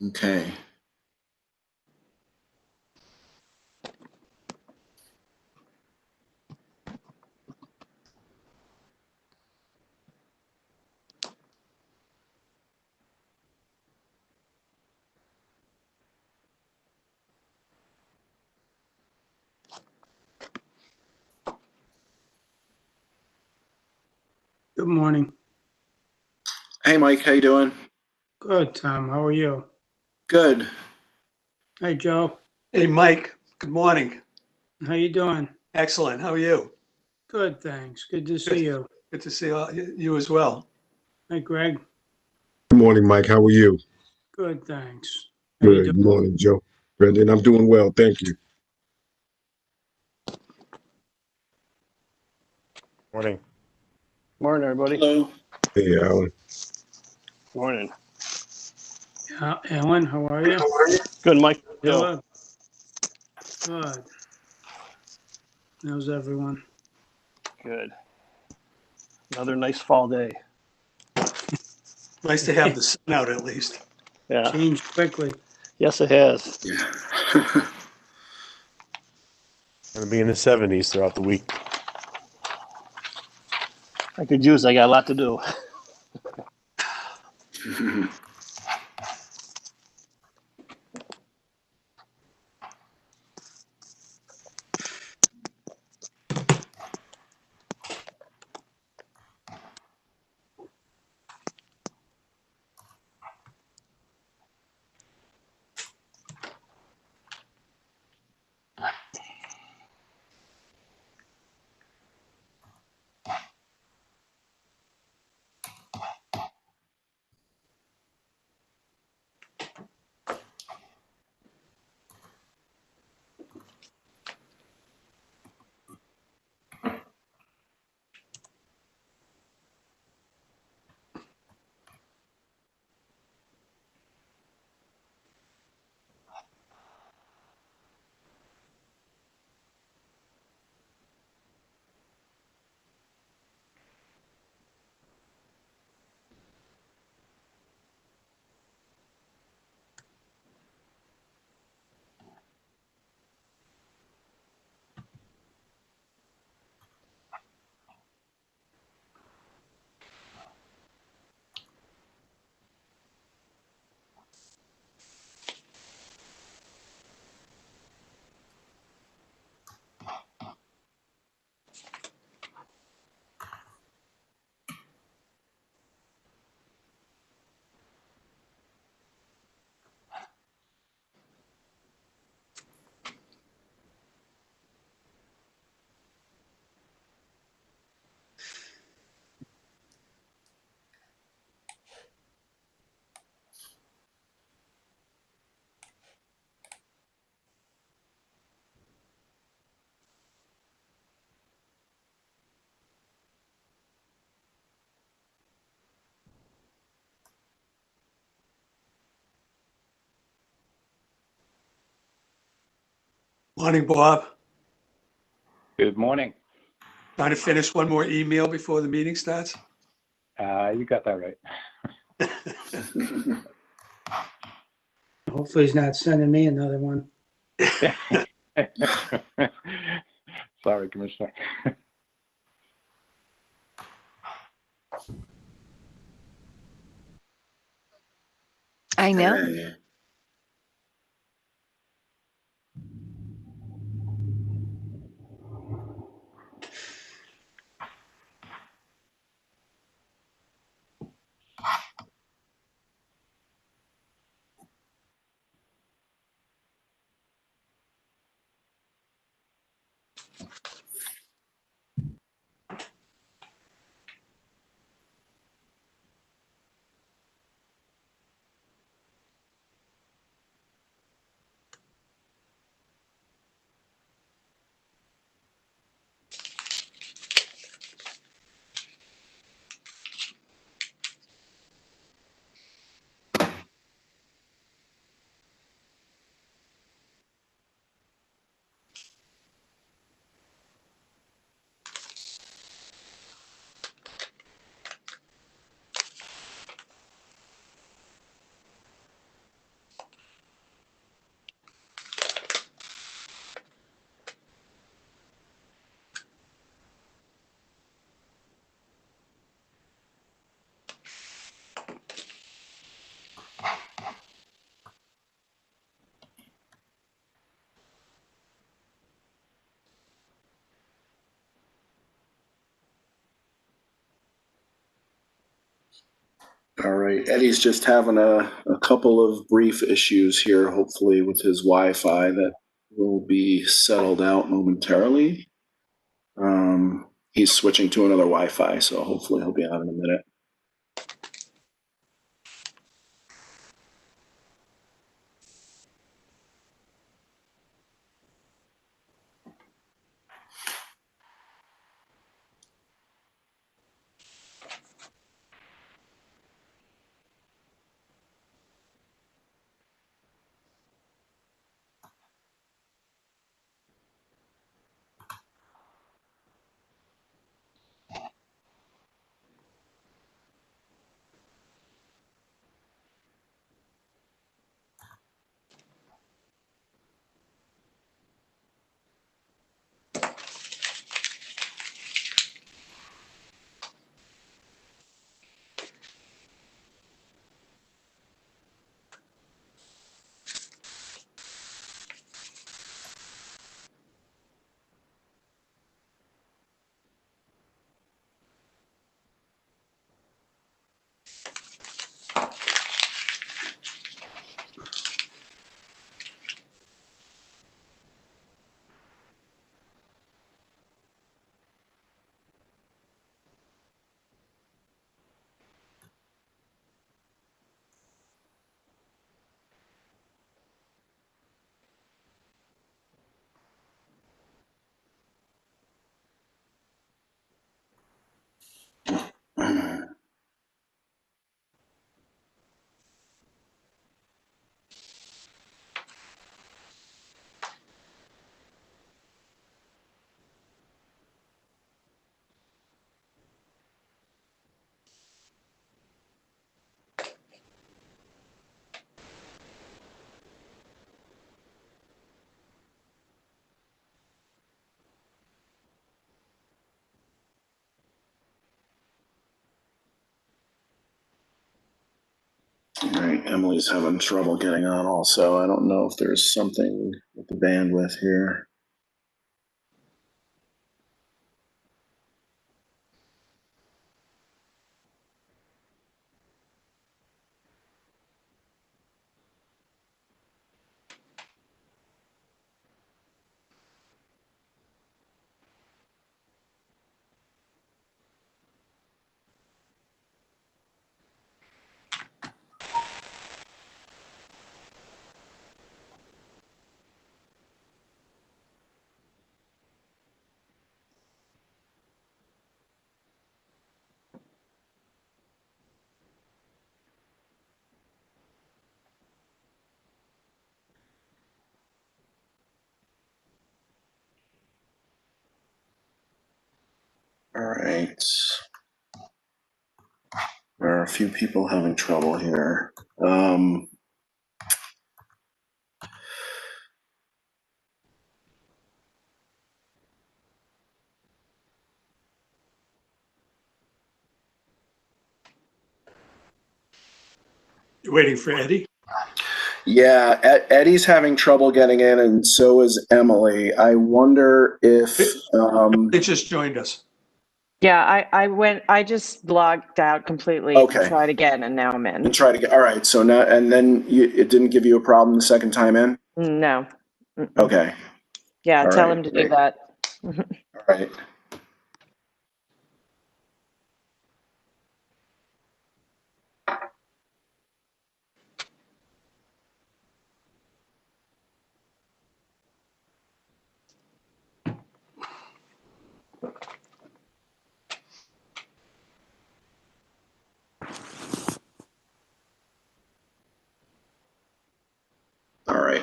Okay. Good morning. Hey, Mike, how you doing? Good, Tom. How are you? Good. Hey, Joe. Hey, Mike, good morning. How you doing? Excellent. How are you? Good, thanks. Good to see you. Good to see you as well. Hey, Greg. Good morning, Mike. How are you? Good, thanks. How you Good doing? morning, Joe. Brendan, I'm doing well. Thank you. Morning. Morning, everybody. Hello. Hey, Alan. Morning. Alan, how are you? Good, Mike. Good. Good. How's everyone? Good. Another nice fall day. Nice to have the sun out at least. Yeah. Changed quickly. Yes, it has. Yeah. Going to be in the 70s throughout the week. I could use. I got a lot to do. Morning, Bob. Good morning. Trying to finish one more email before the meeting starts. You got that right. Hopefully he's not sending me another one. Sorry, Commissioner. I know. Hey. All right. Eddie's just having a couple of brief issues here, hopefully, with his Wi-Fi that will be settled out momentarily. He's switching to another Wi-Fi, so hopefully he'll be out in a minute. All right, Emily's having trouble getting on also. I don't know if there's something with the bandwidth here. All right. There are a few people having trouble here. You waiting for Eddie? Yeah, Eddie's having trouble getting in, and so is Emily. I wonder if They just joined us. Yeah, I just logged out completely Okay. and tried again, and now I'm and in. try to get. All right, so now and then it didn't give you a problem the second time in. No. Mm-mm. Okay. Yeah, All tell right, him to great. do that. All right. All right.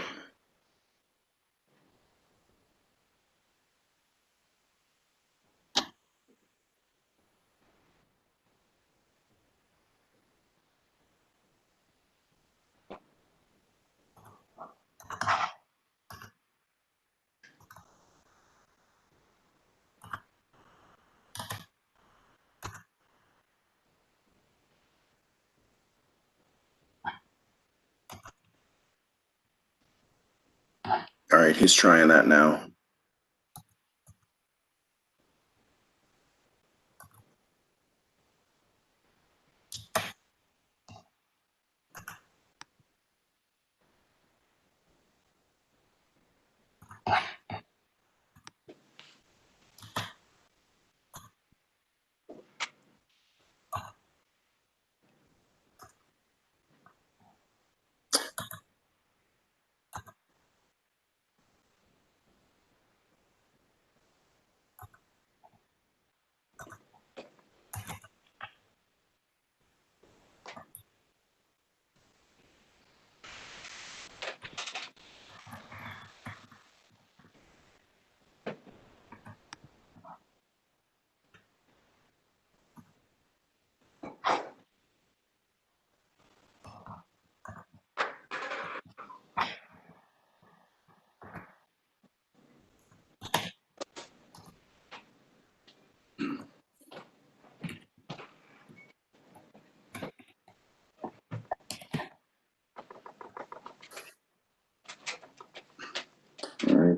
All right, he's trying that now.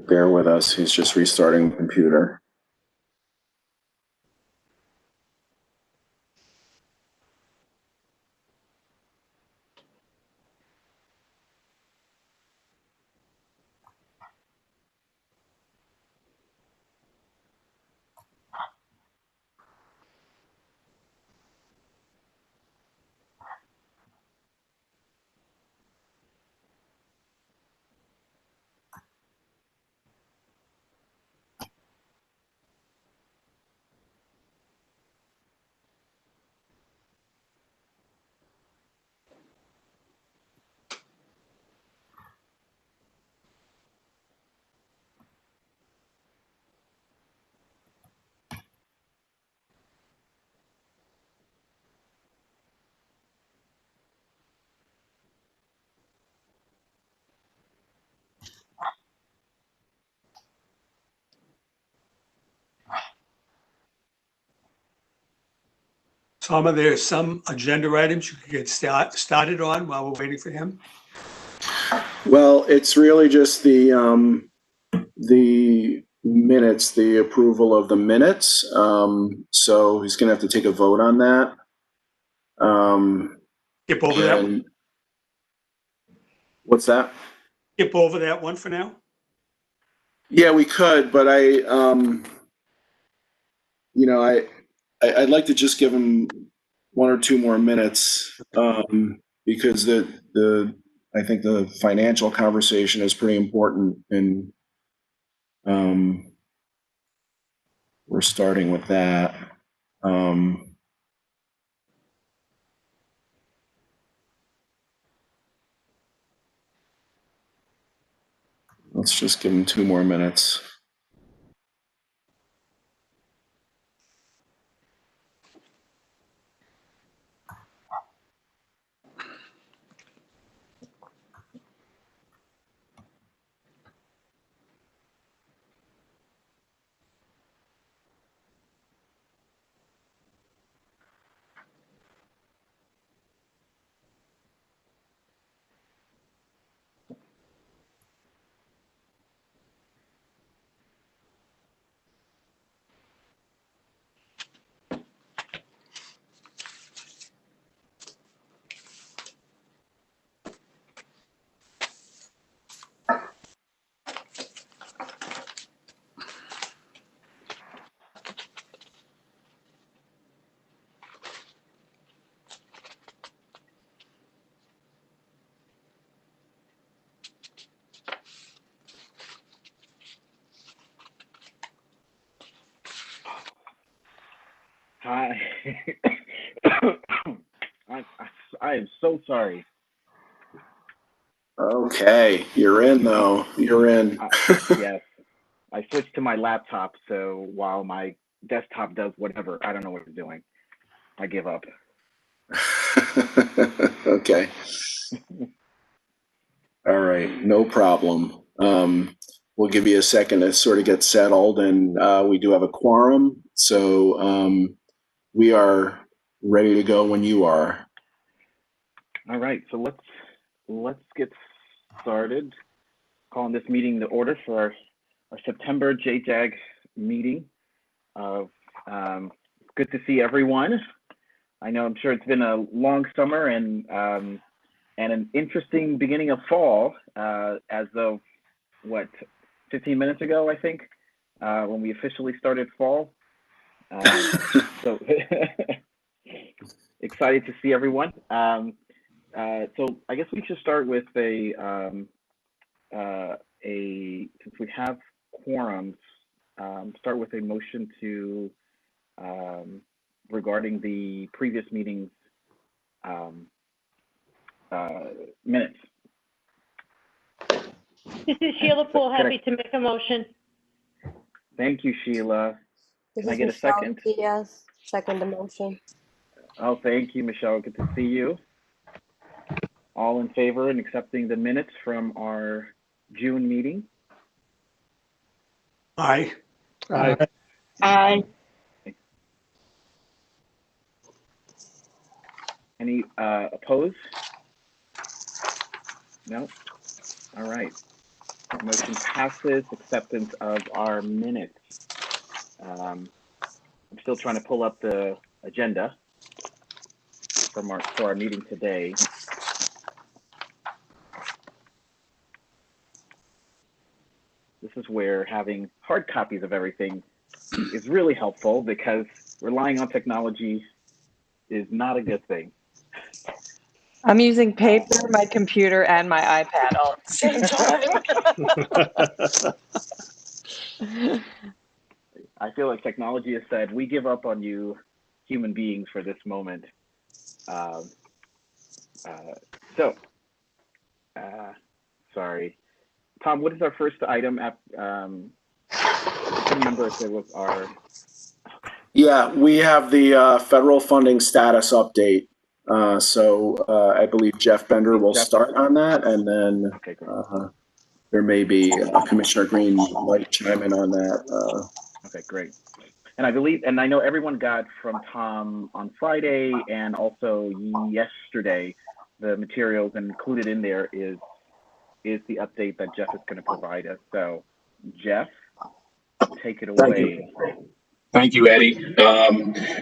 bear with us. He's just restarting the computer. Tom, are there some agenda items you could get started on while we're waiting for him? Well, it's really just the minutes, the approval of the minutes. So he's going to have to take a vote on that. Skip over that, And what's that? skip over that one for now? Yeah, we could, but I'd like to just give him 1 or 2 more minutes, because I think the financial conversation is pretty important, and we're starting with that. Let's just give him 2 more minutes. Hi. I am so sorry. Okay, you're in though. You're in. Yes, I switched to my laptop, so while my desktop does whatever, I don't know what it's doing. I give up. Okay. All right, no problem. We'll give you a second to sort of get settled, and we do have a quorum, so we are ready to go when you are. All right, so let's get started. Calling this meeting to order for our September JJAG meeting. Good to see everyone. I know I'm sure it's been a long summer and an interesting beginning of fall, as of what, 15 minutes ago, I think, when we officially started fall. So excited to see everyone. So I guess we should start with since we have quorums, start with a motion to regarding the previous meeting's minutes. This is Sheila Poole, happy to make a motion. Thank you, Sheila. This Can I is get a Michelle second? Diaz, second the motion. Oh, thank you, Michelle. Good to see you. All in favor in accepting the minutes from our June meeting? Aye. Aye. Aye. Any opposed? No? All right. Motion passes. Acceptance of our minutes. I'm still trying to pull up the agenda for our meeting today. This is where having hard copies of everything is really helpful, because relying on technology is not a good thing. I'm using paper, my computer, and my iPad all at the same time. I feel like technology has said, we give up on you human beings for this moment. Sorry. Tom, what is our first item? I can't remember if it was our... Yeah, we have the federal funding status update. So I believe Jeff Bender will start on that, and then Okay, great. there may be Commissioner Green might chime in on that. Okay, great. And I believe, and I know everyone got from Tom on Friday and also yesterday, the materials, and included in there is the update that Jeff is going to provide us. So, Jeff, take it away. Thank you, Eddie.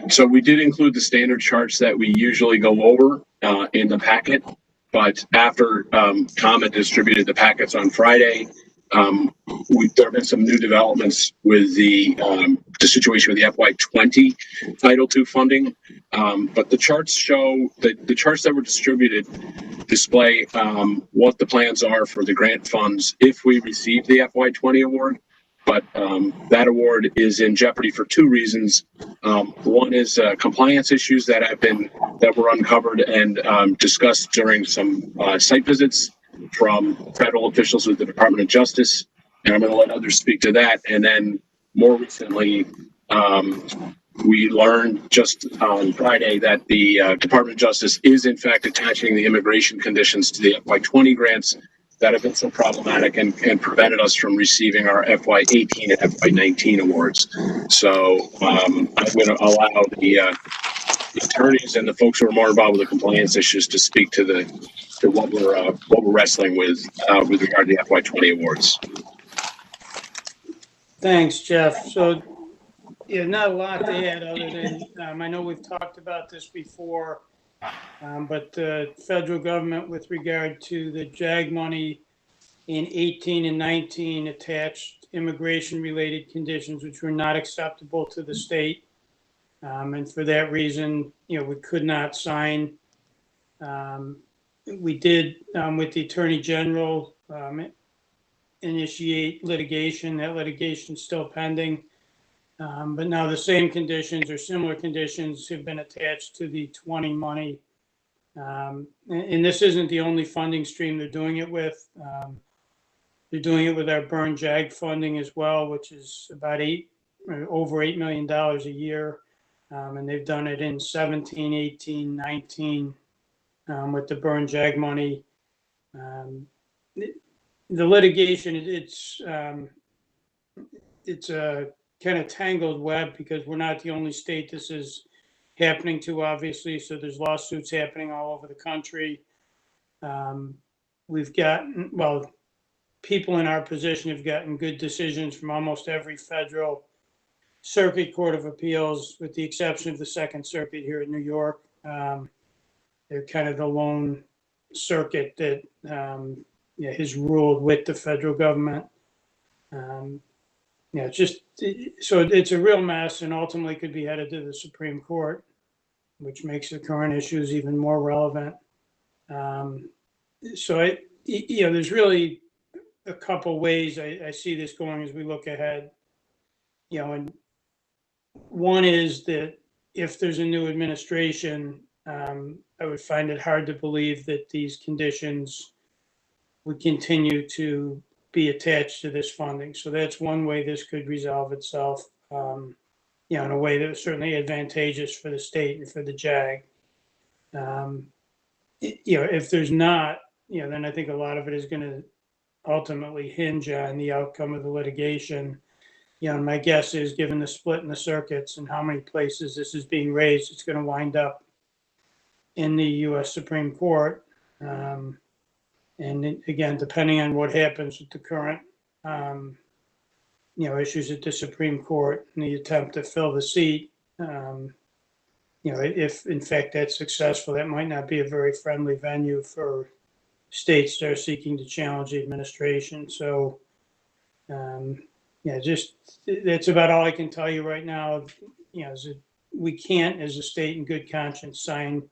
So we did include the standard charts that we usually go over in the packet, but after Tom had distributed the packets on Friday, there have been some new developments with the situation with the FY20 Title II funding. But the charts show that the charts that were distributed display what the plans are for the grant funds if we receive the FY20 award. But that award is in jeopardy for two reasons. One is compliance issues that were uncovered and discussed during some site visits from federal officials with the Department of Justice, and I'm going to let others speak to that. And then more recently, we learned just on Friday that the Department of Justice is in fact attaching the immigration conditions to the FY20 grants that have been so problematic and prevented us from receiving our FY18 and FY19 awards. So I'm going to allow the attorneys and the folks who are more involved with the compliance issues to speak to what we're wrestling with regard to the FY20 awards. Thanks, Jeff. So, yeah, not a lot to add other than, I know we've talked about this before, but the federal government, with regard to the JAG money in 18 and 19, attached immigration-related conditions which were not acceptable to the state. And for that reason, we could not sign. We did, with the Attorney General, initiate litigation. That litigation is still pending. But now the same conditions or similar conditions have been attached to the 20 money. And this isn't the only funding stream they're doing it with. They're doing it with our burn JAG funding as well, which is about over $8 million a year. And they've done it in 17, 18, 19 with the burn JAG money. The litigation, it's a kind of tangled web because we're not the only state this is happening to, obviously. So there's lawsuits happening all over the country. We've gotten, well, people in our position have gotten good decisions from almost every federal circuit court of appeals, with the exception of the Second Circuit here in New York. They're kind of the lone circuit that has ruled with the federal government. So it's a real mess, and ultimately could be headed to the Supreme Court, which makes the current issues even more relevant. There's really a couple ways I see this going as we look ahead. And one is that if there's a new administration, I would find it hard to believe that these conditions would continue to be attached to this funding. So that's one way this could resolve itself, in a way that is certainly advantageous for the state and for the JAG. If there's not, then I think a lot of it is going to ultimately hinge on the outcome of the litigation. And my guess is, given the split in the circuits and how many places this is being raised, it's going to wind up in the U.S. Supreme Court. And again, depending on what happens with the current issues at the Supreme Court in the attempt to fill the seat. If in fact that's successful, that might not be a very friendly venue for states that are seeking to challenge the administration. So, that's about all I can tell you right now. We can't, as a state in good conscience, sign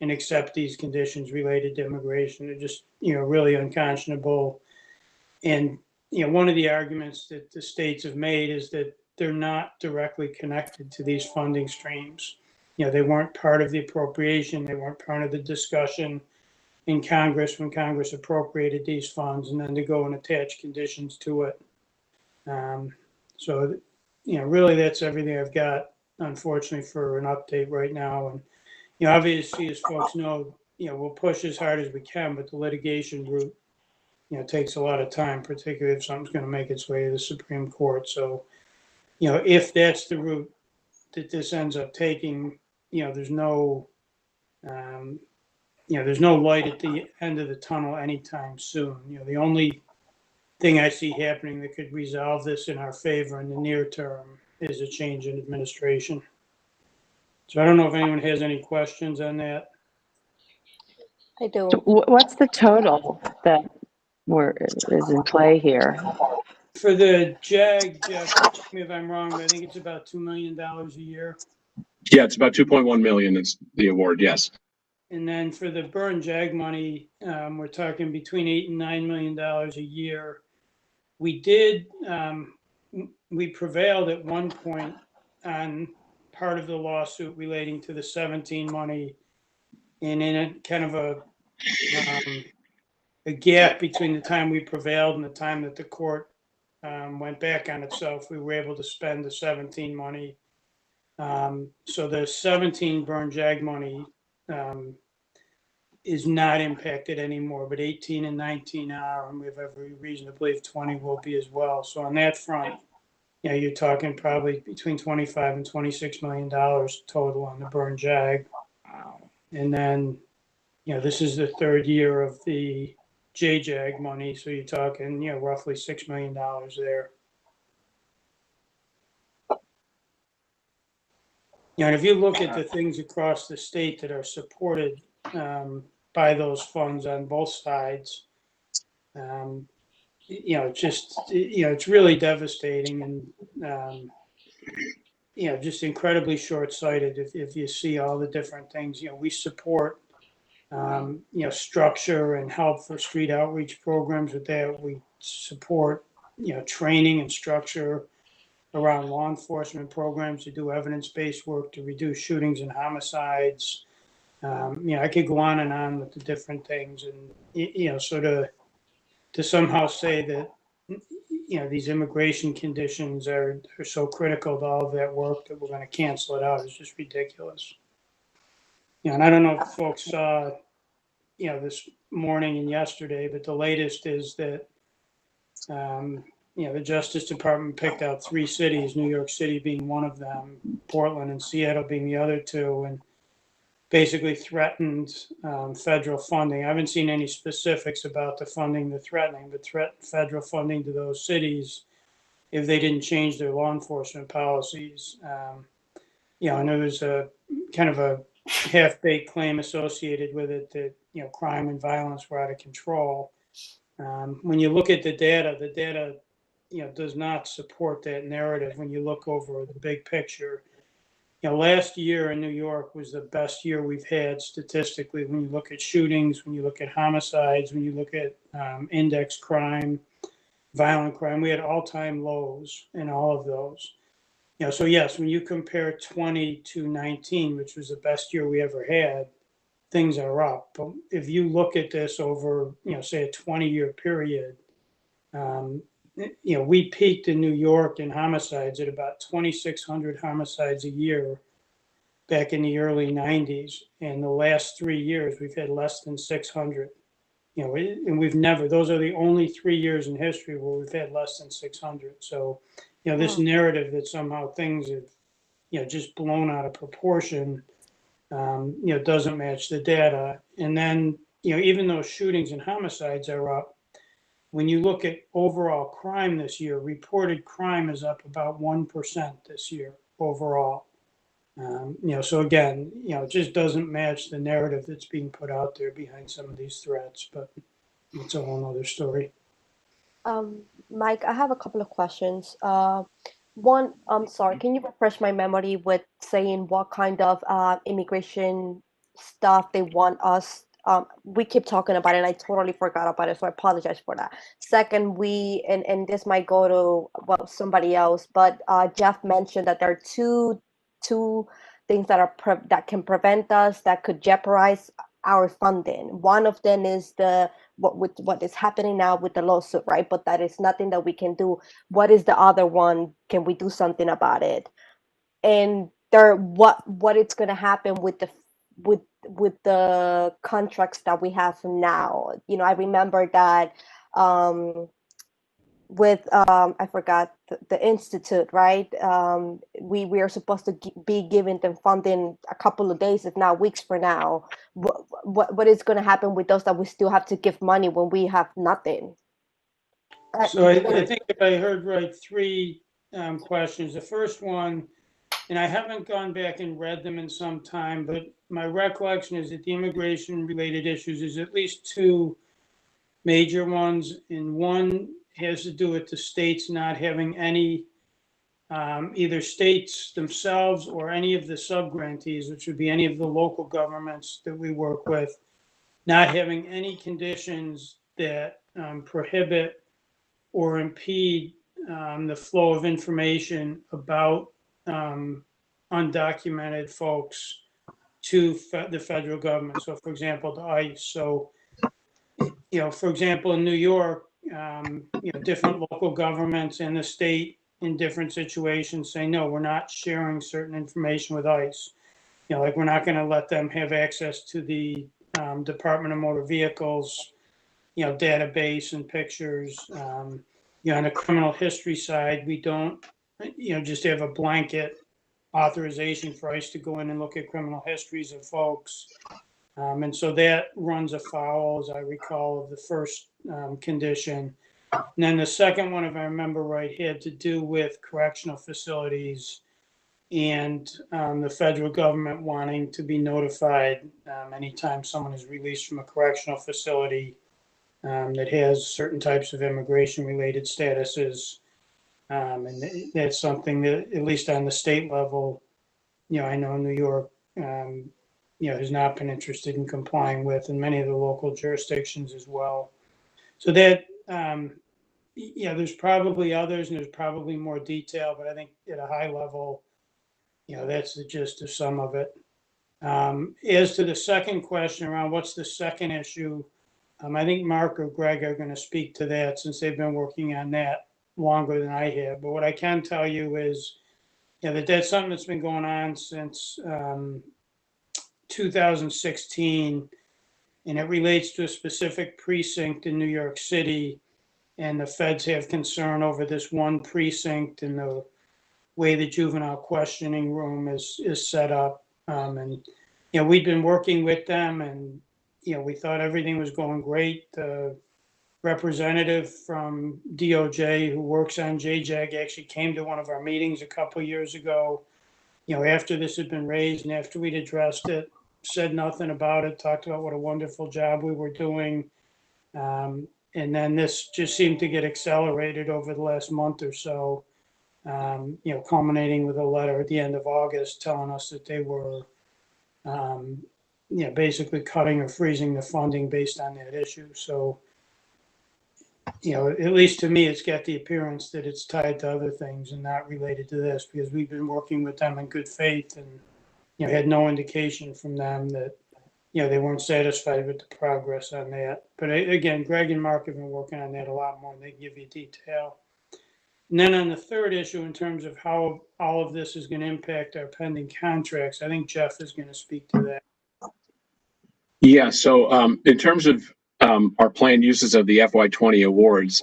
and accept these conditions related to immigration. They're just, really unconscionable. And, one of the arguments that the states have made is that they're not directly connected to these funding streams. They weren't part of the appropriation. They weren't part of the discussion in Congress when Congress appropriated these funds, and then to go and attach conditions to it. So, really that's everything I've got, unfortunately, for an update right now. And, obviously, as folks know, we'll push as hard as we can, but the litigation route, takes a lot of time, particularly if something's going to make its way to the Supreme Court. So, if that's the route that this ends up taking, there's no light at the end of the tunnel anytime soon. The only thing I see happening that could resolve this in our favor in the near term is a change in administration. So I don't know if anyone has any questions on that. I do. So what's the total that is in play here? For the JAG, Jeff, correct me if I'm wrong, but I think it's about $2 million a year. Yeah, it's about 2.1 million is the award. Yes. And then for the burn JAG money, we're talking between $8 and $9 million a year. We prevailed at one point on part of the lawsuit relating to the 17 money, and in a kind of a gap between the time we prevailed and the time that the court went back on itself, we were able to spend the 17 money. So the 17 burn JAG money is not impacted anymore, but 18 and 19 are, and we have every reason to believe 20 will be as well. So on that front, you're talking probably between $25 and $26 million total on the burn JAG. And then, this is the third year of the JJAG money, so you're talking, roughly $6 million there. And if you look at the things across the state that are supported by those funds on both sides, it's really devastating and, just incredibly short-sighted if you see all the different things. We support, structure and help for street outreach programs with that. We support, training and structure around law enforcement programs to do evidence-based work to reduce shootings and homicides. I could go on and on with the different things, and so to somehow say that these immigration conditions are so critical to all of that work that we're going to cancel it out is just ridiculous. And I don't know if folks saw this morning and yesterday, but the latest is that the Justice Department picked out 3 cities, New York City being one of them, Portland and Seattle being the other 2, and basically threatened federal funding. I haven't seen any specifics about the funding they're threatening, but threatened federal funding to those cities if they didn't change their law enforcement policies. And there was a kind of a half-baked claim associated with it that, crime and violence were out of control. When you look at the data, does not support that narrative when you look over the big picture. Last year in New York was the best year we've had statistically when you look at shootings, when you look at homicides, when you look at index crime, violent crime. We had all-time lows in all of those. So yes, when you compare 20 to 19, which was the best year we ever had, things are up. But if you look at this over, say a 20-year period, we peaked in New York in homicides at about 2,600 homicides a year back in the early 90s. And the last 3 years, we've had less than 600. And we've never, those are the only 3 years in history where we've had less than 600. So, this narrative that somehow things have, just blown out of proportion, doesn't match the data. And then, even though shootings and homicides are up, when you look at overall crime this year, reported crime is up about 1% this year overall. So again, it just doesn't match the narrative that's being put out there behind some of these threats, but it's a whole nother story. Mike, I have a couple of questions. One, I'm sorry, can you refresh my memory with saying what kind of immigration stuff they want us? We keep talking about it, and I totally forgot about it, so I apologize for that. Second, and this might go to somebody else, but Jeff mentioned that there are two things that can prevent us, that could jeopardize our funding. One of them is what is happening now with the lawsuit, right? But that is nothing that we can do. What is the other one? Can we do something about it? And what is going to happen with the contracts that we have now? I remember that with I forgot the institute, right? We are supposed to be giving them funding a couple of days, if not weeks from now. What is going to happen with those that we still have to give money when we have nothing? So I think if I heard right, three questions. The first one, and I haven't gone back and read them in some time, but my recollection is that the immigration-related issues is at least two major ones, and one has to do with the states not having any, either states themselves or any of the subgrantees, which would be any of the local governments that we work with, not having any conditions that prohibit or impede the flow of information about undocumented folks to the federal government. So, for example, to ICE. So, for example, in New York, different local governments and the state in different situations say, no, we're not sharing certain information with ICE. Like we're not going to let them have access to the Department of Motor Vehicles, database and pictures. On the criminal history side, we don't, just have a blanket authorization for ICE to go in and look at criminal histories of folks. And so that runs afoul, as I recall, of the first condition. And then the second one, if I remember right, had to do with correctional facilities and the federal government wanting to be notified anytime someone is released from a correctional facility that has certain types of immigration-related statuses. And that's something that, at least on the state level, I know New York, has not been interested in complying with, and many of the local jurisdictions as well. So that, there's probably others, and there's probably more detail, but I think at a high level, that's the gist of some of it. As to the second question around what's the second issue, I think Mark or Greg are going to speak to that since they've been working on that longer than I have. But what I can tell you is, that that's something that's been going on since 2016, and it relates to a specific precinct in New York City, and the feds have concern over this one precinct and the way the juvenile questioning room is set up. And we'd been working with them, and we thought everything was going great. The representative from DOJ who works on JJAG actually came to one of our meetings a couple of years ago, after this had been raised and after we'd addressed it, said nothing about it, talked about what a wonderful job we were doing. And then this just seemed to get accelerated over the last month or so, culminating with a letter at the end of August telling us that they were, basically cutting or freezing the funding based on that issue. So, at least to me, it's got the appearance that it's tied to other things and not related to this, because we've been working with them in good faith and, had no indication from them that, they weren't satisfied with the progress on that. But again, Greg and Mark have been working on that a lot more, and they give you detail. And then on the third issue, in terms of how all of this is going to impact our pending contracts, I think Jeff is going to speak to that. Yeah, so in terms of our planned uses of the FY20 awards,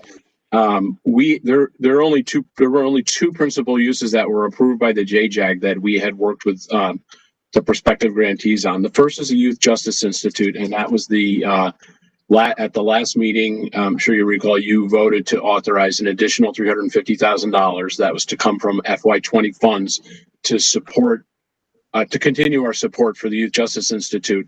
there were only two principal uses that were approved by the JJAG that we had worked with the prospective grantees on. The first is the Youth Justice Institute, and that was the At the last meeting, I'm sure you recall, you voted to authorize an additional $350,000 that was to come from FY20 funds to support, to continue our support for the Youth Justice Institute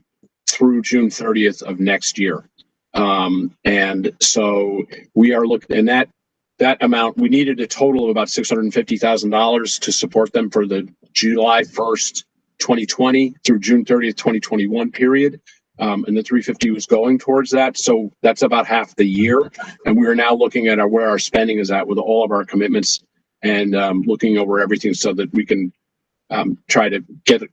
through June 30th of next year. And so we are looking, and that amount, we needed a total of about $650,000 to support them for the July 1st, 2020 through June 30th, 2021 period. And the 350 was going towards that. So that's about half the year. And we are now looking at where our spending is at with all of our commitments and looking over everything so that we can try to get,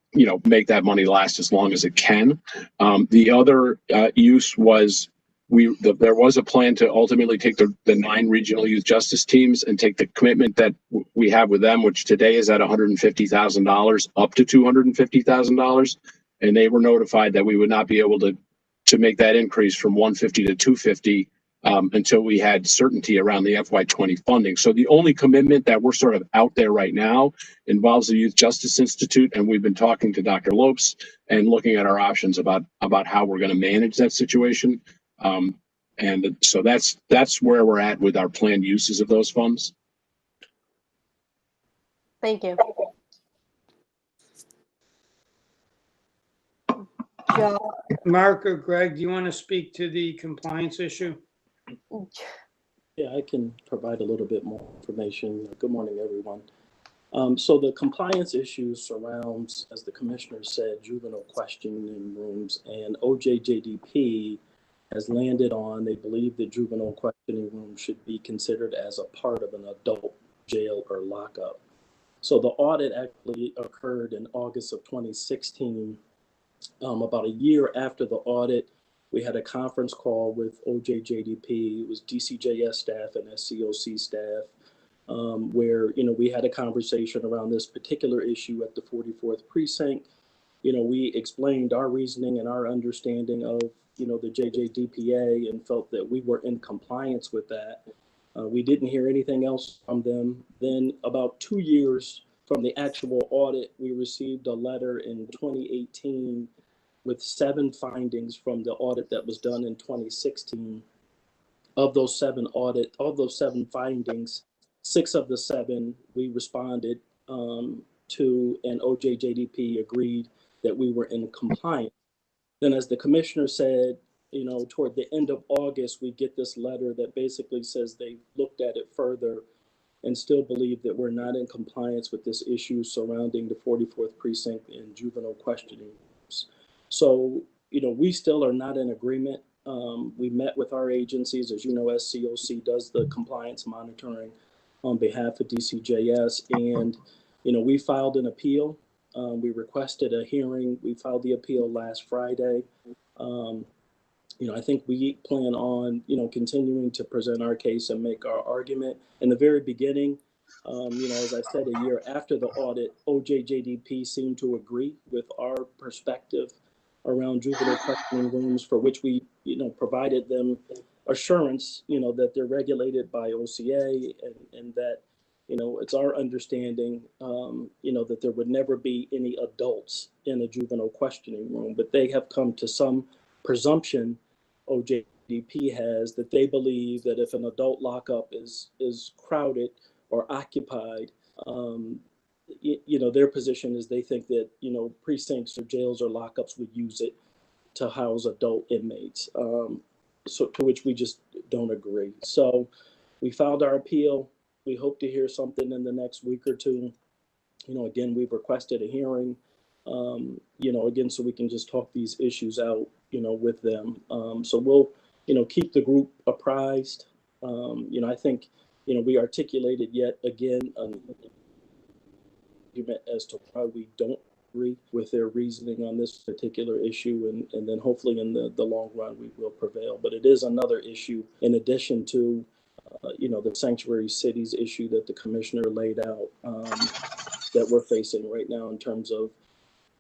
make that money last as long as it can. The other use was there was a plan to ultimately take the 9 regional youth justice teams and take the commitment that we have with them, which today is at $150,000 up to $250,000. And they were notified that we would not be able to make that increase from 150 to 250 until we had certainty around the FY20 funding. So the only commitment that we're sort of out there right now involves the Youth Justice Institute, and we've been talking to Dr. Lopes and looking at our options about how we're going to manage that situation. And so that's where we're at with our planned uses of those funds. Thank you. Joe. Mark or Greg, do you want to speak to the compliance issue? Yeah, I can provide a little bit more information. Good morning, everyone. So the compliance issue surrounds, as the commissioner said, juvenile questioning rooms, and OJJDP has landed on, they believe the juvenile questioning room should be considered as a part of an adult jail or lockup. So the audit actually occurred in August of 2016. About a year after the audit, we had a conference call with OJJDP. It was DCJS staff and SCOC staff, where we had a conversation around this particular issue at the 44th precinct. We explained our reasoning and our understanding of the JJDPA and felt that we were in compliance with that. We didn't hear anything else from them. Then about 2 years from the actual audit, we received a letter in 2018 with 7 findings from the audit that was done in 2016. Of those 7 findings, 6 of the 7 we responded to, and OJJDP agreed that we were in compliance. Then, as the commissioner said, toward the end of August, we get this letter that basically says they looked at it further and still believe that we're not in compliance with this issue surrounding the 44th precinct and juvenile questioning. So, we still are not in agreement. We met with our agencies. As you know, SCOC does the compliance monitoring on behalf of DCJS. And, we filed an appeal. We requested a hearing. We filed the appeal last Friday. I think we plan on, continuing to present our case and make our argument. In the very beginning, as I said, a year after the audit, OJJDP seemed to agree with our perspective around juvenile questioning rooms, for which we, provided them assurance, that they're regulated by OCA and that, it's our understanding, that there would never be any adults in a juvenile questioning room, but they have come to some presumption, OJDP has, that they believe that if an adult lockup is crowded or occupied, their position is they think that, precincts or jails or lockups would use it to house adult inmates, so to which we just don't agree. So we filed our appeal. We hope to hear something in the next week or two. Again, we've requested a hearing, again, so we can just talk these issues out, with them. So we'll, keep the group apprised. I think, we articulated yet again an argument as to why we don't agree with their reasoning on this particular issue, and then hopefully in the long run we will prevail. But it is another issue in addition to the sanctuary cities issue that the commissioner laid out, that we're facing right now in terms of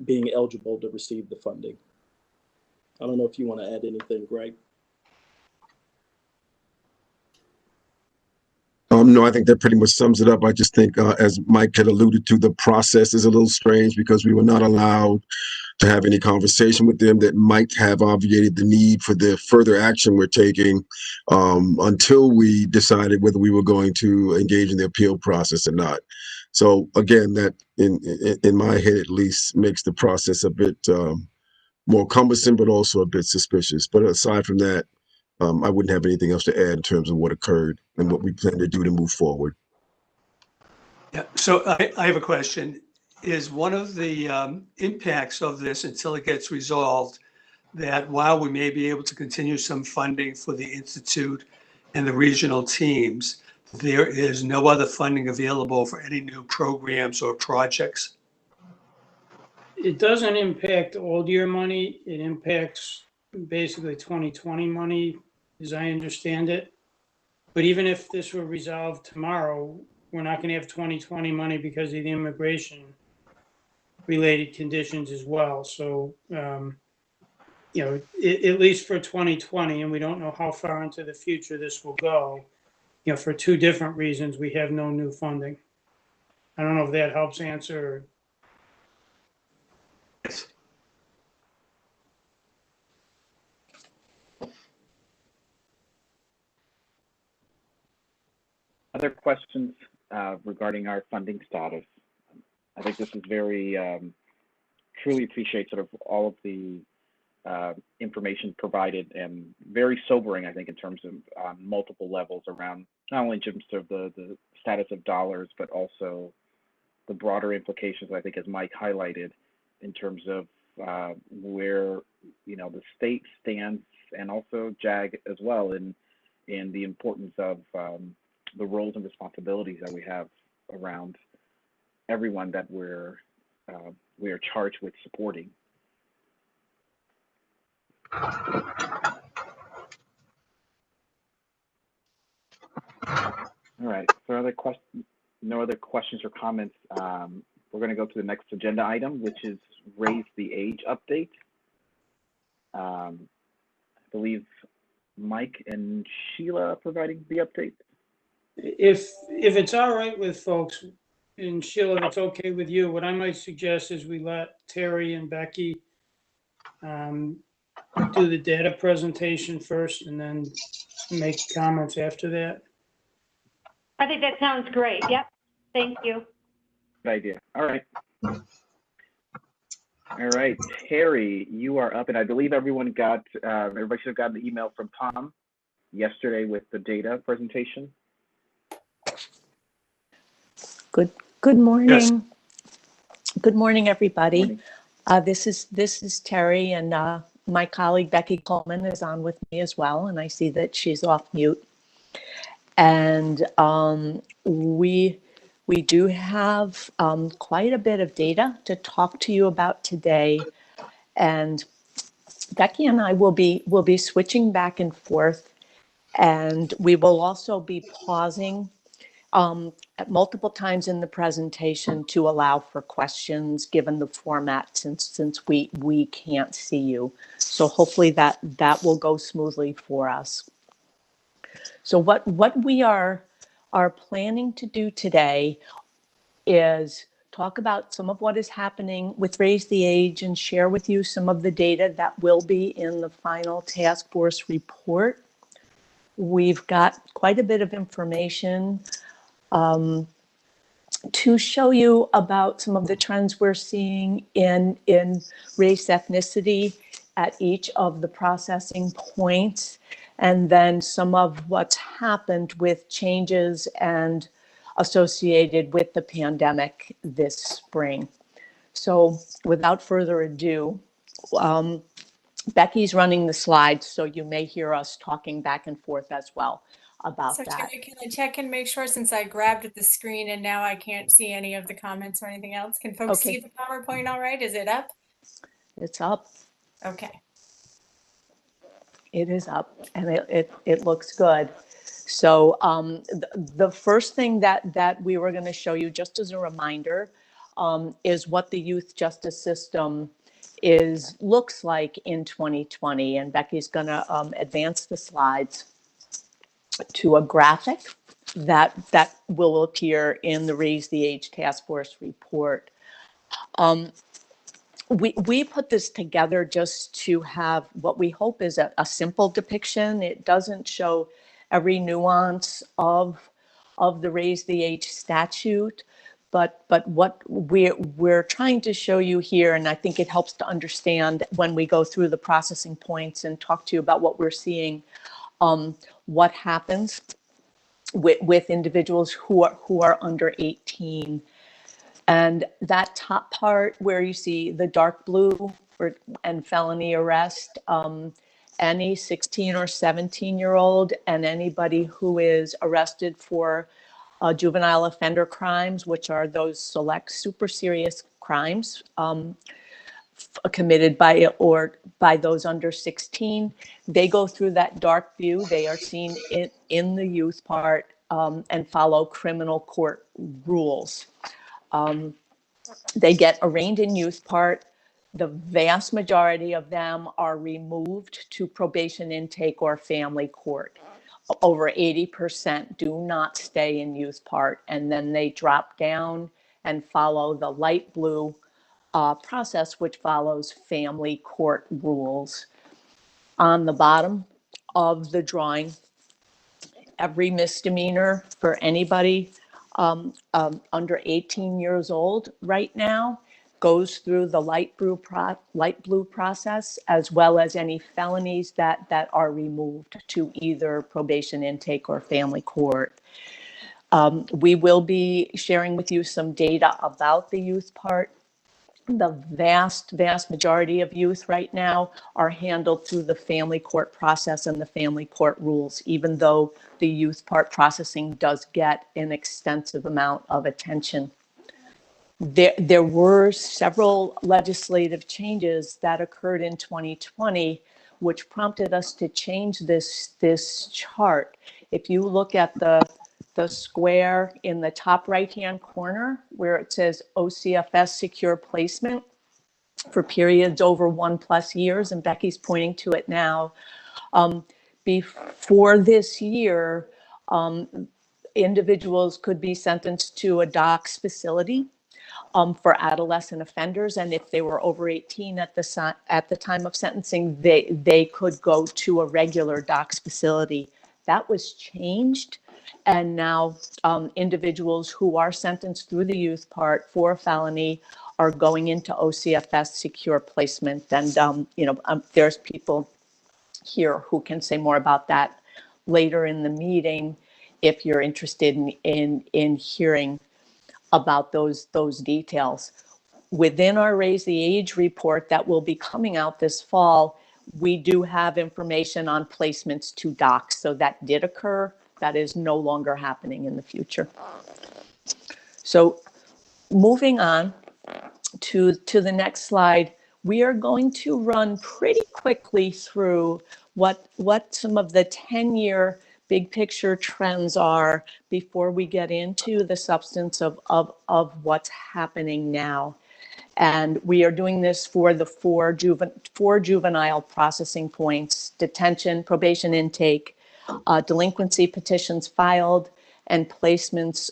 being eligible to receive the funding. I don't know if you want to add anything, Greg. No, I think that pretty much sums it up. I just think, as Mike had alluded to, the process is a little strange because we were not allowed to have any conversation with them that might have obviated the need for the further action we're taking until we decided whether we were going to engage in the appeal process or not. So again, that in my head at least makes the process a bit more cumbersome, but also a bit suspicious. But aside from that, I wouldn't have anything else to add in terms of what occurred and what we plan to do to move forward. Yeah, so I have a question. Is one of the impacts of this until it gets resolved that while we may be able to continue some funding for the Institute and the regional teams, there is no other funding available for any new programs or projects? It doesn't impact old year money. It impacts basically 2020 money, as I understand it. But even if this were resolved tomorrow, we're not going to have 2020 money because of the immigration related conditions as well. So, you know, at least for 2020, and we don't know how far into the future this will go, you know, for two different reasons, we have no new funding. I don't know if that helps answer. Yes. Other questions regarding our funding status? I think this is very, truly appreciate sort of all of the information provided, and very sobering, I think, in terms of multiple levels around not only just of the status of dollars, but also the broader implications, I think, as Mike highlighted, in terms of where, you know, the state stands, and also JAG as well, in the importance of the roles and responsibilities that we have around everyone that we are charged with supporting. All right, so no other questions or comments. We're going to go to the next agenda item, which is raise the age update. I believe Mike and Sheila are providing the update. If it's all right with folks, and Sheila, if it's okay with you, what I might suggest is we let Terry and Becky do the data presentation first and then make comments after that. I think that sounds great. Yep. Thank you. Good idea. All right. All right, Terry, you are up, and I believe everybody should have gotten the email from Tom yesterday with the data presentation. Good morning. Yes. Good morning, everybody. Morning. This is Terry, and my colleague Becky Coleman is on with me as well, and I see that she's off mute. And we do have quite a bit of data to talk to you about today, and Becky and I will be switching back and forth, and we will also be pausing at multiple times in the presentation to allow for questions, given the format, since we can't see you. So hopefully that will go smoothly for us. So what we are planning to do today is talk about some of what is happening with Raise the Age and share with you some of the data that will be in the final task force report. We've got quite a bit of information to show you about some of the trends we're seeing in race, ethnicity at each of the processing points, and then some of what's happened with changes and associated with the pandemic this spring. So without further ado, Becky's running the slides, so you may hear us talking back and forth as well about so that. Terry, can I check and make sure, since I grabbed at the screen and now I can't see any of the comments or anything else? Can folks see the PowerPoint all right? Is it up? It's up. Okay. It is up, and it looks good. So the first thing that we were going to show you, just as a reminder, is what the youth justice system looks like in 2020. And Becky's going to advance the slides to a graphic that will appear in the Raise the Age Task Force report. we put this together just to have what we hope is a simple depiction. It doesn't show every nuance of the raise the age statute, but what we're trying to show you here, and I think it helps to understand when we go through the processing points and talk to you about what we're seeing, what happens with individuals who are under 18. And that top part where you see the dark blue and felony arrest, any 16 or 17-year-old and anybody who is arrested for juvenile offender crimes, which are those select super serious crimes committed by those under 16, they go through that dark view. They are seen in the youth part and follow criminal court rules. They get arraigned in youth part. The vast majority of them are removed to probation intake or family court. Over 80% do not stay in youth part, and then they drop down and follow the light blue process, which follows family court rules. On the bottom of the drawing, every misdemeanor for anybody under 18 years old right now goes through the light blue process, as well as any felonies that are removed to either probation intake or family court. We will be sharing with you some data about the youth part. The vast majority of youth right now are handled through the family court process and the family court rules, even though the youth part processing does get an extensive amount of attention. There were several legislative changes that occurred in 2020, which prompted us to change this chart. If you look at the square in the top right-hand corner where it says OCFS secure placement for periods over 1+ years, and Becky's pointing to it now, before this year, individuals could be sentenced to a DOCS facility for adolescent offenders, and if they were over 18 at the time of sentencing, they could go to a regular DOCS facility. That was changed, and now individuals who are sentenced through the youth part for a felony are going into OCFS secure placement. And there's people here who can say more about that later in the meeting if you're interested in hearing about those details. Within our Raise the Age report that will be coming out this fall, we do have information on placements to DOCS. So that did occur. That is no longer happening in the future. So moving on to the next slide, we are going to run pretty quickly through what some of the 10-year big picture trends are before we get into the substance of what's happening now. And we are doing this for the four juvenile processing points: detention, probation intake, delinquency petitions filed, and placements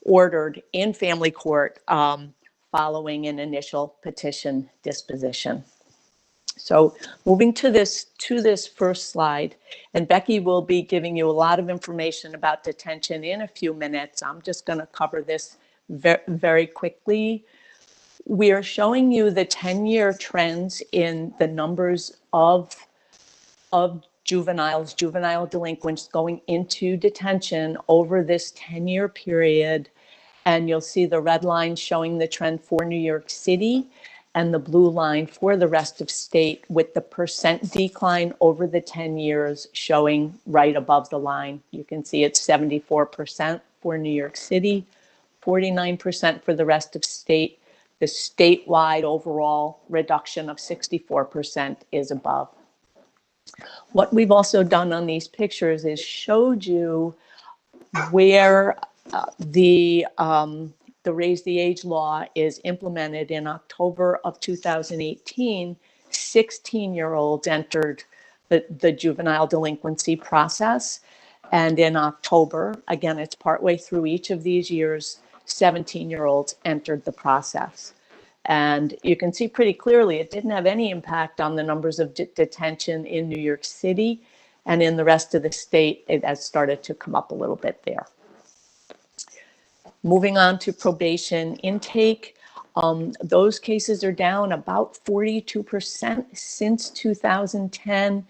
ordered in family court following an initial petition disposition. So moving to this first slide, and Becky will be giving you a lot of information about detention in a few minutes. I'm just going to cover this very quickly. We are showing you the 10-year trends in the numbers of juvenile delinquents going into detention over this 10-year period. And you'll see the red line showing the trend for New York City and the blue line for the rest of state, with the percent decline over the 10 years showing right above the line. You can see it's 74% for New York City, 49% for the rest of state. The statewide overall reduction of 64% is above. What we've also done on these pictures is showed you where the Raise the Age law is implemented. In October of 2018, 16-year-olds entered the juvenile delinquency process. And in October, again, it's partway through each of these years, 17-year-olds entered the process. And you can see pretty clearly it didn't have any impact on the numbers of detention in New York City, and in the rest of the state, it has started to come up a little bit there. Moving on to probation intake, those cases are down about 42% since 2010.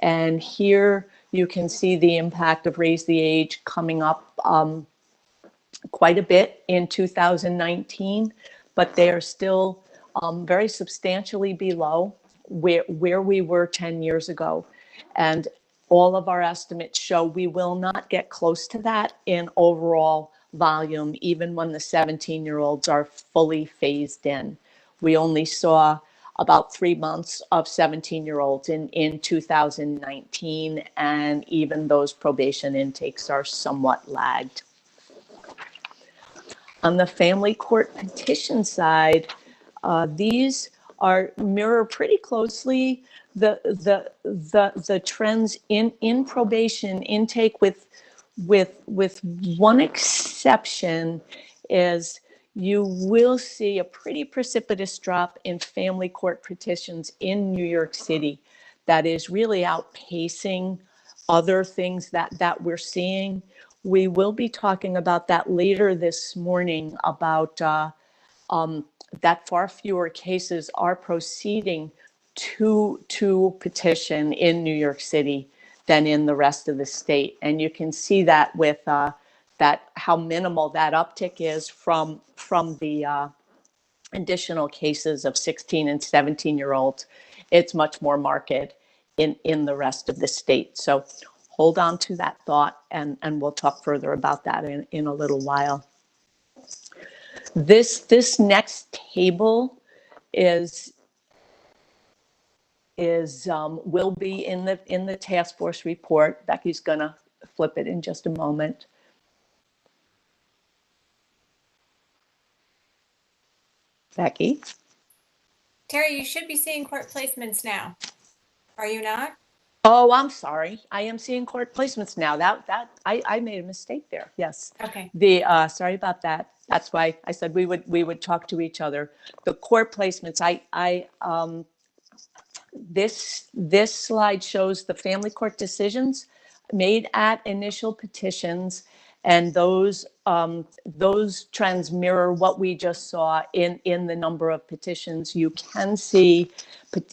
And here you can see the impact of Raise the Age coming up quite a bit in 2019, but they are still very substantially below where we were 10 years ago. And all of our estimates show we will not get close to that in overall volume, even when the 17-year-olds are fully phased in. We only saw about 3 months of 17-year-olds in 2019, and even those probation intakes are somewhat lagged. On the family court petition side, these mirror pretty closely the trends in probation intake, with one exception, is you will see a pretty precipitous drop in family court petitions in New York City that is really outpacing other things that we're seeing. We will be talking about that later this morning, about that far fewer cases are proceeding to petition in New York City than in the rest of the state. And you can see that with how minimal that uptick is from the additional cases of 16 and 17-year-olds. It's much more marked in the rest of the state. So hold on to that thought, and we'll talk further about that in a little while. This next table will be in the task force report. Becky's gonna flip it in just a moment. Becky? Terry, you should be seeing court placements now. Are you not? Oh, I'm sorry. I am seeing court placements now. I made a mistake there. Yes. Okay. Sorry about that. That's why I said we would talk to each other. The court placements. This slide shows the family court decisions made at initial petitions, and those trends mirror what we just saw in the number of petitions. You can see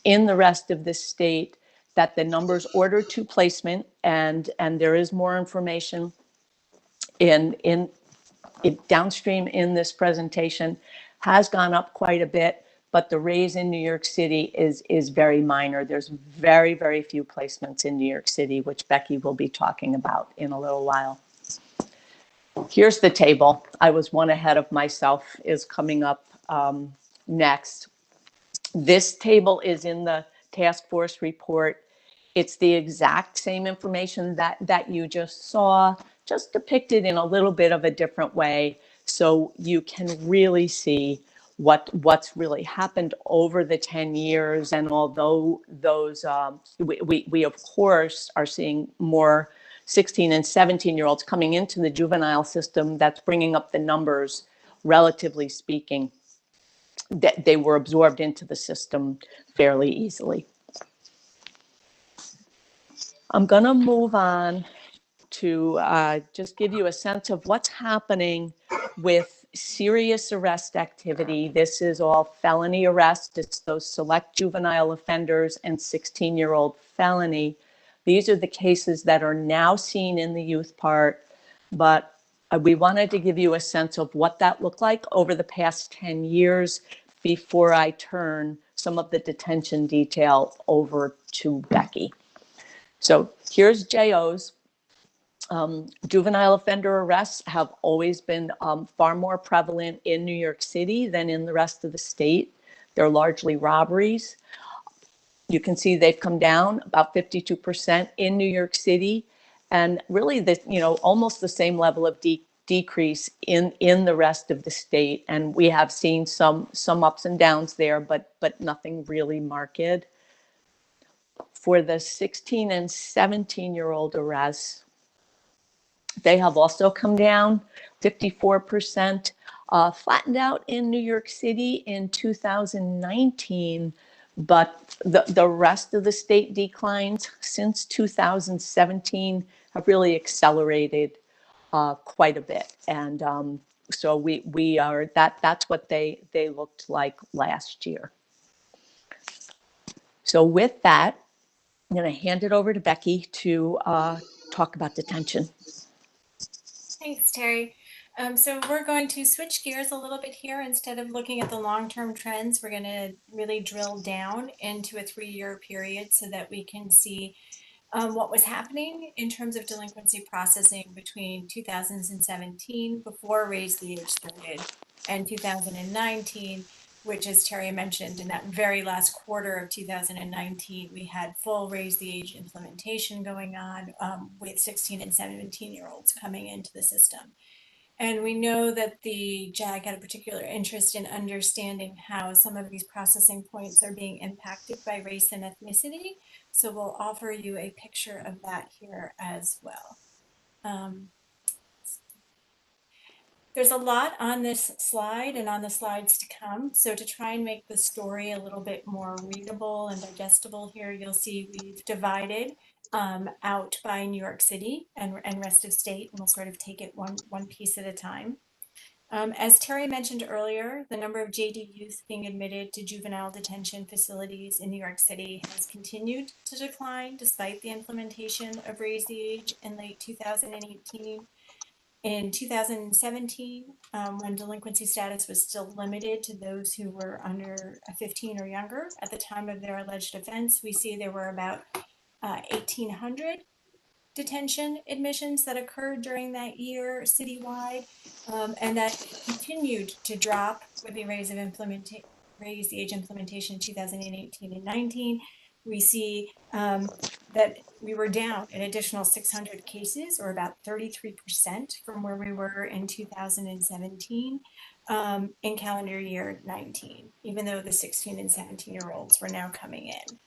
in the rest of the state that the numbers ordered to placement, and there is more information in downstream in this presentation, has gone up quite a bit, but the raise in New York City is very minor. There's very, very few placements in New York City, which Becky will be talking about in a little while. Here's the table. I was one ahead of myself, is coming up next. This table is in the task force report. It's the exact same information that you just saw, just depicted in a little bit of a different way. So you can really see what's really happened over the 10 years. And although those, we of course are seeing more 16 and 17-year-olds coming into the juvenile system, that's bringing up the numbers, relatively speaking, that they were absorbed into the system fairly easily. I'm going to move on to just give you a sense of what's happening with serious arrest activity. This is all felony arrest. It's those select juvenile offenders and 16-year-old felony. These are the cases that are now seen in the youth part, but we wanted to give you a sense of what that looked like over the past 10 years before I turn some of the detention detail over to Becky. So here's JOs. Juvenile offender arrests have always been far more prevalent in New York City than in the rest of the state. They're largely robberies. You can see they've come down about 52% in New York City, and really almost the same level of decrease in the rest of the state. And we have seen some ups and downs there, but nothing really marked. For the 16 and 17-year-old arrests, they have also come down 54%. Flattened out in New York City in 2019, but the rest of the state declines since 2017 have really accelerated quite a bit. And so we are, that's what they looked like last year. So with that, I'm going to hand it over to Becky to talk about detention. Thanks, Terry. So we're going to switch gears a little bit here. Instead of looking at the long-term trends, we're going to really drill down into a 3-year period so that we can see what was happening in terms of delinquency processing between 2017, before Raise the Age started, and 2019, which, as Terry mentioned, in that very last quarter of 2019, we had full Raise the Age implementation going on with 16 and 17-year-olds coming into the system. And we know that the JAG had a particular interest in understanding how some of these processing points are being impacted by race and ethnicity. So we'll offer you a picture of that here as well. There's a lot on this slide and on the slides to come. So to try and make the story a little bit more readable and digestible here, you'll see we've divided out by New York City and rest of state, and we'll sort of take it one piece at a time. As Terry mentioned earlier, the number of JD youth being admitted to juvenile detention facilities in New York City has continued to decline despite the implementation of Raise the Age in late 2018. In 2017, when delinquency status was still limited to those who were under 15 or younger at the time of their alleged offense, we see there were about 1,800 detention admissions that occurred during that year citywide, and that continued to drop with the Raise the Age implementation in 2018 and 19. We see that we were down an additional 600 cases, or about 33% from where we were in 2017 in calendar year 19, even though the 16 and 17-year-olds were now coming in.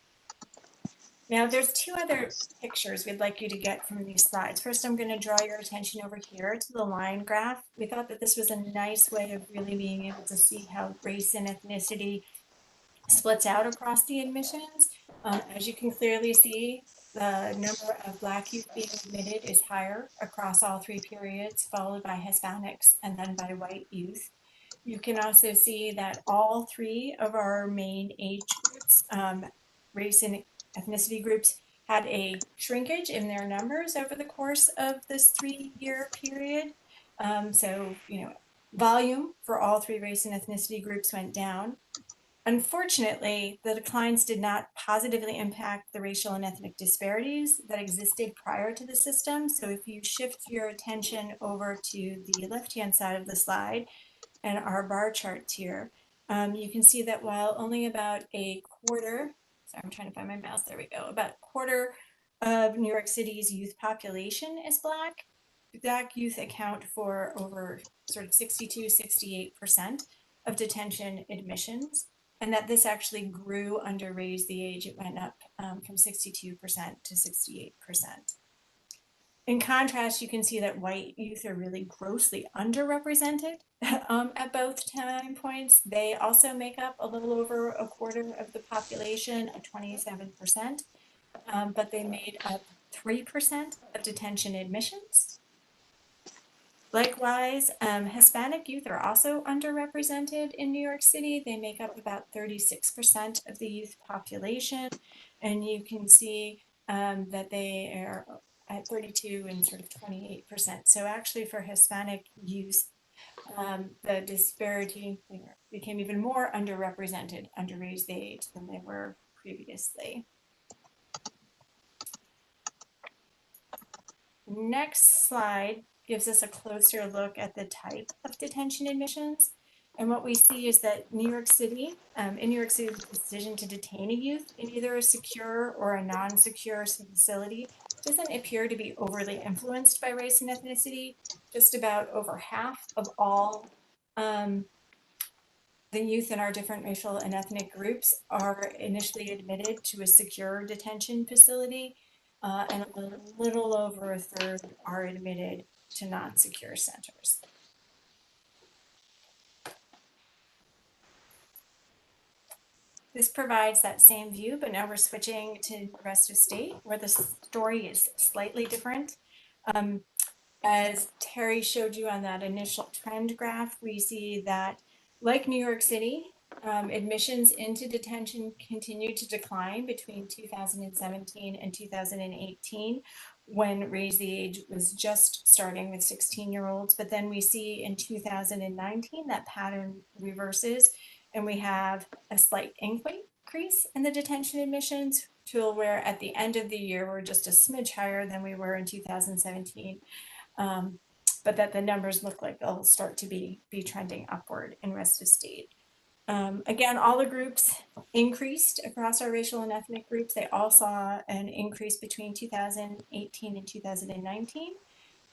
Now, there's two other pictures we'd like you to get from these slides. First, I'm going to draw your attention over here to the line graph. We thought that this was a nice way of really being able to see how race and ethnicity splits out across the admissions. As you can clearly see, the number of Black youth being admitted is higher across all 3 periods, followed by Hispanics and then by white youth. You can also see that all 3 of our main age groups, race and ethnicity groups, had a shrinkage in their numbers over the course of this 3-year period. So, volume for all 3 race and ethnicity groups went down. Unfortunately, the declines did not positively impact the racial and ethnic disparities that existed prior to the system. So if you shift your attention over to the left-hand side of the slide and our bar charts here, you can see that while only about a quarter, sorry, I'm trying to find my mouse, there we go, about a quarter of New York City's youth population is Black, Black youth account for over sort of 62-68% of detention admissions, and that this actually grew under Raise the Age. It went up from 62% to 68%. In contrast, you can see that white youth are really grossly underrepresented at both time points. They also make up a little over a quarter of the population at 27%, but they made up 3% of detention admissions. Likewise, Hispanic youth are also underrepresented in New York City. They make up about 36% of the youth population, and you can see that they are at 32 and sort of 28%. So actually for Hispanic youth, the disparity became even more underrepresented under Raise the Age than they were previously. Next slide gives us a closer look at the type of detention admissions. And what we see is that New York City, in New York City, the decision to detain a youth in either a secure or a non-secure facility doesn't appear to be overly influenced by race and ethnicity. Just about over half of all the youth in our different racial and ethnic groups are initially admitted to a secure detention facility, and a little over a third are admitted to non-secure centers. This provides that same view, but now we're switching to the rest of state where the story is slightly different. As Terry showed you on that initial trend graph, we see that, like New York City, admissions into detention continued to decline between 2017 and 2018, when Raise the Age was just starting with 16-year-olds. But then we see in 2019 that pattern reverses, and we have a slight increase in the detention admissions to where at the end of the year we're just a smidge higher than we were in 2017. But that the numbers look like they'll start to be trending upward in rest of state. Again, all the groups increased across our racial and ethnic groups. They all saw an increase between 2018 and 2019,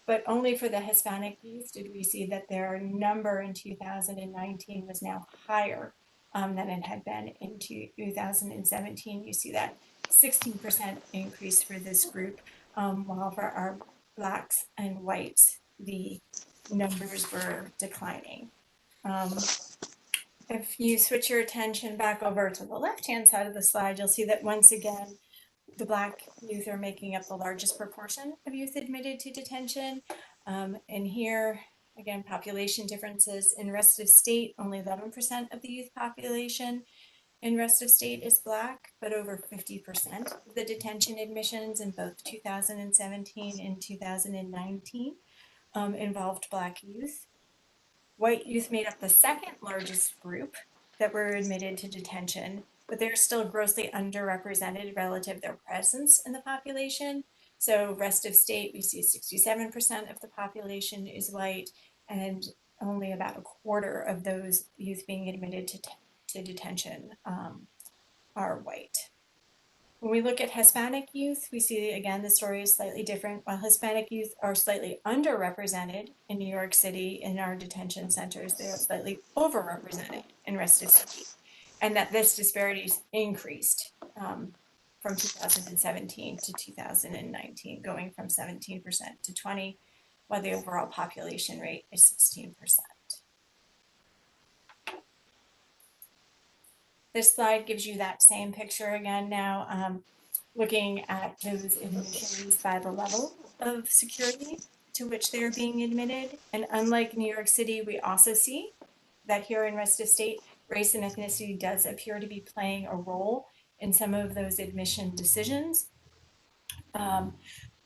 but only for the Hispanic youth did we see that their number in 2019 was now higher than it had been in 2017. You see that 16% increase for this group, while for our Blacks and whites, the numbers were declining. If you switch your attention back over to the left-hand side of the slide, you'll see that once again, the Black youth are making up the largest proportion of youth admitted to detention. And here, again, population differences in rest of state, only 11% of the youth population in rest of state is Black, but over 50% of the detention admissions in both 2017 and 2019 involved Black youth. White youth made up the second largest group that were admitted to detention, but they're still grossly underrepresented relative to their presence in the population. So rest of state, we see 67% of the population is white, and only about a quarter of those youth being admitted to detention are white. When we look at Hispanic youth, we see again the story is slightly different. While Hispanic youth are slightly underrepresented in New York City in our detention centers, they are slightly overrepresented in rest of state, and that this disparity increased from 2017 to 2019, going from 17% to 20%, while the overall population rate is 16%. This slide gives you that same picture again now, looking at those admissions by the level of security to which they are being admitted. And unlike New York City, we also see that here in rest of state, race and ethnicity does appear to be playing a role in some of those admission decisions.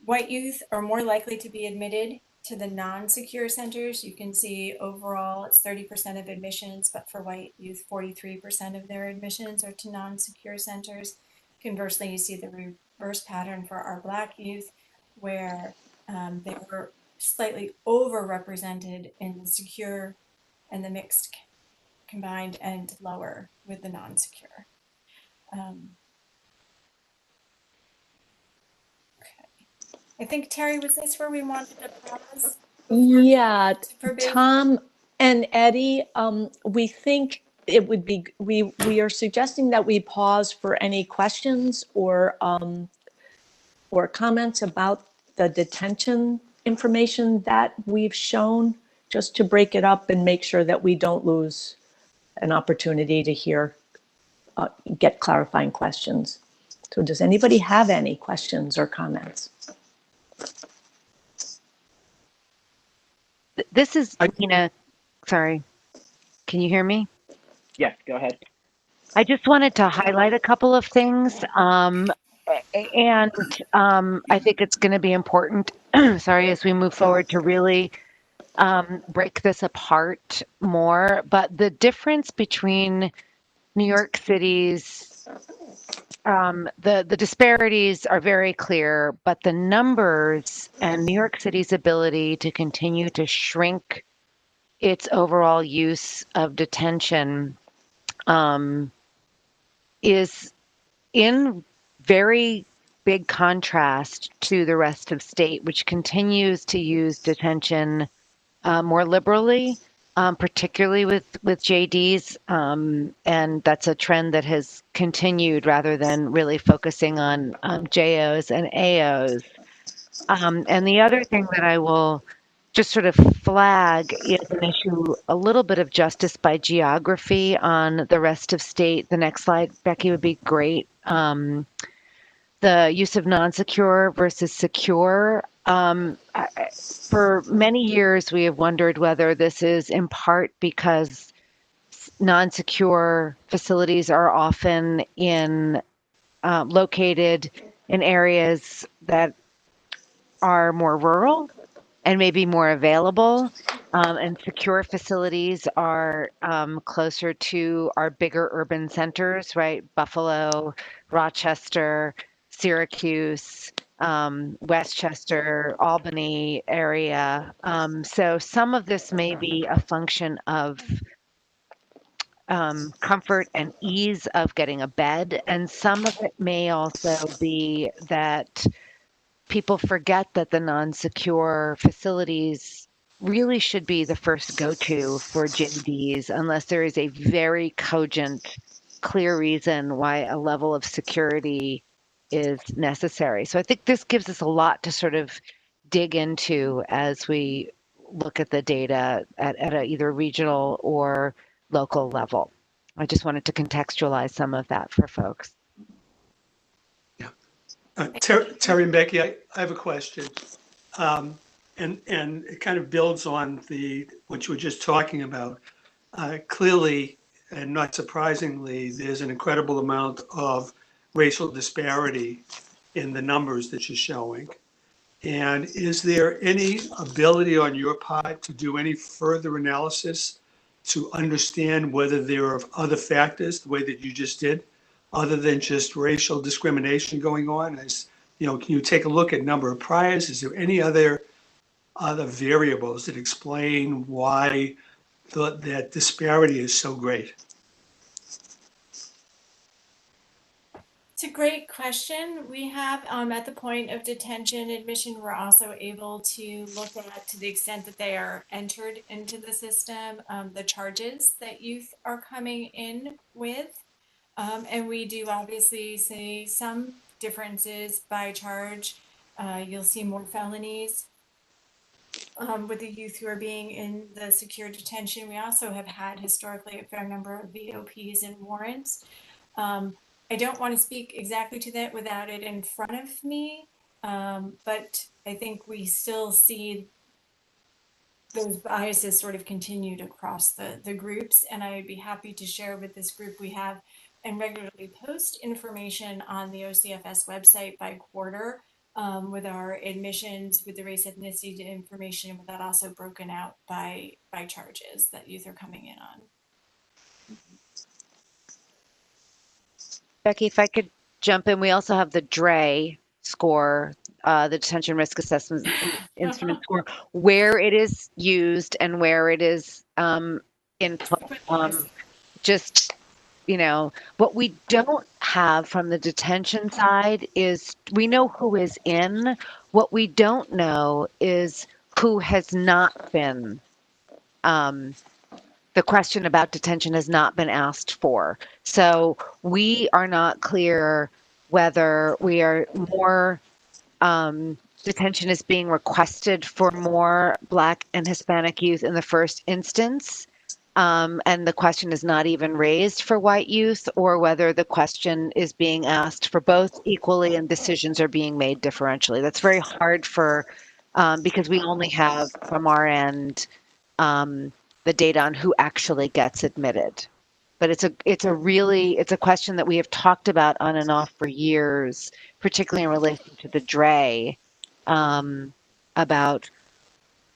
White youth are more likely to be admitted to the non-secure centers. You can see overall it's 30% of admissions, but for white youth, 43% of their admissions are to non-secure centers. Conversely, you see the reverse pattern for our Black youth, where they were slightly overrepresented in the secure and the mixed combined, and lower with the non-secure. I think, Terry, was this where we wanted to pause? Yeah, Tom and Eddie, we think it would be, we are suggesting that we pause for any questions or comments about the detention information that we've shown, just to break it up and make sure that we don't lose an opportunity to hear, get clarifying questions. So does anybody have any questions or comments? This is Nina. Sorry. Can you hear me? Yes, go ahead. I just wanted to highlight a couple of things. And I think it's going to be important, sorry, as we move forward to really break this apart more. But the difference between New York City's, the disparities are very clear, but the numbers and New York City's ability to continue to shrink its overall use of detention is in very big contrast to the rest of state, which continues to use detention more liberally, particularly with JDs. And that's a trend that has continued rather than really focusing on JOs and AOs. And the other thing that I will just sort of flag is an issue, a little bit of justice by geography on the rest of state. The next slide, Becky, would be great. The use of non-secure versus secure. For many years, we have wondered whether this is in part because non-secure facilities are often located in areas that are more rural and maybe more available. And secure facilities are closer to our bigger urban centers, right? Buffalo, Rochester, Syracuse, Westchester, Albany area. So some of this may be a function of comfort and ease of getting a bed, and some of it may also be that people forget that the non-secure facilities really should be the first go-to for JDs unless there is a very cogent, clear reason why a level of security is necessary. So I think this gives us a lot to sort of dig into as we look at the data at a either regional or local level. I just wanted to contextualize some of that for folks. Terry and Becky, I have a question. And it kind of builds on what you were just talking about. Clearly, and not surprisingly, there's an incredible amount of racial disparity in the numbers that you're showing. And is there any ability on your part to do any further analysis to understand whether there are other factors, the way that you just did, other than just racial discrimination going on? Can you take a look at number of priors? Is there any other variables that explain why that disparity is so great? It's a great question. We have, at the point of detention admission, we're also able to look at, to the extent that they are entered into the system, the charges that youth are coming in with. And we do obviously see some differences by charge. You'll see more felonies with the youth who are being in the secure detention. We also have had historically a fair number of VOPs and warrants. I don't want to speak exactly to that without it in front of me, but I think we still see those biases sort of continued across the groups, and I'd be happy to share with this group. We have and regularly post information on the OCFS website by quarter with our admissions, with the race ethnicity information, with that also broken out by charges that youth are coming in on. Becky, if I could jump in, we also have the DRE score, the Detention Risk Assessment Instrument score, where it is used and where it is input. What we don't have from the detention side is we know who is in. What we don't know is who has not been. The question about detention has not been asked for. So we are not clear whether we are more detention is being requested for more Black and Hispanic youth in the first instance. And the question is not even raised for white youth, or whether the question is being asked for both equally and decisions are being made differentially. That's very hard because we only have from our end the data on who actually gets admitted. But it's a question that we have talked about on and off for years, particularly in relation to the DRE, about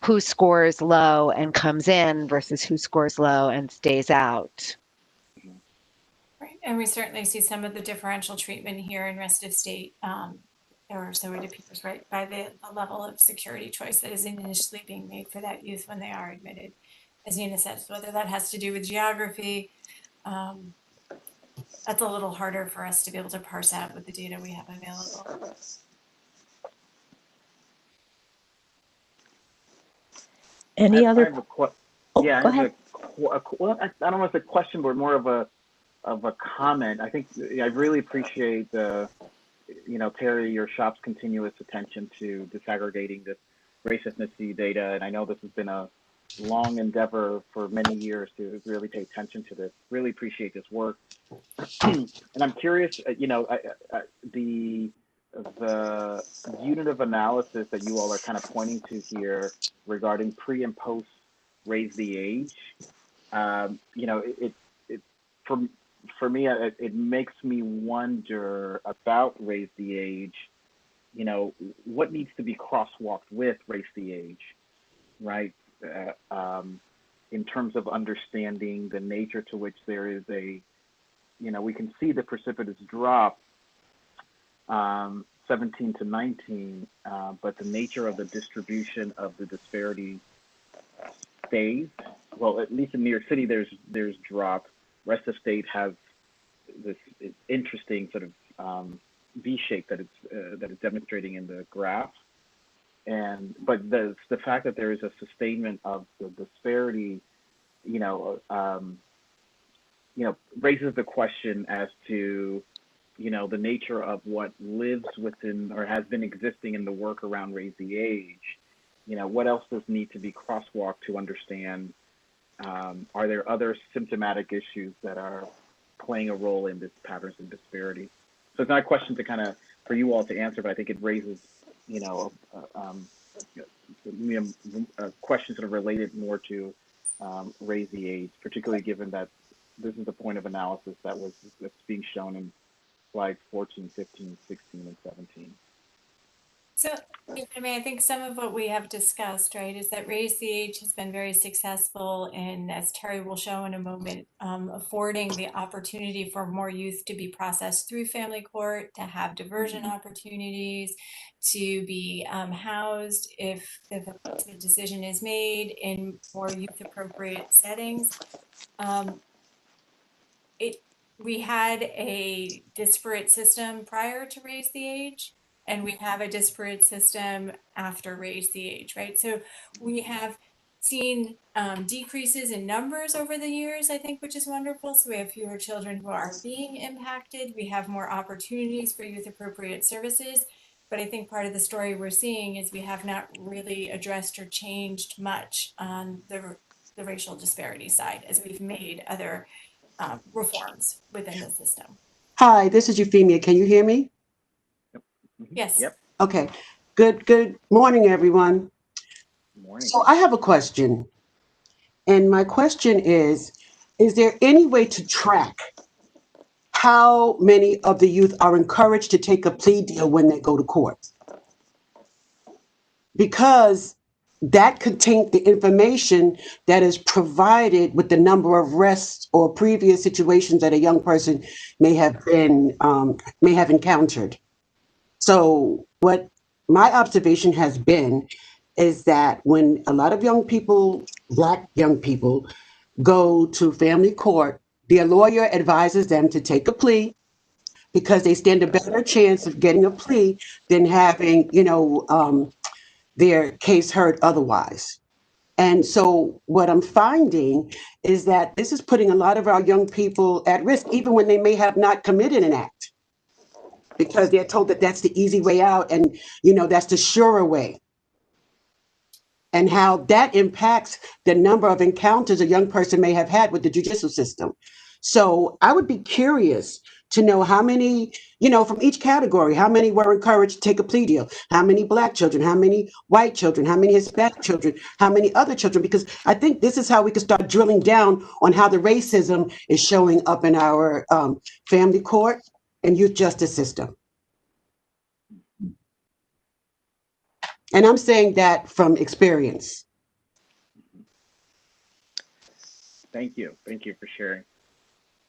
who scores low and comes in versus who scores low and stays out. Right, and we certainly see some of the differential treatment here in rest of state, or so it appears, right, by the level of security choice that is initially being made for that youth when they are admitted. As Nina says, whether that has to do with geography, that's a little harder for us to be able to parse out with the data we have available. Any I other? have a Go ahead. Well, I don't know if it's a question, but more of a comment. I think I really appreciate Terry, your shop's continuous attention to disaggregating race ethnicity data, and I know this has been a long endeavor for many years to really pay attention to this. Really appreciate this work. And I'm curious, the unit of analysis that you all are kind of pointing to here regarding pre and post raise the age, for me, it makes me wonder about raise the age. What needs to be crosswalked with raise the age, right? In terms of understanding the nature to which there is we can see the precipitous drop 17 to 19, but the nature of the distribution of the disparity stays. Well, at least in New York City, there's drop. Rest of state has this interesting sort of V shape that it's demonstrating in the graph. But the fact that there is a sustainment of the disparity, raises the question as to, the nature of what lives within or has been existing in the work around raise the age. What else does need to be crosswalked to understand? Are there other symptomatic issues that are playing a role in this patterns and disparity? So it's not a question to kind of for you all to answer, but I think it raises, questions that are related more to raise the age, particularly given that this is the point of analysis that's being shown in slides 14, 15, 16, and 17. So, I think some of what we have discussed, right, is that Raise the Age has been very successful in, as Terry will show in a moment, affording the opportunity for more youth to be processed through family court, to have diversion opportunities, to be housed if a decision is made in more youth appropriate settings. We had a disparate system prior to Raise the Age, and we have a disparate system after Raise the Age, right? So we have seen decreases in numbers over the years, I think, which is wonderful. So we have fewer children who are being impacted. We have more opportunities for youth appropriate services. But I think part of the story we're seeing is we have not really addressed or changed much on the racial disparity side as we've made other reforms within the system. Hi, this is Euphemia. Can you hear me? Yes. Yep. Okay. Good morning, everyone. Good morning. So I have a question. And my question is there any way to track how many of the youth are encouraged to take a plea deal when they go to court? Because that could taint the information that is provided with the number of arrests or previous situations that a young person may have encountered. So what my observation has been is that when a lot of young people, Black young people, go to family court, their lawyer advises them to take a plea because they stand a better chance of getting a plea than having, their case heard otherwise. And so what I'm finding is that this is putting a lot of our young people at risk, even when they may have not committed an act, because they're told that that's the easy way out and, that's the surer way. And how that impacts the number of encounters a young person may have had with the judicial system. So I would be curious to know how many, from each category, how many were encouraged to take a plea deal, how many Black children, how many white children, how many Hispanic children, how many other children, because I think this is how we can start drilling down on how the racism is showing up in our family court and youth justice system. And I'm saying that from experience. Thank you. Thank you for sharing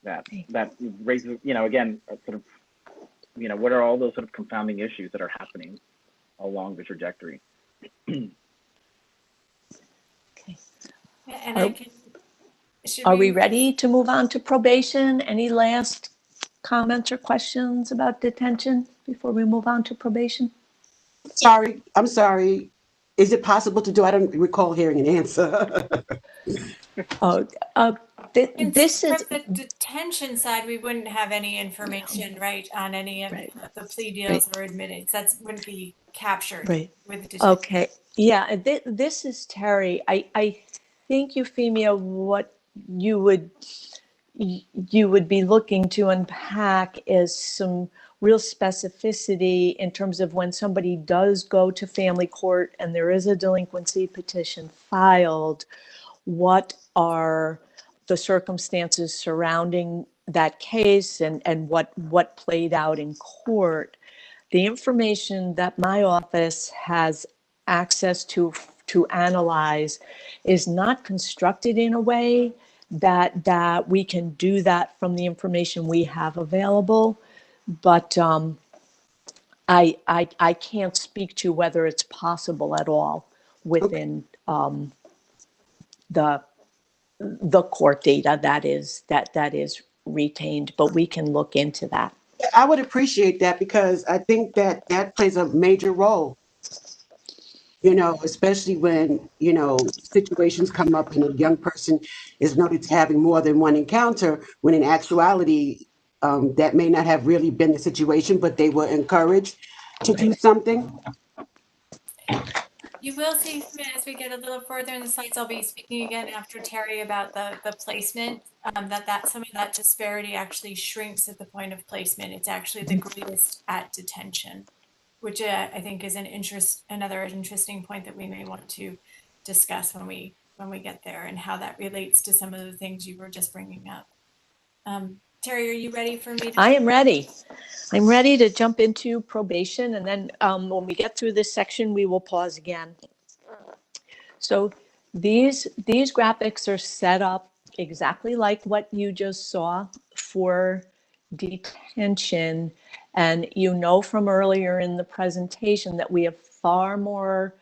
that. That raises, again, sort of, what are all those sort of confounding issues that are happening along the trajectory? Okay. And Are we ready to move on to probation? Any last comments or questions about detention before we move on to probation? I'm sorry. Is it possible to do? I don't recall hearing an answer. This is From the detention side, we wouldn't have any information, right, on any of right, the plea deals right, or admitted. That wouldn't be captured right. with the detention. Okay, yeah, this is Terry. I think, Euphemia, what you would you would be looking to unpack is some real specificity in terms of when somebody does go to family court and there is a delinquency petition filed, what are the circumstances surrounding that case and what played out in court. The information that my office has access to analyze is not constructed in a way that we can do that from the information we have available. But I can't speak to whether it's possible at all within the court data that is retained, but we can look into that. I would appreciate that because I think that that plays a major role, especially when, situations come up and a young person is noted to having more than one encounter, when in actuality, that may not have really been the situation, but they were encouraged to do something. You will see as we get a little further in the slides, I'll be speaking again after Terry about the placement, that some of that disparity actually shrinks at the point of placement. It's actually the greatest at detention, which I think is another interesting point that we may want to discuss when we get there, and how that relates to some of the things you were just bringing up. Terry, are you ready for me? I am ready. I'm ready to jump into probation, and then when we get through this section, we will pause again. So these graphics are set up exactly like what you just saw for detention. And from earlier in the presentation that we have far more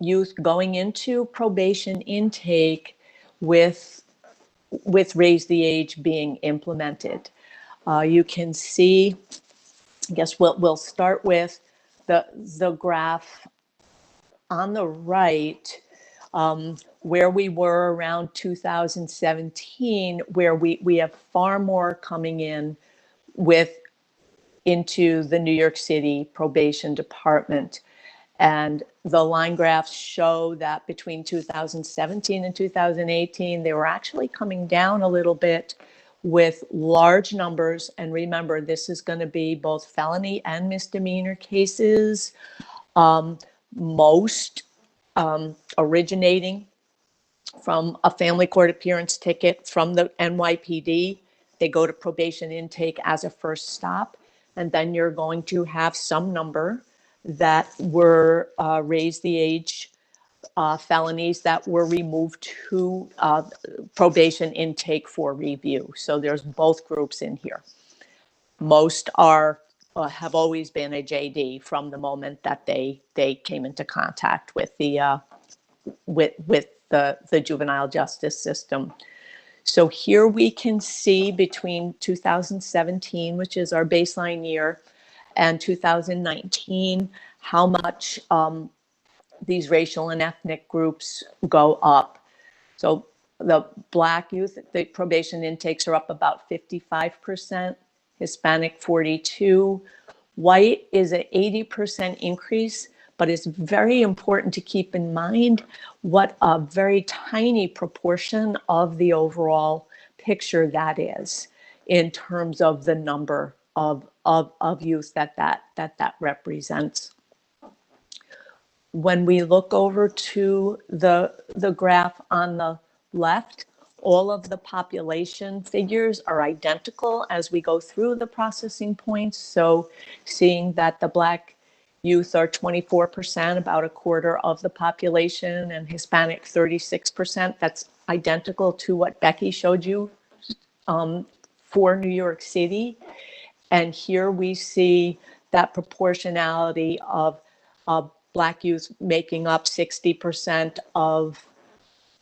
youth going into probation intake with Raise the Age being implemented. You can see, I guess we'll start with the graph on the right, where we were around 2017, where we have far more coming into the New York City Probation Department. And the line graphs show that between 2017 and 2018, they were actually coming down a little bit with large numbers. And remember, this is going to be both felony and misdemeanor cases, most originating from a family court appearance ticket from the NYPD. They go to probation intake as a first stop. And then you're going to have some number that were Raise the Age felonies that were removed to probation intake for review. So there's both groups in here. Most have always been a JD from the moment that they came into contact with the juvenile justice system. So here we can see between 2017, which is our baseline year, and 2019, how much these racial and ethnic groups go up. So the Black youth, the probation intakes are up about 55%, Hispanic 42%. White is an 80% increase, but it's very important to keep in mind what a very tiny proportion of the overall picture that is in terms of the number of youth that represents. When we look over to the graph on the left, all of the population figures are identical as we go through the processing points. So seeing that the Black youth are 24%, about a quarter of the population, and Hispanic 36%, that's identical to what Becky showed you for New York City. And here we see that proportionality of Black youth making up 60% of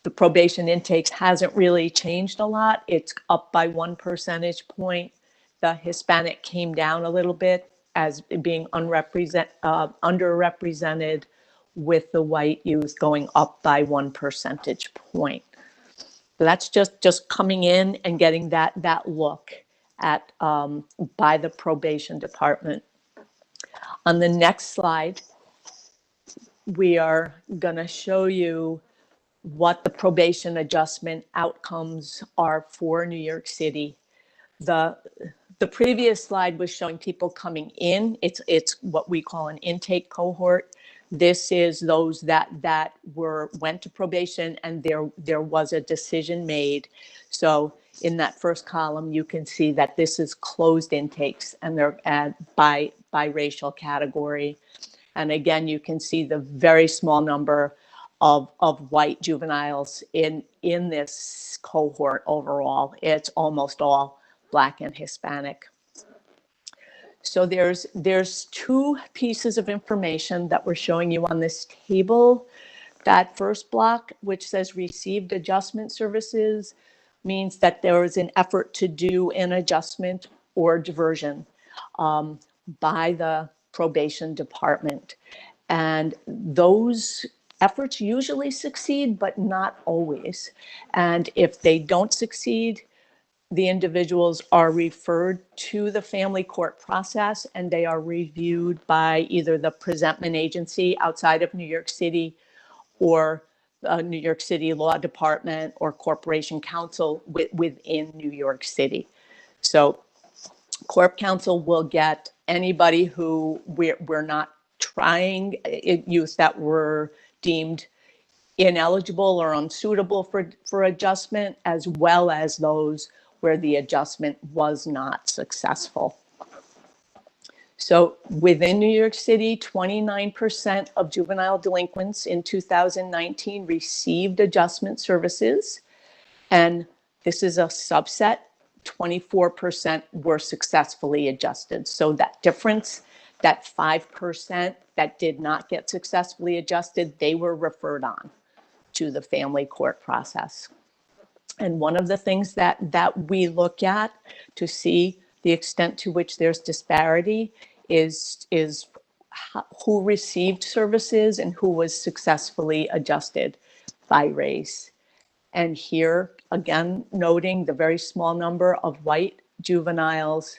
the probation intakes hasn't really changed a lot. It's up by 1 percentage point. The Hispanic came down a little bit as being underrepresented, with the white youth going up by 1 percentage point. That's just coming in and getting that look at by the probation department. On the next slide, we are going to show you what the probation adjustment outcomes are for New York City. The previous slide was showing people coming in. It's what we call an intake cohort. This is those that went to probation and there was a decision made. So in that first column, you can see that this is closed intakes and they're by racial category. And again, you can see the very small number of white juveniles in this cohort overall. It's almost all Black and Hispanic. So there's two pieces of information that we're showing you on this table. That first block, which says received adjustment services, means that there was an effort to do an adjustment or diversion by the probation department. And those efforts usually succeed, but not always. And if they don't succeed, the individuals are referred to the family court process and they are reviewed by either the presentment agency outside of New York City or New York City Law Department or Corporation Counsel within New York City. So Corp Counsel will get anybody who we're not trying, youth that were deemed ineligible or unsuitable for adjustment, as well as those where the adjustment was not successful. So within New York City, 29% of juvenile delinquents in 2019 received adjustment services. And this is a subset, 24% were successfully adjusted. So that difference, that 5% that did not get successfully adjusted, they were referred on to the family court process. And one of the things that we look at to see the extent to which there's disparity is who received services and who was successfully adjusted by race. And here, again, noting the very small number of white juveniles,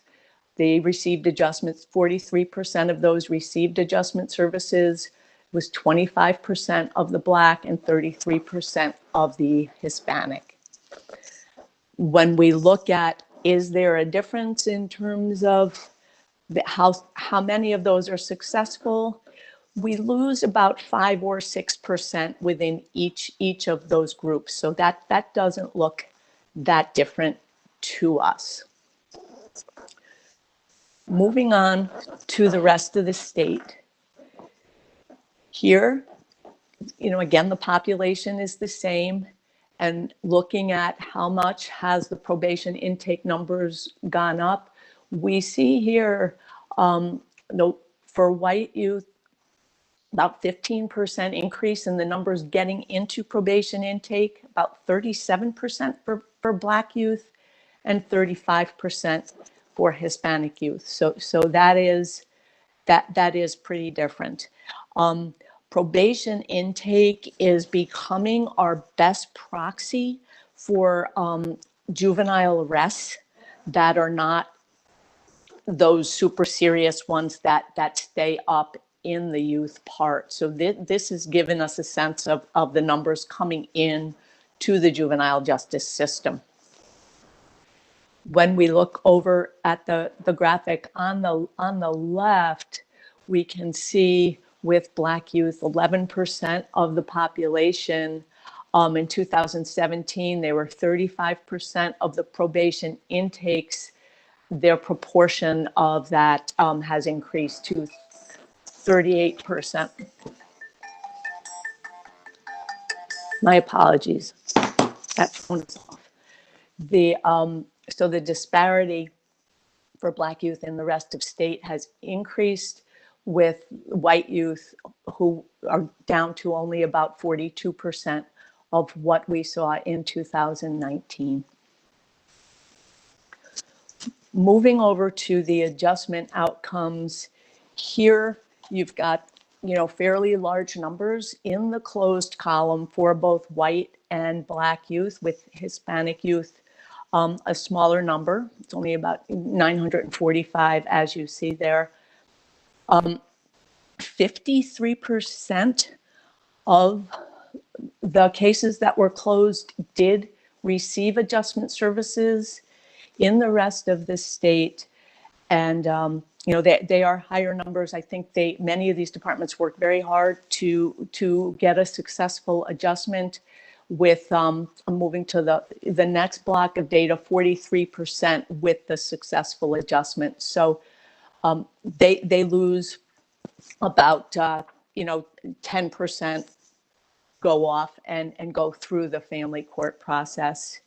they received adjustments. 43% of those received adjustment services. It was 25% of the Black and 33% of the Hispanic. When we look at, is there a difference in terms of how many of those are successful? We lose about 5 or 6% within each of those groups. So that doesn't look that different to us. Moving on to the rest of the state. Here, again, the population is the same. And looking at how much has the probation intake numbers gone up, we see here, for white youth, about 15% increase in the numbers getting into probation intake, about 37% for Black youth, and 35% for Hispanic youth. So that is pretty different. Probation intake is becoming our best proxy for juvenile arrests that are not those super serious ones that stay up in the youth part. So this has given us a sense of the numbers coming in to the juvenile justice system. When we look over at the graphic on the left, we can see with Black youth, 11% of the population. In 2017, they were 35% of the probation intakes. Their proportion of that has increased to 38%. My apologies. That phone is off. So the disparity for Black youth in the rest of state has increased, with white youth who are down to only about 42% of what we saw in 2019. Moving over to the adjustment outcomes, here you've got fairly large numbers in the closed column for both white and black youth, with Hispanic youth a smaller number. It's only about 945, as you see there. 53% of the cases that were closed did receive adjustment services in the rest of the state. And, they are higher numbers. I think many of these departments work very hard to get a successful adjustment. With I'm moving to the next block of data, 43% with the successful adjustment. So they lose about 10% go off and go through the family court process.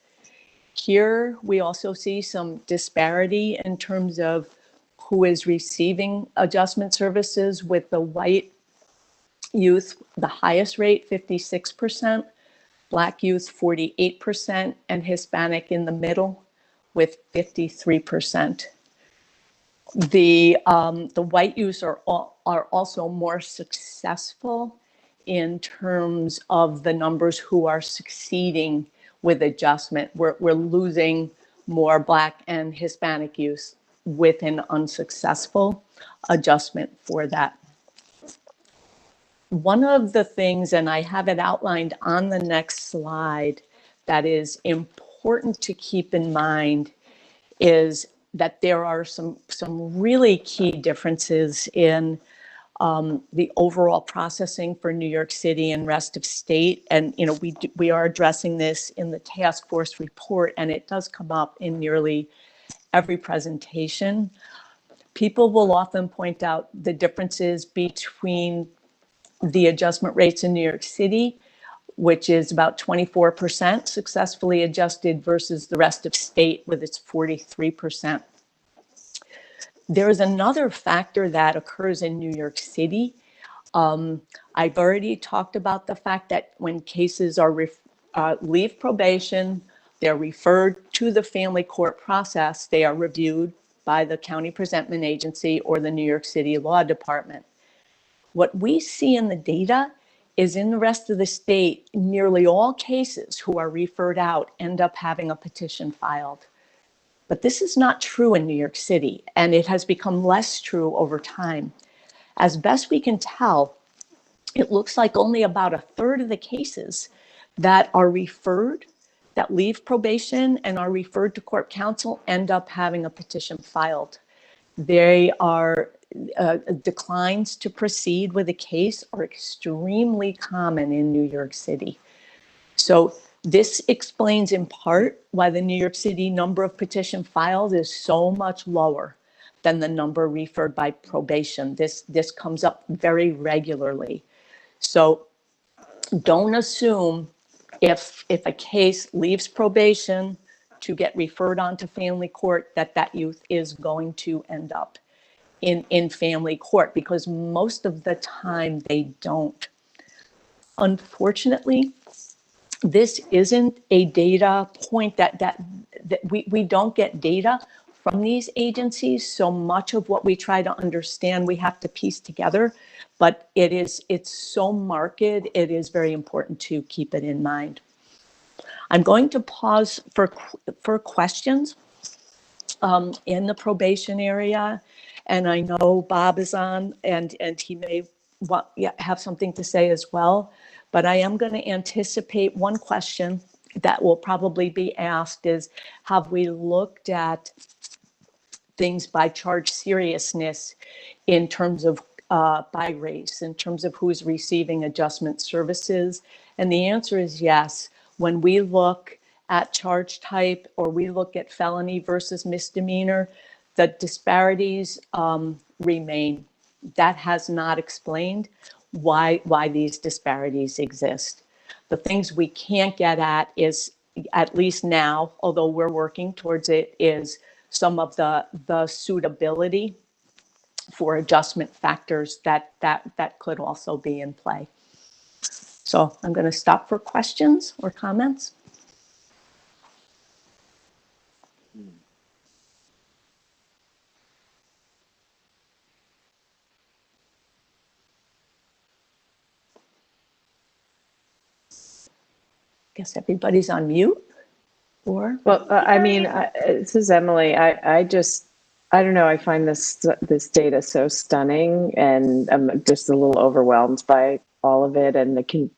Here we also see some disparity in terms of who is receiving adjustment services, with the white youth the highest rate, 56%, Black youth 48%, and Hispanic in the middle with 53%. The white youth are also more successful in terms of the numbers who are succeeding with adjustment. We're losing more Black and Hispanic youth with an unsuccessful adjustment for that. One of the things, and I have it outlined on the next slide, that is important to keep in mind is that there are some really key differences in the overall processing for New York City and rest of state. And we are addressing this in the task force report, and it does come up in nearly every presentation. People will often point out the differences between the adjustment rates in New York City, which is about 24% successfully adjusted, versus the rest of state with its 43%. There is another factor that occurs in New York City. I've already talked about the fact that when cases are leave probation, they're referred to the family court process. They are reviewed by the county presentment agency or the New York City Law Department. What we see in the data is in the rest of the state, nearly all cases who are referred out end up having a petition filed. But this is not true in New York City, and it has become less true over time. As best we can tell, it looks like only about a third of the cases that are referred, that leave probation and are referred to court counsel, end up having a petition filed. They are declines to proceed with a case are extremely common in New York City. So this explains in part why the New York City number of petition filed is so much lower than the number referred by probation. This comes up very regularly. So don't assume if a case leaves probation to get referred on to family court that youth is going to end up in family court, because most of the time they don't. Unfortunately, this isn't a data point that we don't get data from these agencies. So much of what we try to understand, we have to piece together, but it's so marked, it is very important to keep it in mind. I'm going to pause for questions in the probation area. And I know Bob is on, and he may have something to say as well. But I am going to anticipate one question that will probably be asked is, have we looked at things by charge seriousness in terms of by race, in terms of who's receiving adjustment services? And the answer is yes. When we look at charge type, or we look at felony versus misdemeanor, the disparities remain. That has not explained why these disparities exist. The things we can't get at is, at least now, although we're working towards it, is some of the suitability for adjustment factors that could also be in play. So I'm going to stop for questions or comments. guess everybody's on mute, or? Well, I mean, this is Emily. I don't know. I find this data so stunning, and I'm just a little overwhelmed by all of it and the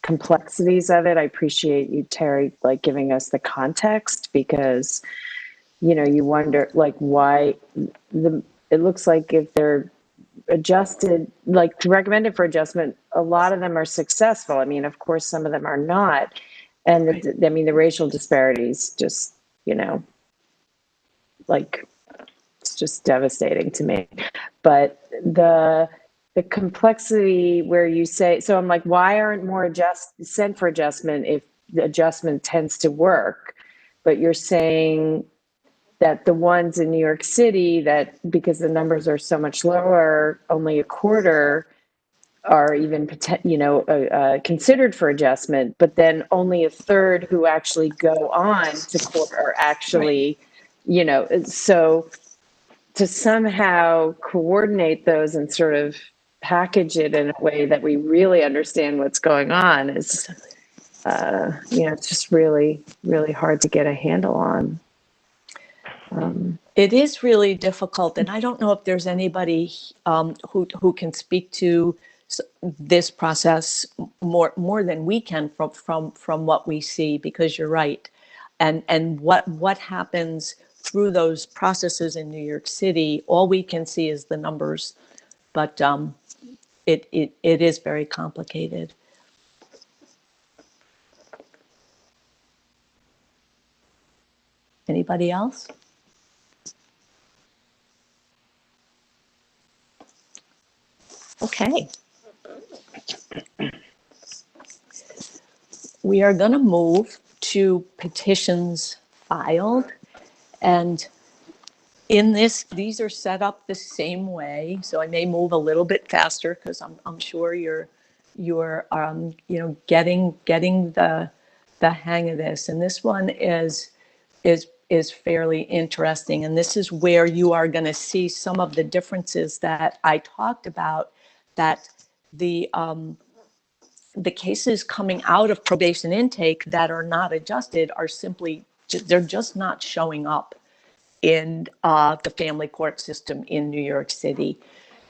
complexities of it. I appreciate you, Terry, like giving us the context, because, you know, you wonder like why it looks like if they're adjusted, like recommended for adjustment, a lot of them are successful. I mean, of course, some of them are not. And I mean, the racial disparities just, you know, like, it's just devastating to me. But the complexity where you say, so I'm like, why aren't more sent for adjustment if the adjustment tends to work? But you're saying that the ones in New York City, that because the numbers are so much lower, only a quarter are even, you know, considered for adjustment, but then only a third who actually go on to court are actually, you know, so to somehow coordinate those and sort of package it in a way that we really understand what's going on is, you know, it's just really, really hard to get a handle on. It is really difficult, and I don't know if there's anybody who can speak to this process more than we can from what we see, because you're right, and what happens through those processes in New York City. All we can see is the numbers, but it is very complicated. Anybody else? Okay. We are going to move to petitions filed, and in these are set up the same way. So I may move a little bit faster because I'm sure you're you know, getting the hang of this. And this one is fairly interesting. And this is where you are going to see some of the differences that I talked about, that the cases coming out of probation intake that are not adjusted are simply, they're just not showing up in the family court system in New York City.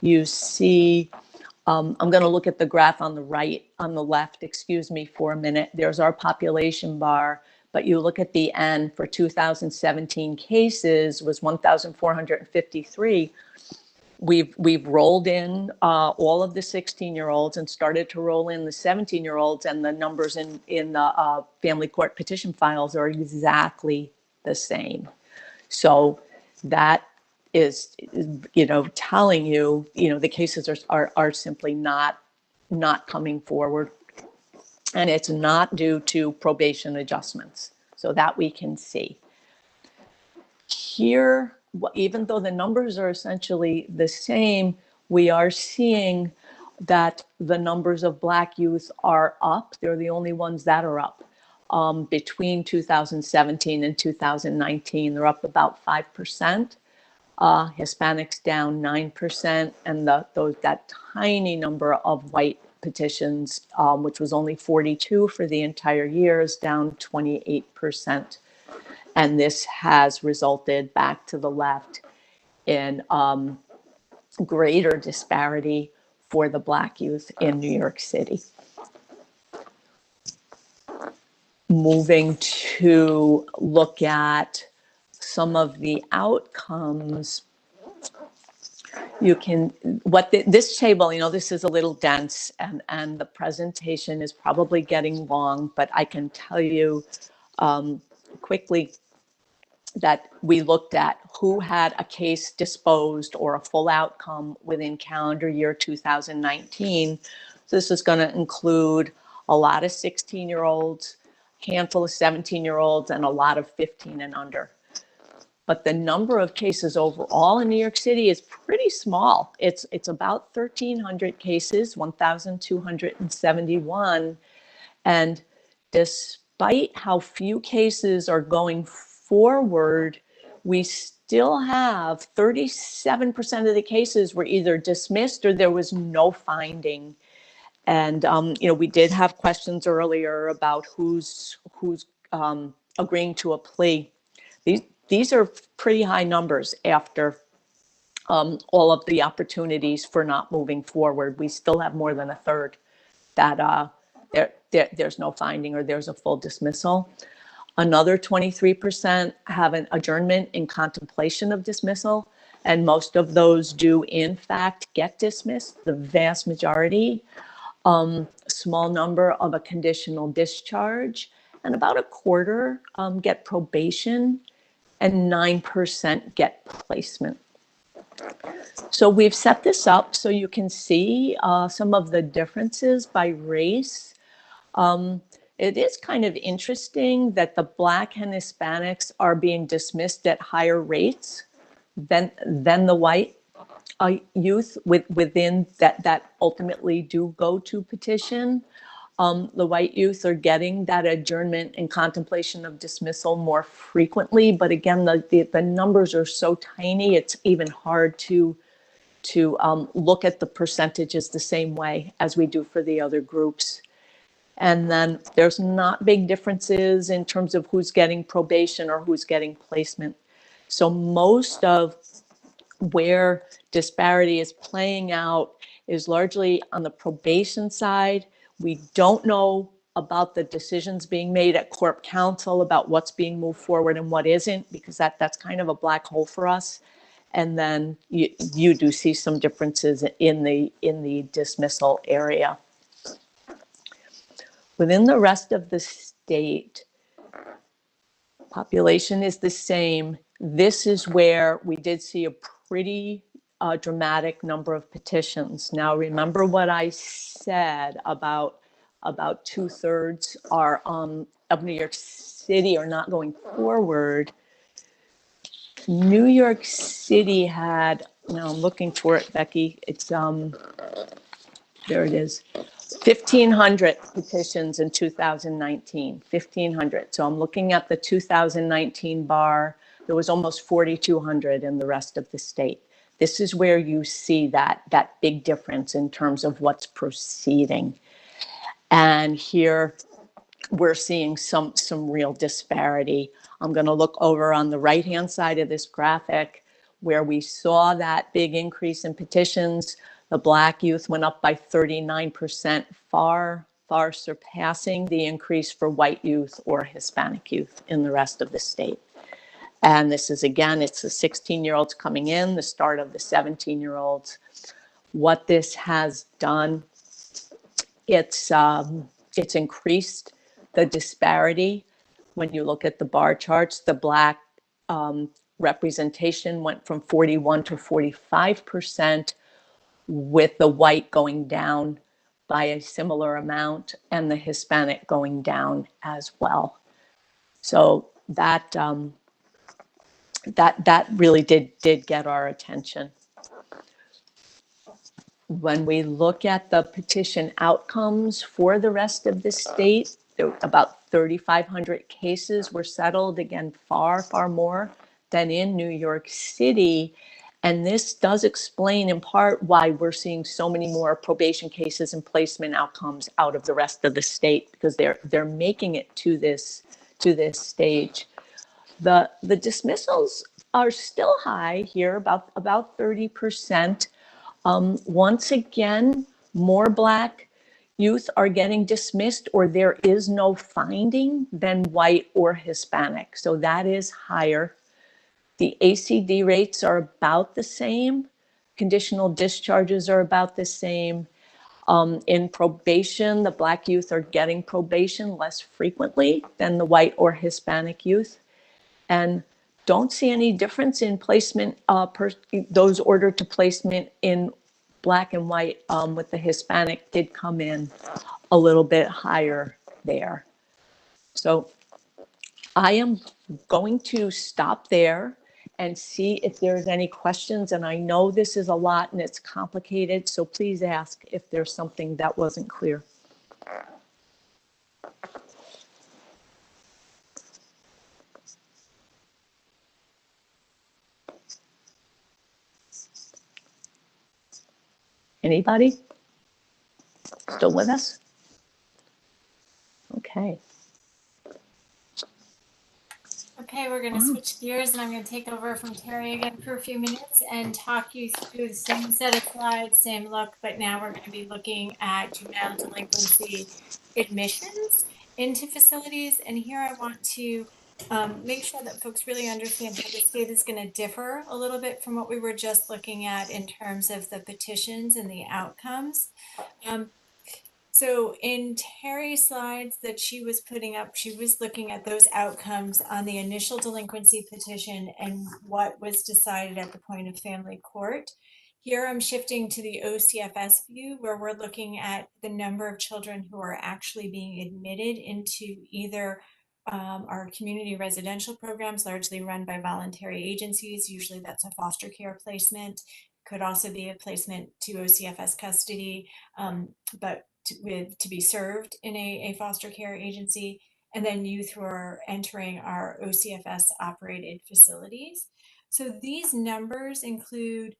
You see, I'm going to look at the graph on the left, excuse me for a minute. There's our population bar, but you look at the N for 2017 cases was 1,453. We've rolled in all of the 16-year-olds and started to roll in the 17-year-olds, and the numbers in the family court petition files are exactly the same. So that is, you know, telling you, you know, the cases are simply not coming forward, and it's not due to probation adjustments. So that we can see. Here, even though the numbers are essentially the same, we are seeing that the numbers of Black youth are up. They're the only ones that are up. Between 2017 and 2019, they're up about 5%. Hispanics down 9%, and that tiny number of white petitions, which was only 42 for the entire year, is down 28%. And this has resulted, back to the left, in greater disparity for the Black youth in New York City. Moving to look at some of the outcomes, you can, this table, you know, this is a little dense, and the presentation is probably getting long, but I can tell you quickly that we looked at who had a case disposed or a full outcome within calendar year 2019. So this is going to include a lot of 16-year-olds, handful of 17-year-olds, and a lot of 15 and under. But the number of cases overall in New York City is pretty small. It's about 1,300 cases, 1,271. And despite how few cases are going forward, we still have 37% of the cases were either dismissed or there was no finding. And, we did have questions earlier about who's agreeing to a plea. These are pretty high numbers after all of the opportunities for not moving forward. We still have more than a third that there's no finding or there's a full dismissal. Another 23% have an adjournment in contemplation of dismissal, and most of those do in fact get dismissed, the vast majority. Small number of a conditional discharge, and about a quarter get probation, and 9% get placement. So we've set this up so you can see some of the differences by race. It is kind of interesting that the Black and Hispanics are being dismissed at higher rates than the white youth within that ultimately do go to petition. The white youth are getting that adjournment and contemplation of dismissal more frequently, but again, the numbers are so tiny, it's even hard to look at the percentages the same way as we do for the other groups. And then there's not big differences in terms of who's getting probation or who's getting placement. So most of where disparity is playing out is largely on the probation side. We don't know about the decisions being made at Corp Counsel about what's being moved forward and what isn't, because that's kind of a black hole for us. And then you do see some differences in the dismissal area. Within the rest of the state, population is the same. This is where we did see a pretty dramatic number of petitions. Now, remember what I said about 2/3 of New York City are not going forward. New York City had, now I'm looking for it, Becky. It's there it is. 1,500 petitions in 2019, 1,500. So I'm looking at the 2019 bar. There was almost 4,200 in the rest of the state. This is where you see that big difference in terms of what's proceeding. And here we're seeing some real disparity. I'm going to look over on the right-hand side of this graphic where we saw that big increase in petitions. The Black youth went up by 39%, far surpassing the increase for white youth or Hispanic youth in the rest of the state. And this is, again, it's the 16-year-olds coming in, the start of the 17-year-olds. What this has done, it's increased the disparity. When you look at the bar charts, the Black representation went from 41 to 45%, with the white going down by a similar amount and the Hispanic going down as well. So that really did get our attention. When we look at the petition outcomes for the rest of the state, about 3,500 cases were settled, again, far more than in New York City. And this does explain in part why we're seeing so many more probation cases and placement outcomes out of the rest of the state, because they're making it to this stage. The dismissals are still high here, about 30%. Once again, more Black youth are getting dismissed or there is no finding than white or Hispanic. So that is higher. The ACD rates are about the same. Conditional discharges are about the same. In probation, the Black youth are getting probation less frequently than the white or Hispanic youth. And don't see any difference in placement, those ordered to placement in Black and white, with the Hispanic did come in a little bit higher there. So I am going to stop there and see if there's any questions. And I know this is a lot and it's complicated, so please ask if there's something that wasn't clear. Anybody? Still with us? Okay. Okay, we're going to switch gears and I'm going to take over from Terry again for a few minutes and talk you through the same set of slides, same look, but now we're going to be looking at juvenile delinquency admissions into facilities. And here I want to make sure that folks really understand how this data is going to differ a little bit from what we were just looking at in terms of the petitions and the outcomes. So in Terry's slides that she was putting up, she was looking at those outcomes on the initial delinquency petition and what was decided at the point of family court. Here I'm shifting to the OCFS view where we're looking at the number of children who are actually being admitted into either our community residential programs, largely run by voluntary agencies. Usually that's a foster care placement. Could also be a placement to OCFS custody, but to be served in a foster care agency, and then youth who are entering our OCFS operated facilities. So these numbers include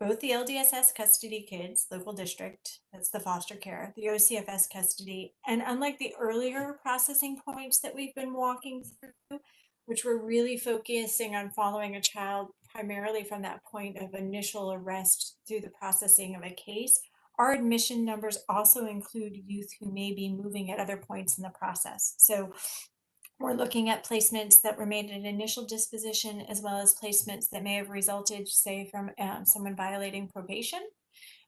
both the LDSS custody kids, local district, that's the foster care, the OCFS custody, and unlike the earlier processing points that we've been walking through, which were really focusing on following a child primarily from that point of initial arrest through the processing of a case, our admission numbers also include youth who may be moving at other points in the process. So we're looking at placements that were made at initial disposition, as well as placements that may have resulted, say, from someone violating probation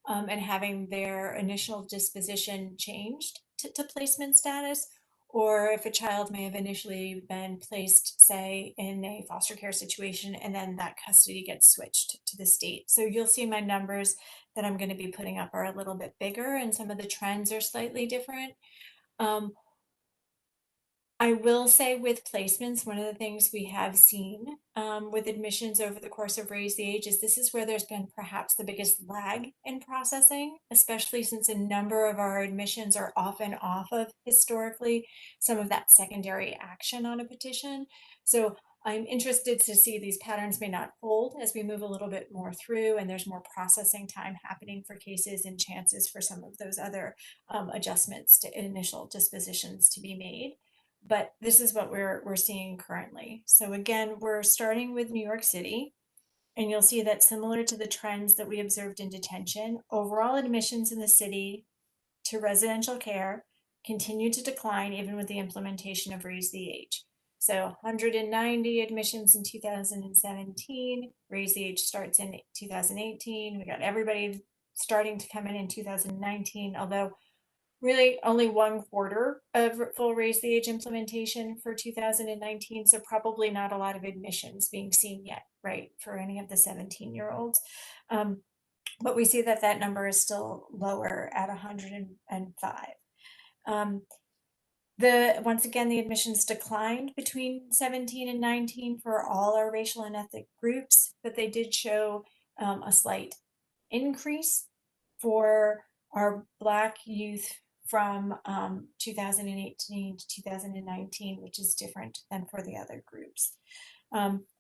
and having their initial disposition changed to placement status, or if a child may have initially been placed, say, in a foster care situation, and then that custody gets switched to the state. So you'll see my numbers that I'm going to be putting up are a little bit bigger, and some of the trends are slightly different. I will say with placements, one of the things we have seen with admissions over the course of Raise the Age is this is where there's been perhaps the biggest lag in processing, especially since a number of our admissions are often off of historically some of that secondary action on a petition. So I'm interested to see these patterns may not hold as we move a little bit more through and there's more processing time happening for cases and chances for some of those other adjustments to initial dispositions to be made. But this is what we're seeing currently. So again, we're starting with New York City, and you'll see that similar to the trends that we observed in detention, overall admissions in the city to residential care continue to decline even with the implementation of Raise the Age. So 190 admissions in 2017, Raise the Age starts in 2018. We got everybody starting to come in 2019, although really only 1/4 of full Raise the Age implementation for 2019, so probably not a lot of admissions being seen yet, right, for any of the 17-year-olds. But we see that that number is still lower at 105. Once again, the admissions declined between 17 and 19 for all our racial and ethnic groups, but they did show a slight increase for our Black youth from 2018 to 2019, which is different than for the other groups.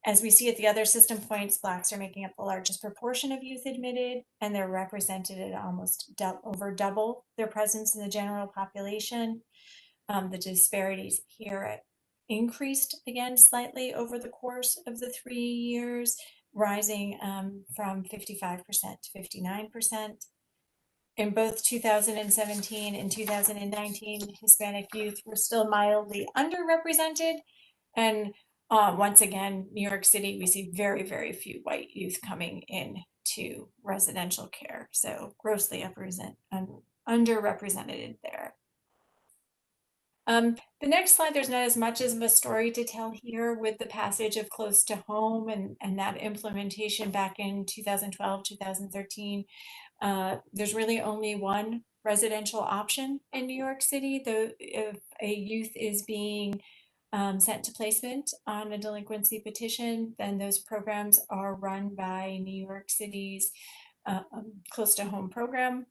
As we see at the other system points, Blacks are making up the largest proportion of youth admitted, and they're represented at almost over double their presence in the general population. The disparities here increased again slightly over the course of the 3 years, rising from 55% to 59%. In both 2017 and 2019, Hispanic youth were still mildly underrepresented. And once again, New York City, we see very, very few white youth coming in to residential care. So grossly underrepresented there. The next slide, there's not as much of a story to tell here with the passage of close to home and that implementation back in 2012, 2013. There's really only one residential option in New York City, though if a youth is being sent to placement on a delinquency petition, then those programs are run by New York City's close to home program.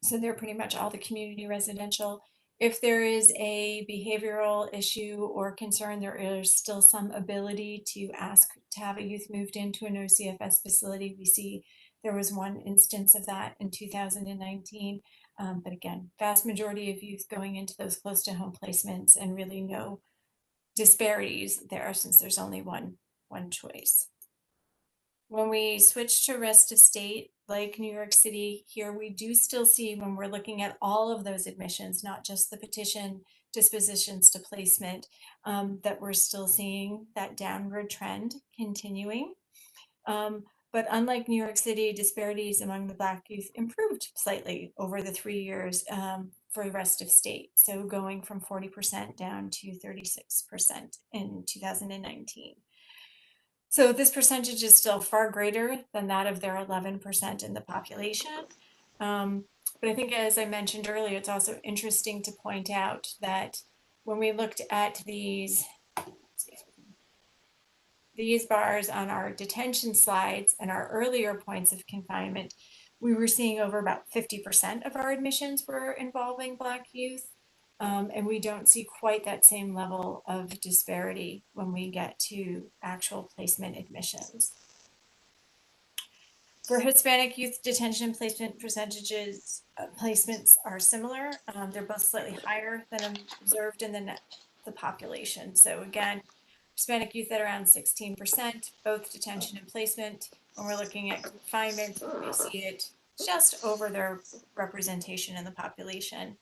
So they're pretty much all the community residential. If there is a behavioral issue or concern, there is still some ability to ask to have a youth moved into an OCFS facility. We see There was one instance of that in 2019. But again, vast majority of youth going into those close to home placements, and really no disparities there since there's only one choice. When we switch to rest of state, like New York City, here we do still see, when we're looking at all of those admissions, not just the petition dispositions to placement, that we're still seeing that downward trend continuing. But unlike New York City, disparities among the Black youth improved slightly over the 3 years for the rest of state. So going from 40% down to 36% in 2019. So this percentage is still far greater than that of their 11% in the population. But I think, as I mentioned earlier, it's also interesting to point out that when we looked at these bars on our detention slides and our earlier points of confinement, we were seeing over about 50% of our admissions were involving Black youth. And we don't see quite that same level of disparity when we get to actual placement admissions. For Hispanic youth, detention placement percentages, placements are similar. They're both slightly higher than observed in the population. So again, Hispanic youth at around 16%, both detention and placement. When we're looking at confinement, we see it just over their representation in the population.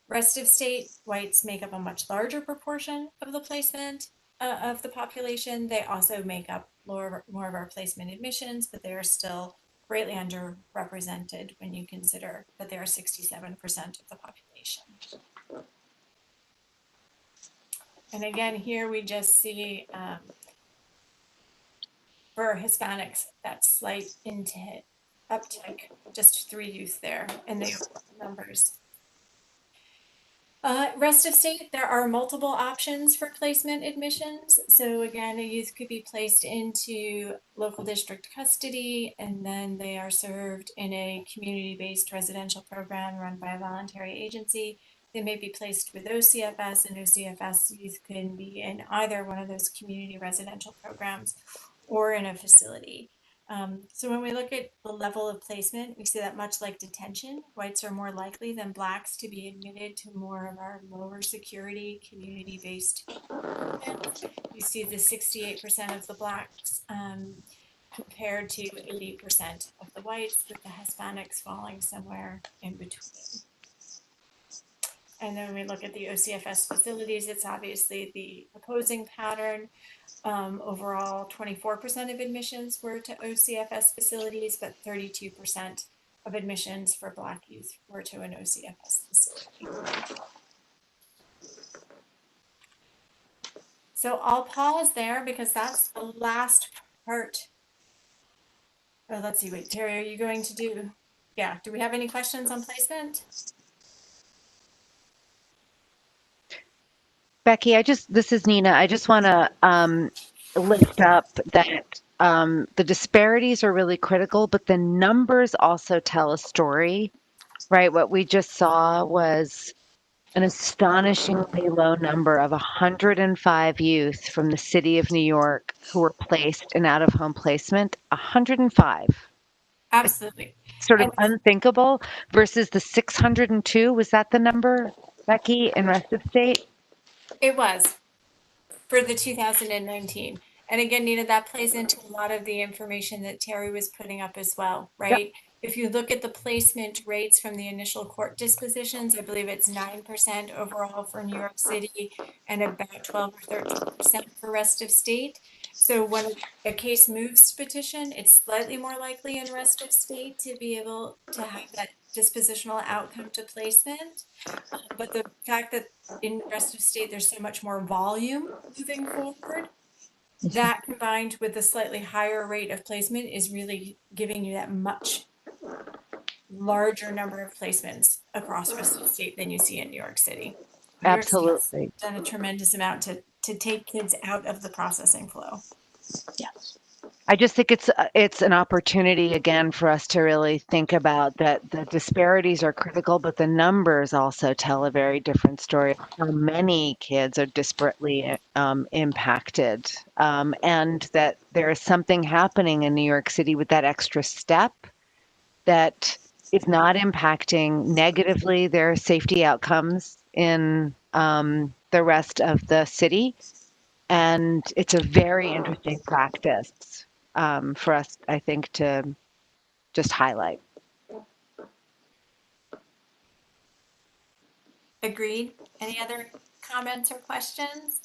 Rest of state, whites make up a much larger proportion of the placement of the population. They also make up more of our placement admissions, but they are still greatly underrepresented when you consider that they are 67% of the population. And again, here we just see for Hispanics, that slight uptick, just 3 youth there in the numbers. Rest of state, there are multiple options for placement admissions. So again, a youth could be placed into local district custody, and then they are served in a community-based residential program run by a voluntary agency. They may be placed with OCFS, and OCFS youth can be in either one of those community residential programs or in a facility. So when we look at the level of placement, we see that much like detention, whites are more likely than Blacks to be admitted to more of our lower security community-based programs. You see the 68% of the Blacks compared to 80% of the whites, with the Hispanics falling somewhere in between. And then we look at the OCFS facilities, it's obviously the opposing pattern. Overall, 24% of admissions were to OCFS facilities, but 32% of admissions for Black youth were to an OCFS facility. So I'll pause there because that's the last part. Oh, let's see, wait, Terry, are you going to do, do we have any questions on placement? Becky, this is Nina. I just want to lift up that the disparities are really critical, but the numbers also tell a story, right? What we just saw was an astonishingly low number of 105 youth from the city of New York who were placed in out-of-home placement. 105. Absolutely. Sort of unthinkable versus the 602. Was that the number, Becky, in rest of state? It was for the 2019. And again, Nina, that plays into a lot of the information that Terry was putting up as well, right? Yep. If you look at the placement rates from the initial court dispositions, I believe it's 9% overall for New York City and about 12 or 13% for rest of state. So when a case moves to petition, it's slightly more likely in rest of state to be able to have that dispositional outcome to placement. But the fact that in rest of state, there's so much more volume moving forward, that combined with the slightly higher rate of placement is really giving you that much larger number of placements across rest of state than you see in New York City. Absolutely. New York State's done a tremendous amount to take kids out of the processing flow. Yes. I just think it's an opportunity again for us to really think about that the disparities are critical, but the numbers also tell a very different story. How many kids are disparately impacted, and that there is something happening in New York City with that extra step that is not impacting negatively their safety outcomes in the rest of the city. And it's a very interesting practice for us, I think, to just highlight. Agreed. Any other comments or questions?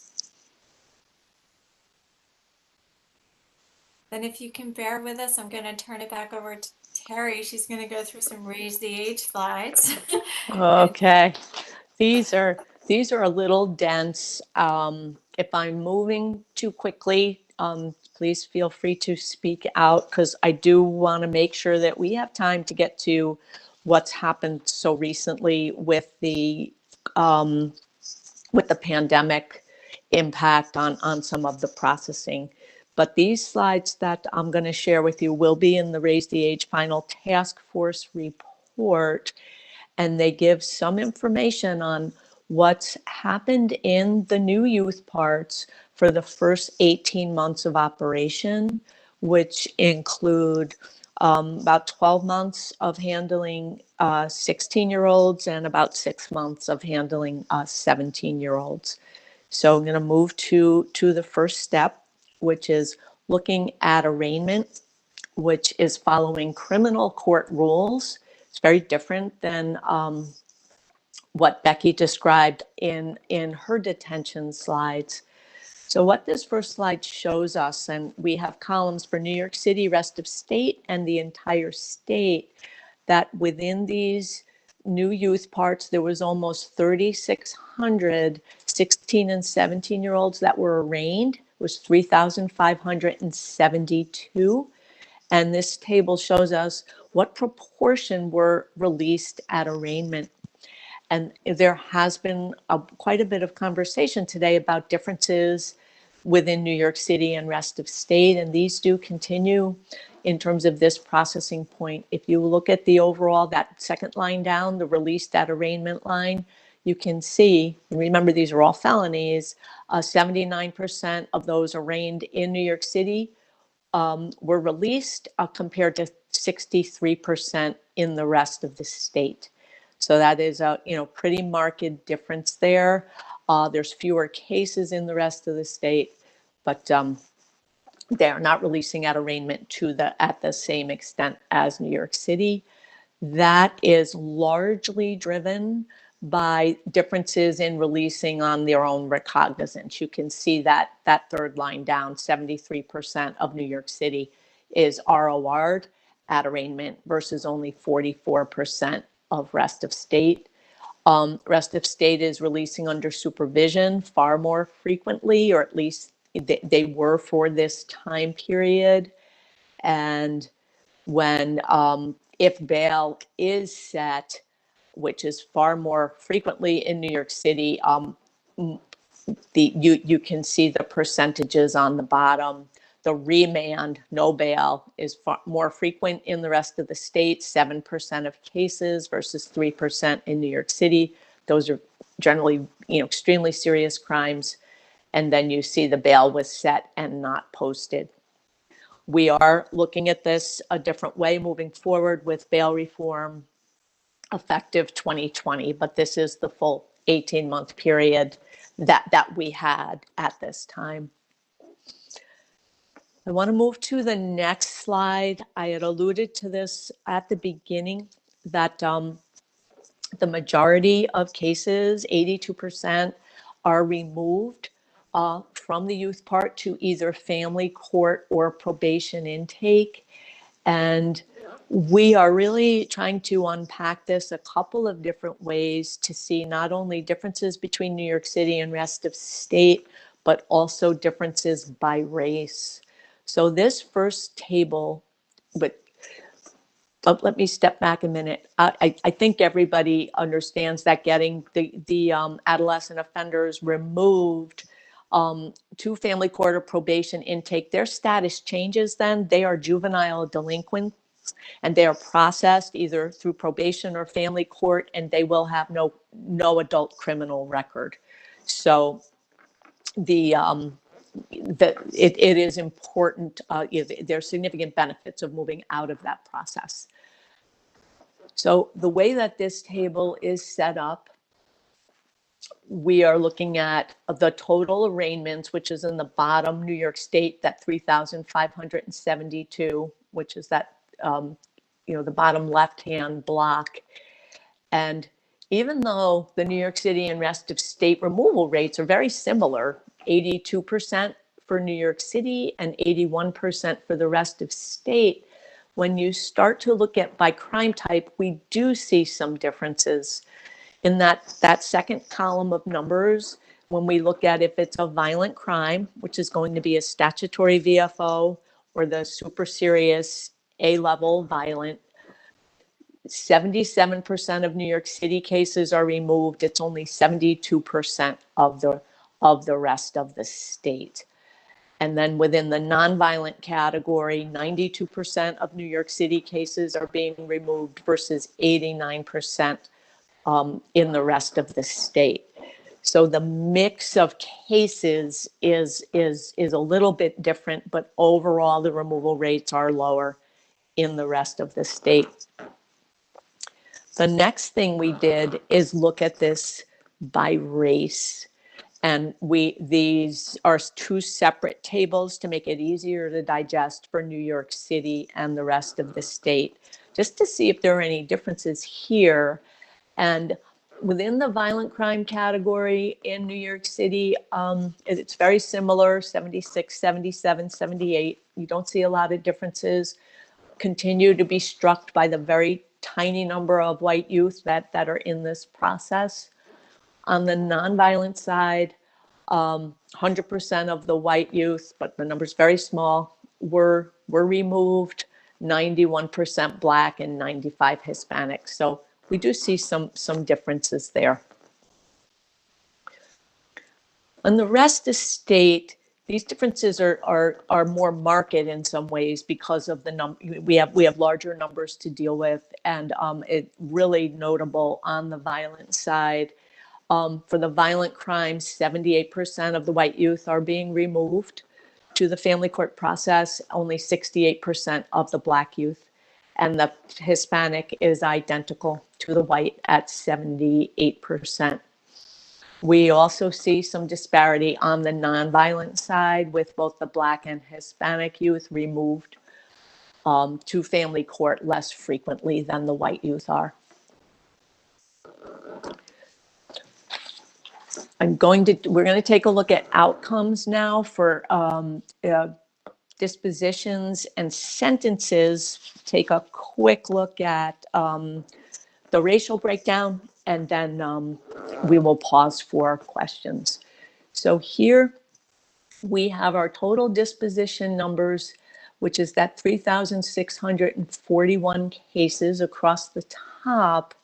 Then if you can bear with us, I'm going to turn it back over to Terry. She's going to go through some raise the age slides. Okay, these are a little dense. If I'm moving too quickly, please feel free to speak out, because I do want to make sure that we have time to get to what's happened so recently with the pandemic impact on some of the processing. But these slides that I'm going to share with you will be in the Raise the Age Final Task Force report, and they give some information on what's happened in the new youth parts for the first 18 months of operation, which include about 12 months of handling 16-year-olds and about 6 months of handling 17-year-olds. So I'm going to move to the first step, which is looking at arraignment, which is following criminal court rules. It's very different than what Becky described in her detention slides. So what this first slide shows us, and we have columns for New York City, rest of state, and the entire state, that within these new youth parts, there was almost 3,600 16 and 17-year-olds that were arraigned. It was 3,572. And this table shows us what proportion were released at arraignment. And there has been quite a bit of conversation today about differences within New York City and rest of state, and these do continue in terms of this processing point. If you look at the overall, that second line down, the released at arraignment line, you can see, remember these are all felonies, 79% of those arraigned in New York City were released compared to 63% in the rest of the state. So that is a pretty marked difference there. There's fewer cases in the rest of the state, but they are not releasing at arraignment at the same extent as New York City. That is largely driven by differences in releasing on their own recognizance. You can see that third line down, 73% of New York City is ROR'd at arraignment versus only 44% of rest of state. Rest of state is releasing under supervision far more frequently, or at least they were for this time period. And when if bail is set, which is far more frequently in New York City, you can see the percentages on the bottom. The remand, no bail, is far more frequent in the rest of the state, 7% of cases versus 3% in New York City. Those are generally extremely serious crimes. And then you see the bail was set and not posted. We are looking at this a different way moving forward with bail reform effective 2020, but this is the full 18-month period that we had at this time. I want to move to the next slide. I had alluded to this at the beginning that the majority of cases, 82%, are removed from the youth part to either family court or probation intake. And we are really trying to unpack this a couple of different ways to see not only differences between New York City and rest of state, but also differences by race. So this first table, but let me step back a minute. I think everybody understands that getting the adolescent offenders removed to family court or probation intake, their status changes then. They are juvenile delinquents and they are processed either through probation or family court, and they will have no adult criminal record. So it is important, there are significant benefits of moving out of that process. So the way that this table is set up, we are looking at the total arraignments, which is in the bottom, New York State, that 3,572, which is that, the bottom left-hand block. And even though the New York City and rest of state removal rates are very similar, 82% for New York City and 81% for the rest of state, when you start to look at by crime type, we do see some differences. In that second column of numbers, when we look at if it's a violent crime, which is going to be a statutory VFO or the super serious A-level violent, 77% of New York City cases are removed. It's only 72% of the rest of the state. And then within the nonviolent category, 92% of New York City cases are being removed versus 89% in the rest of the state. So the mix of cases is a little bit different, but overall the removal rates are lower in the rest of the state. The next thing we did is look at this by race. And these are two separate tables to make it easier to digest for New York City and the rest of the state, just to see if there are any differences here. And within the violent crime category in New York City, it's very similar, 76, 77, 78. You don't see a lot of differences. Continue to be struck by the very tiny number of white youth that are in this process. On the nonviolent side, 100% of the white youth, but the number's very small, were removed, 91% Black and 95 Hispanic. So we do see some differences there. On the rest of state, these differences are more marked in some ways because of the we have larger numbers to deal with, and it's really notable on the violent side. For the violent crimes, 78% of the white youth are being removed to the family court process, only 68% of the Black youth, and the Hispanic is identical to the white at 78%. We also see some disparity on the nonviolent side with both the Black and Hispanic youth removed to family court less frequently than the white youth are. We're going to take a look at outcomes now for dispositions and sentences. Take a quick look at the racial breakdown, and then we will pause for questions. So here we have our total disposition numbers, which is that 3,641 cases across the top.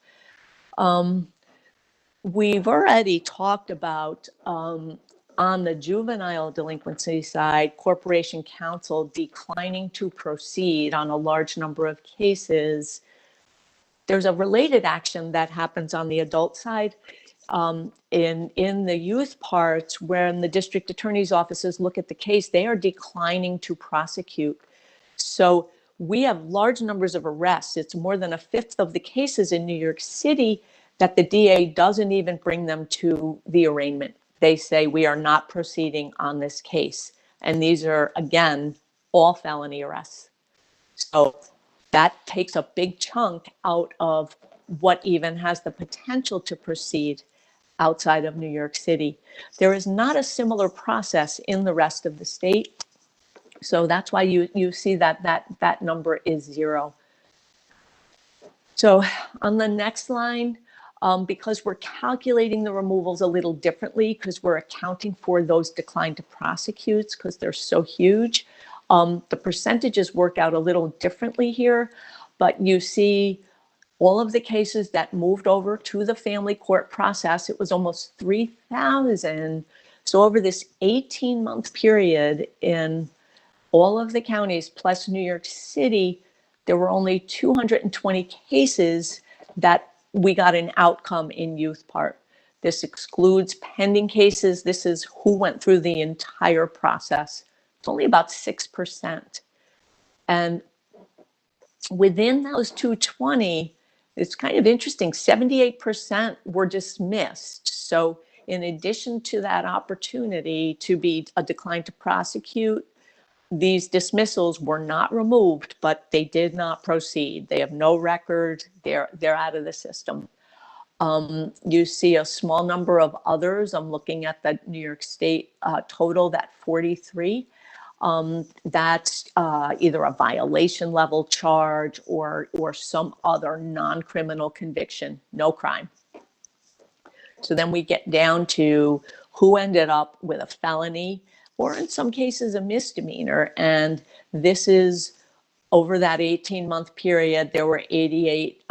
We've already talked about on the juvenile delinquency side, corporation counsel declining to proceed on a large number of cases. There's a related action that happens on the adult side. In the youth parts, when the district attorney's offices look at the case, they are declining to prosecute. So we have large numbers of arrests. It's more than a fifth of the cases in New York City that the DA doesn't even bring them to the arraignment. They say, we are not proceeding on this case. And these are, again, all felony arrests. So that takes a big chunk out of what even has the potential to proceed outside of New York City. There is not a similar process in the rest of the state. So that's why you see that number is 0. So on the next line, because we're calculating the removals a little differently, because we're accounting for those decline to prosecutes, because they're so huge, the percentages work out a little differently here, but you see all of the cases that moved over to the family court process, it was almost 3,000 So over this 18-month period in all of the counties plus New York City, there were only 220 cases that we got an outcome in youth part. This excludes pending cases. This is who went through the entire process. It's only about 6%. And within those 220, it's kind of interesting, 78% were dismissed. So in addition to that opportunity to be a decline to prosecute, these dismissals were not removed, but they did not proceed. They have no record. They're out of the system. You see a small number of others. I'm looking at the New York State total, that 43. That's either a violation level charge or some other non-criminal conviction, no crime. So then we get down to who ended up with a felony or in some cases a misdemeanor. And this is over that 18-month period, there were 88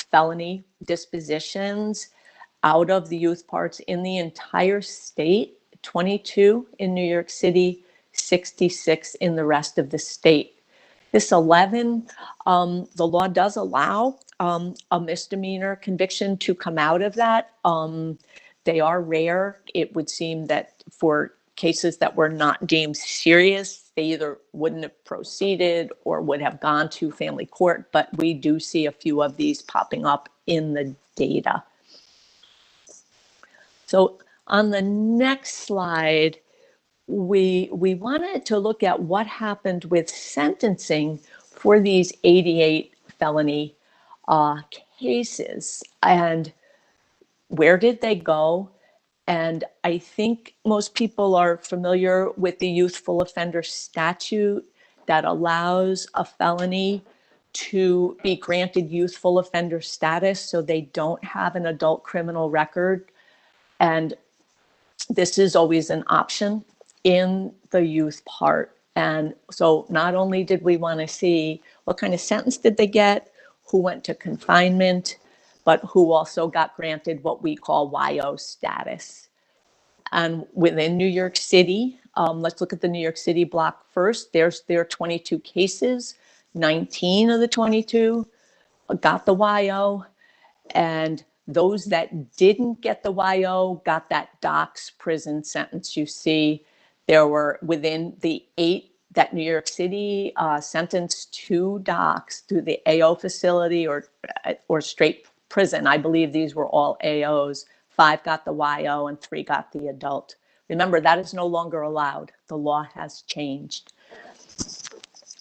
felony dispositions out of the youth parts in the entire state, 22 in New York City, 66 in the rest of the state. This 11, the law does allow a misdemeanor conviction to come out of that. They are rare. It would seem that for cases that were not deemed serious, they either wouldn't have proceeded or would have gone to family court, but we do see a few of these popping up in the data. So on the next slide, we wanted to look at what happened with sentencing for these 88 felony cases and where did they go? And I think most people are familiar with the youthful offender statute that allows a felony to be granted youthful offender status so they don't have an adult criminal record. And this is always an option in the youth part. And so not only did we want to see what kind of sentence did they get, who went to confinement, but who also got granted what we call YO status. And within New York City, let's look at the New York City block first. There are 22 cases, 19 of the 22 got the YO, and those that didn't get the YO got that DOCS prison sentence. You see, there were within the 8 that New York City sentenced to DOCS through the AO facility or straight prison. I believe these were all AOs. 5 got the YO and 3 got the adult. Remember, that is no longer allowed. The law has changed.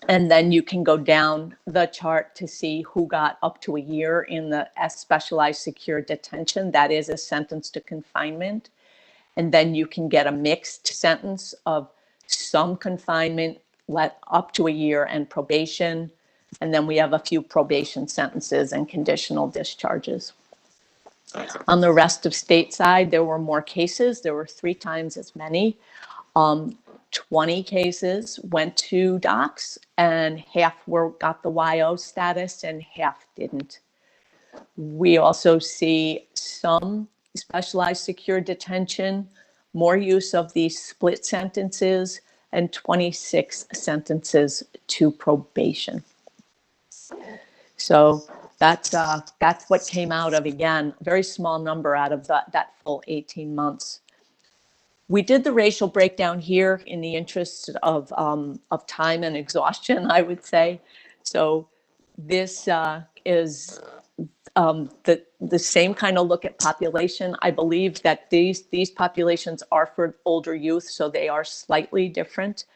And then you can go down the chart to see who got up to a year in the specialized secure detention. That is a sentence to confinement. And then you can get a mixed sentence of some confinement, up to a year, and probation. And then we have a few probation sentences and conditional discharges. On the rest of state side, there were more cases. There were 3 times as many. 20 cases went to DOCS and half got the YO status and half didn't. We also see some specialized secure detention, more use of these split sentences, and 26 sentences to probation. So that's what came out of, again, a very small number out of that full 18 months. We did the racial breakdown here in the interest of time and exhaustion, I would say. So this is the same kind of look at population. I believe that these populations are for older youth, so they are slightly different.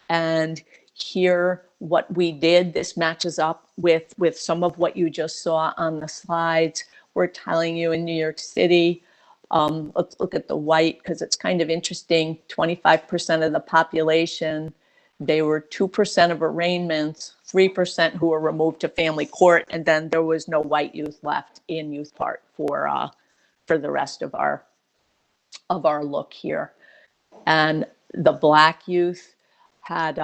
And here, what we did, this matches up with some of what you just saw on the slides. We're telling you in New York City, let's look at the white because it's kind of interesting. 25% of the population, they were 2% of arraignments, 3% who were removed to family court, and then there was no white youth left in youth part for the rest of our look here. And the Black youth had,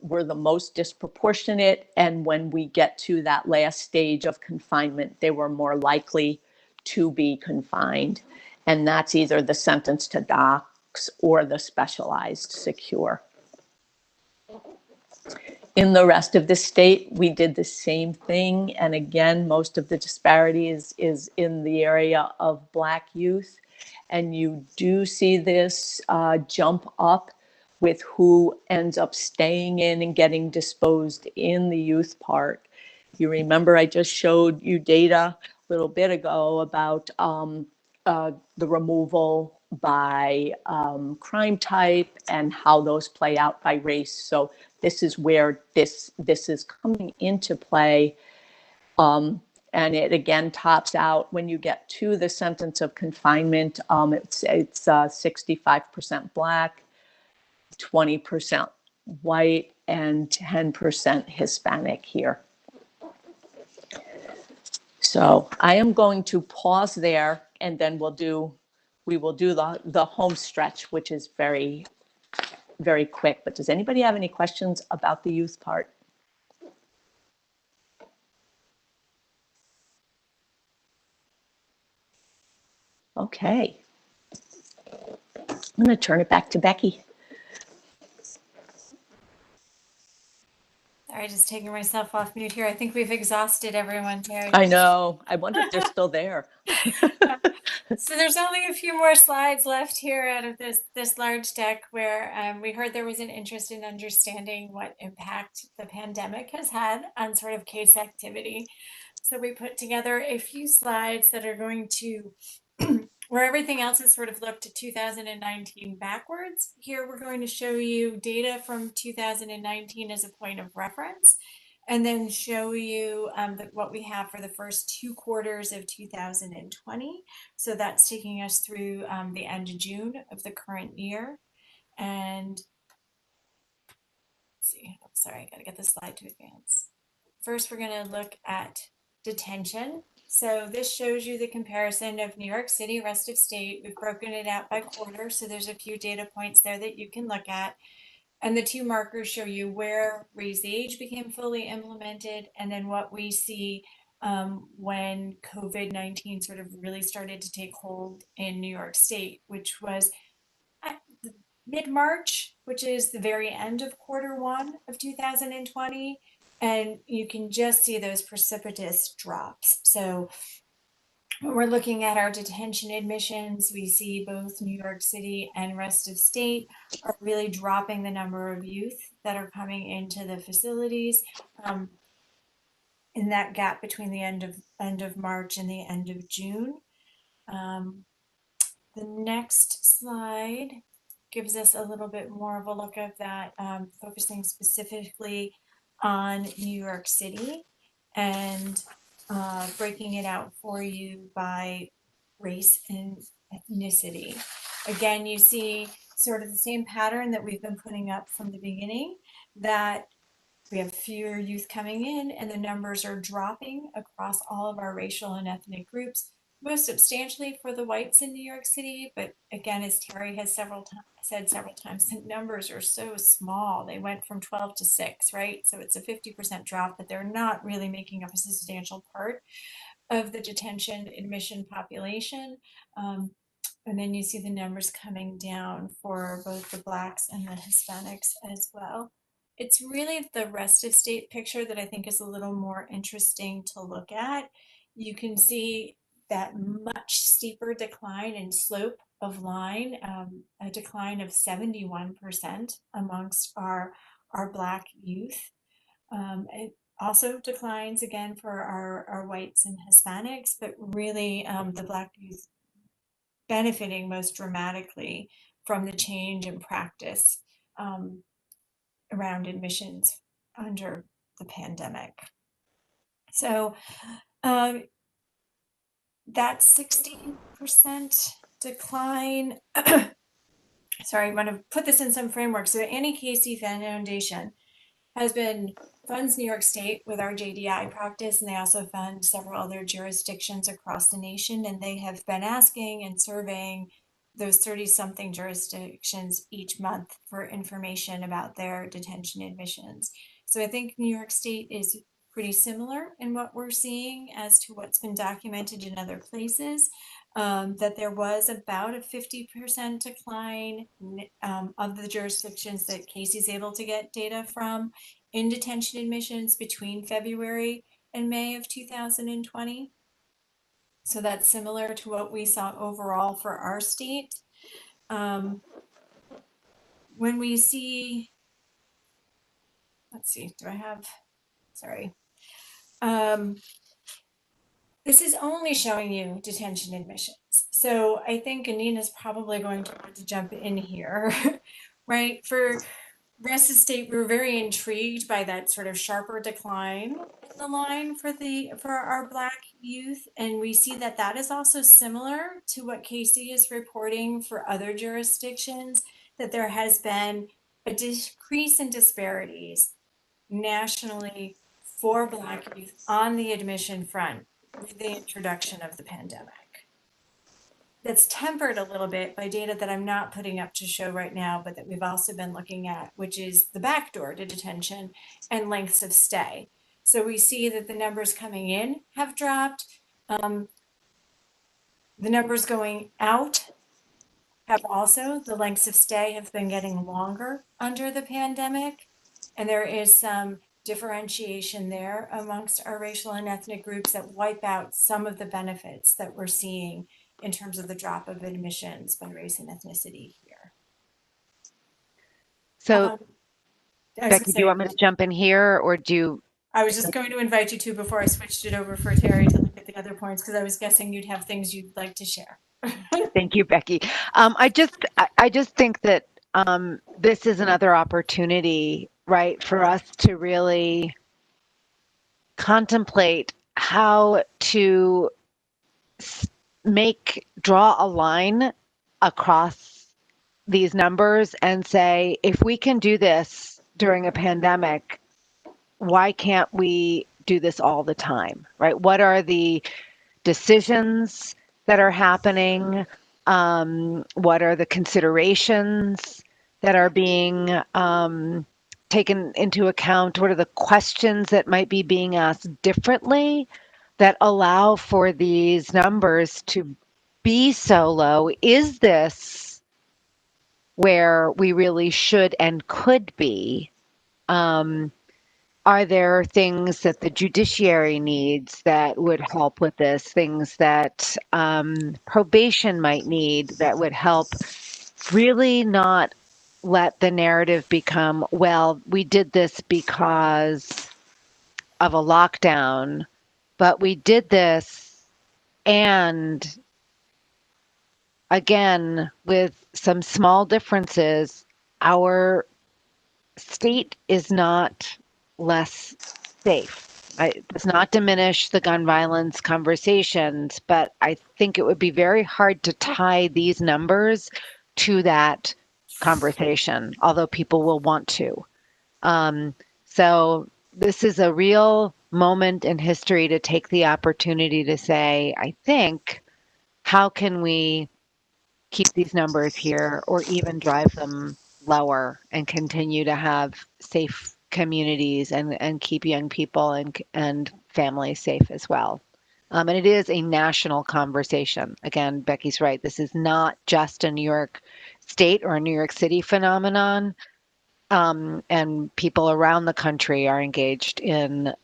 were the most disproportionate. And when we get to that last stage of confinement, they were more likely to be confined. And that's either the sentence to blacks or the specialized secure. In the rest of the state, we did the same thing. And again, most of the disparity is in the area of Black youth. And you do see this jump up with who ends up staying in and getting disposed in the youth part. You remember I just showed you data a little bit ago about the removal by crime type and how those play out by race. So this is where this is coming into play. And it again tops out when you get to the sentence of confinement. It's 65% Black, 20% white, and 10% Hispanic here. So I am going to pause there, and then we will do the home stretch, which is very, very quick. But does anybody have any questions about the youth part? Okay. I'm going to turn it back to Becky. Sorry, just taking myself off mute here. I think we've exhausted everyone, Terry. I know. I wonder if they're still there. So there's only a few more slides left here out of this large deck where we heard there was an interest in understanding what impact the pandemic has had on sort of case activity. So we put together a few slides that are going to, where everything else is sort of looked to 2019 backwards. Here we're going to show you data from 2019 as a point of reference, and then show you what we have for the first 2 quarters of 2020. So that's taking us through the end of June of the current year. And let's see, oh, sorry, I gotta get the slide to advance. First, we're gonna look at detention. So this shows you the comparison of New York City, rest of state. We've broken it out by quarter, so there's a few data points there that you can look at. And the 2 markers show you where raise the age became fully implemented, and then what we see when COVID-19 sort of really started to take hold in New York State, which was at mid-March, which is the very end of Q1 of 2020. And you can just see those precipitous drops. So when we're looking at our detention admissions, we see both New York City and rest of state are really dropping the number of youth that are coming into the facilities in that gap between the end of March and the end of June. The next slide gives us a little bit more of a look at that, focusing specifically on New York City and breaking it out for you by race and ethnicity. Again, you see sort of the same pattern that we've been putting up from the beginning, that we have fewer youth coming in and the numbers are dropping across all of our racial and ethnic groups, most substantially for the whites in New York City. But again, as Terry has said several times, the numbers are so small. They went from 12 to 6, right? So it's a 50% drop, but they're not really making up a substantial part of the detention admission population. And then you see the numbers coming down for both the Blacks and the Hispanics as well. It's really the rest of state picture that I think is a little more interesting to look at. You can see that much steeper decline in slope of line, a decline of 71% amongst our Black youth. It also declines again for our whites and Hispanics, but really the Black youth benefiting most dramatically from the change in practice around admissions under the pandemic. So that 16% decline, sorry, I want to put this in some framework. So Annie Casey Foundation has been funds New York State with our JDI practice, and they also fund several other jurisdictions across the nation, and they have been asking and surveying those 30-something jurisdictions each month for information about their detention admissions. So I think New York State is pretty similar in what we're seeing as to what's been documented in other places. That there was about a 50% decline of the jurisdictions that Casey's able to get data from in detention admissions between February and May of 2020. So that's similar to what we saw overall for our state. When we see, let's see, do I have, sorry. This is only showing you detention admissions. So I think Anina's probably going to want to jump in here, right? For rest of the state, we were very intrigued by that sort of sharper decline in the line for our Black youth. And we see that that is also similar to what Casey is reporting for other jurisdictions, that there has been a decrease in disparities nationally for Black youth on the admission front with the introduction of the pandemic. That's tempered a little bit by data that I'm not putting up to show right now, but that we've also been looking at, which is the backdoor to detention and lengths of stay. So we see that the numbers coming in have dropped. The numbers going out have also, the lengths of stay have been getting longer under the pandemic. And there is some differentiation there amongst our racial and ethnic groups that wipe out some of the benefits that we're seeing in terms of the drop of admissions by race and ethnicity here. So, Becky, say, do you want me to jump in here, or do you? I was just going to invite you to before I switched it over for Terry to look at the other points, because I was guessing you'd have things you'd like to share. Thank you, Becky. I just think that this is another opportunity, right, for us to really contemplate how to draw a line across these numbers and say, if we can do this during a pandemic, why can't we do this all the time, right? What are the decisions that are happening? What are the considerations that are being taken into account? What are the questions that might be being asked differently that allow for these numbers to be so low? Is this where we really should and could be? Are there things that the judiciary needs that would help with this? Things that probation might need that would help really not let the narrative become, well, we did this because of a lockdown, but we did this, and again, with some small differences, our state is not less safe. It does not diminish the gun violence conversations, but I think it would be very hard to tie these numbers to that conversation, although people will want to. So this is a real moment in history to take the opportunity to say, I think, how can we keep these numbers here or even drive them lower and continue to have safe communities and keep young people and families safe as well. And it is a national conversation. Again, Becky's right. This is not just a New York State or a New York City phenomenon. And people around the country are engaged in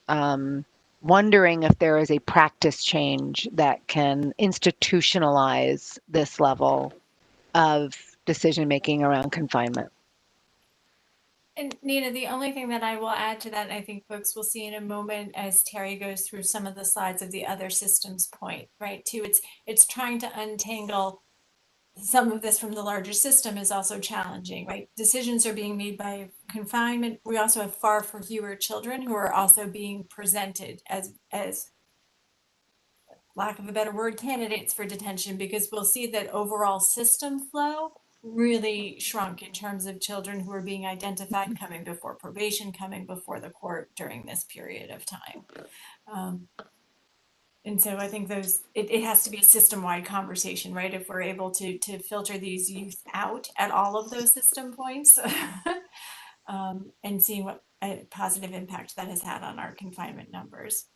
wondering if there is a practice change that can institutionalize this level of decision-making around confinement. And Nina, the only thing that I will add to that, and I think folks will see in a moment as Terry goes through some of the slides of the other systems point, right, too, it's trying to untangle some of this from the larger system is also challenging, right? Decisions are being made by confinement. We also have far fewer children who are also being presented as lack of a better word, candidates for detention, because we'll see that overall system flow really shrunk in terms of children who are being identified coming before probation, coming before the court during this period of time. And so I think it has to be a system-wide conversation, right? If we're able to filter these youth out at all of those system points and seeing a positive impact that has had on our confinement numbers.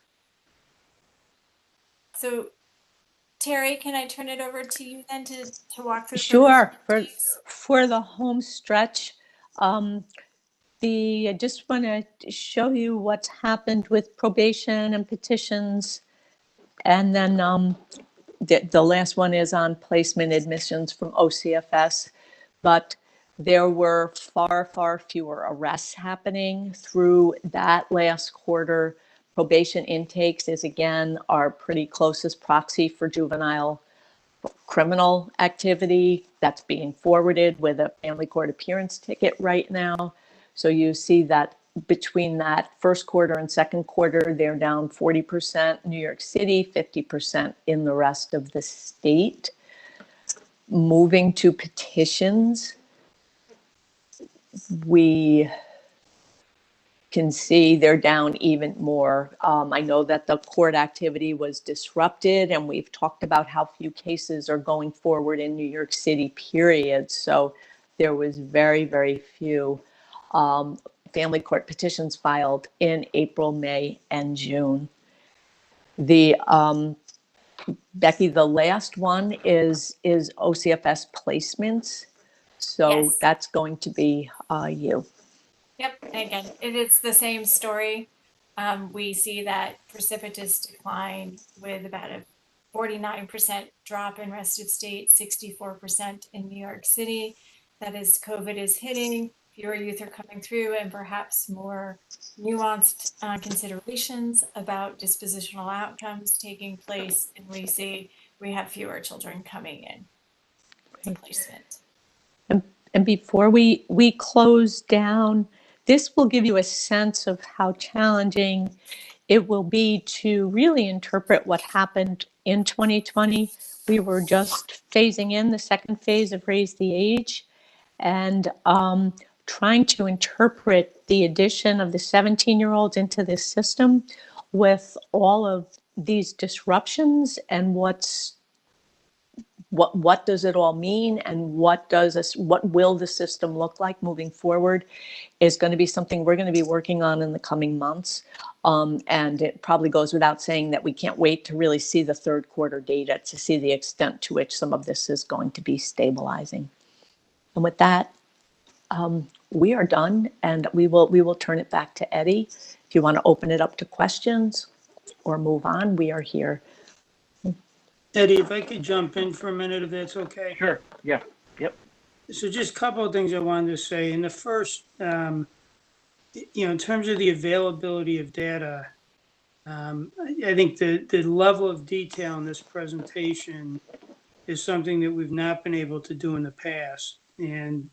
So Terry, can I turn it over to you then to walk through? Sure. For the home stretch, I just want to show you what's happened with probation and petitions. And then the last one is on placement admissions from OCFS. But there were far, far fewer arrests happening through that last quarter. Probation intakes is, again, our pretty closest proxy for juvenile criminal activity. That's being forwarded with a family court appearance ticket right now. So you see that between that first quarter and second quarter, they're down 40% in New York City, 50% in the rest of the state. Moving to petitions, we can see they're down even more. I know that the court activity was disrupted, and we've talked about how few cases are going forward in New York City, period. So there was very, very few family court petitions filed in April, May, and June. Becky, the last one is OCFS placements. So Yes. that's going to be you. Yep, again, it is the same story. We see that precipitous decline with about a 49% drop in rest of state, 64% in New York City. That is, COVID is hitting, fewer youth are coming through, and perhaps more nuanced considerations about dispositional outcomes taking place. And we have fewer children coming in to placement. And before we close down, this will give you a sense of how challenging it will be to really interpret what happened in 2020. We were just phasing in the second phase of Raise the Age, and trying to interpret the addition of the 17-year-olds into this system with all of these disruptions and what does it all mean, and what will the system look like moving forward is going to be something we're going to be working on in the coming months. And it probably goes without saying that we can't wait to really see the third quarter data to see the extent to which some of this is going to be stabilizing. And with that, we are done, and we will turn it back to Eddie. If you want to open it up to questions or move on, we are here. Eddie, if I could jump in for a minute, if that's okay. Sure. Yeah. Yep. So just a couple of things I wanted to say. In the first, in terms of the availability of data, I think the level of detail in this presentation is something that we've not been able to do in the past. And,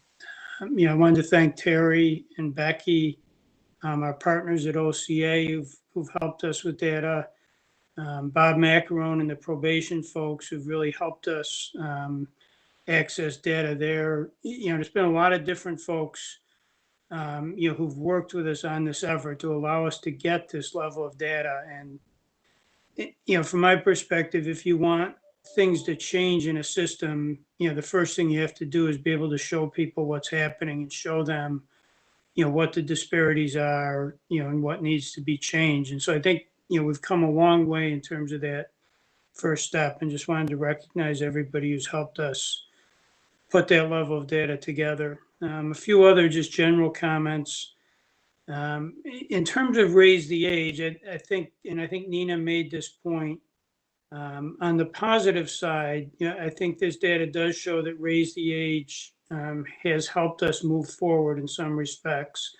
I wanted to thank Terry and Becky, our partners at OCA who've helped us with data. Bob Macaron and the probation folks who've really helped us access data there. There's been a lot of different folks, who've worked with us on this effort to allow us to get this level of data. And, from my perspective, if you want things to change in a system, the first thing you have to do is be able to show people what's happening and show them, what the disparities are, and what needs to be changed. And so I think, we've come a long way in terms of that first step, and just wanted to recognize everybody who's helped us put that level of data together. A few other just general comments. In terms of Raise the Age, I think Nina made this point. On the positive side, I think this data does show that Raise the Age has helped us move forward in some respects.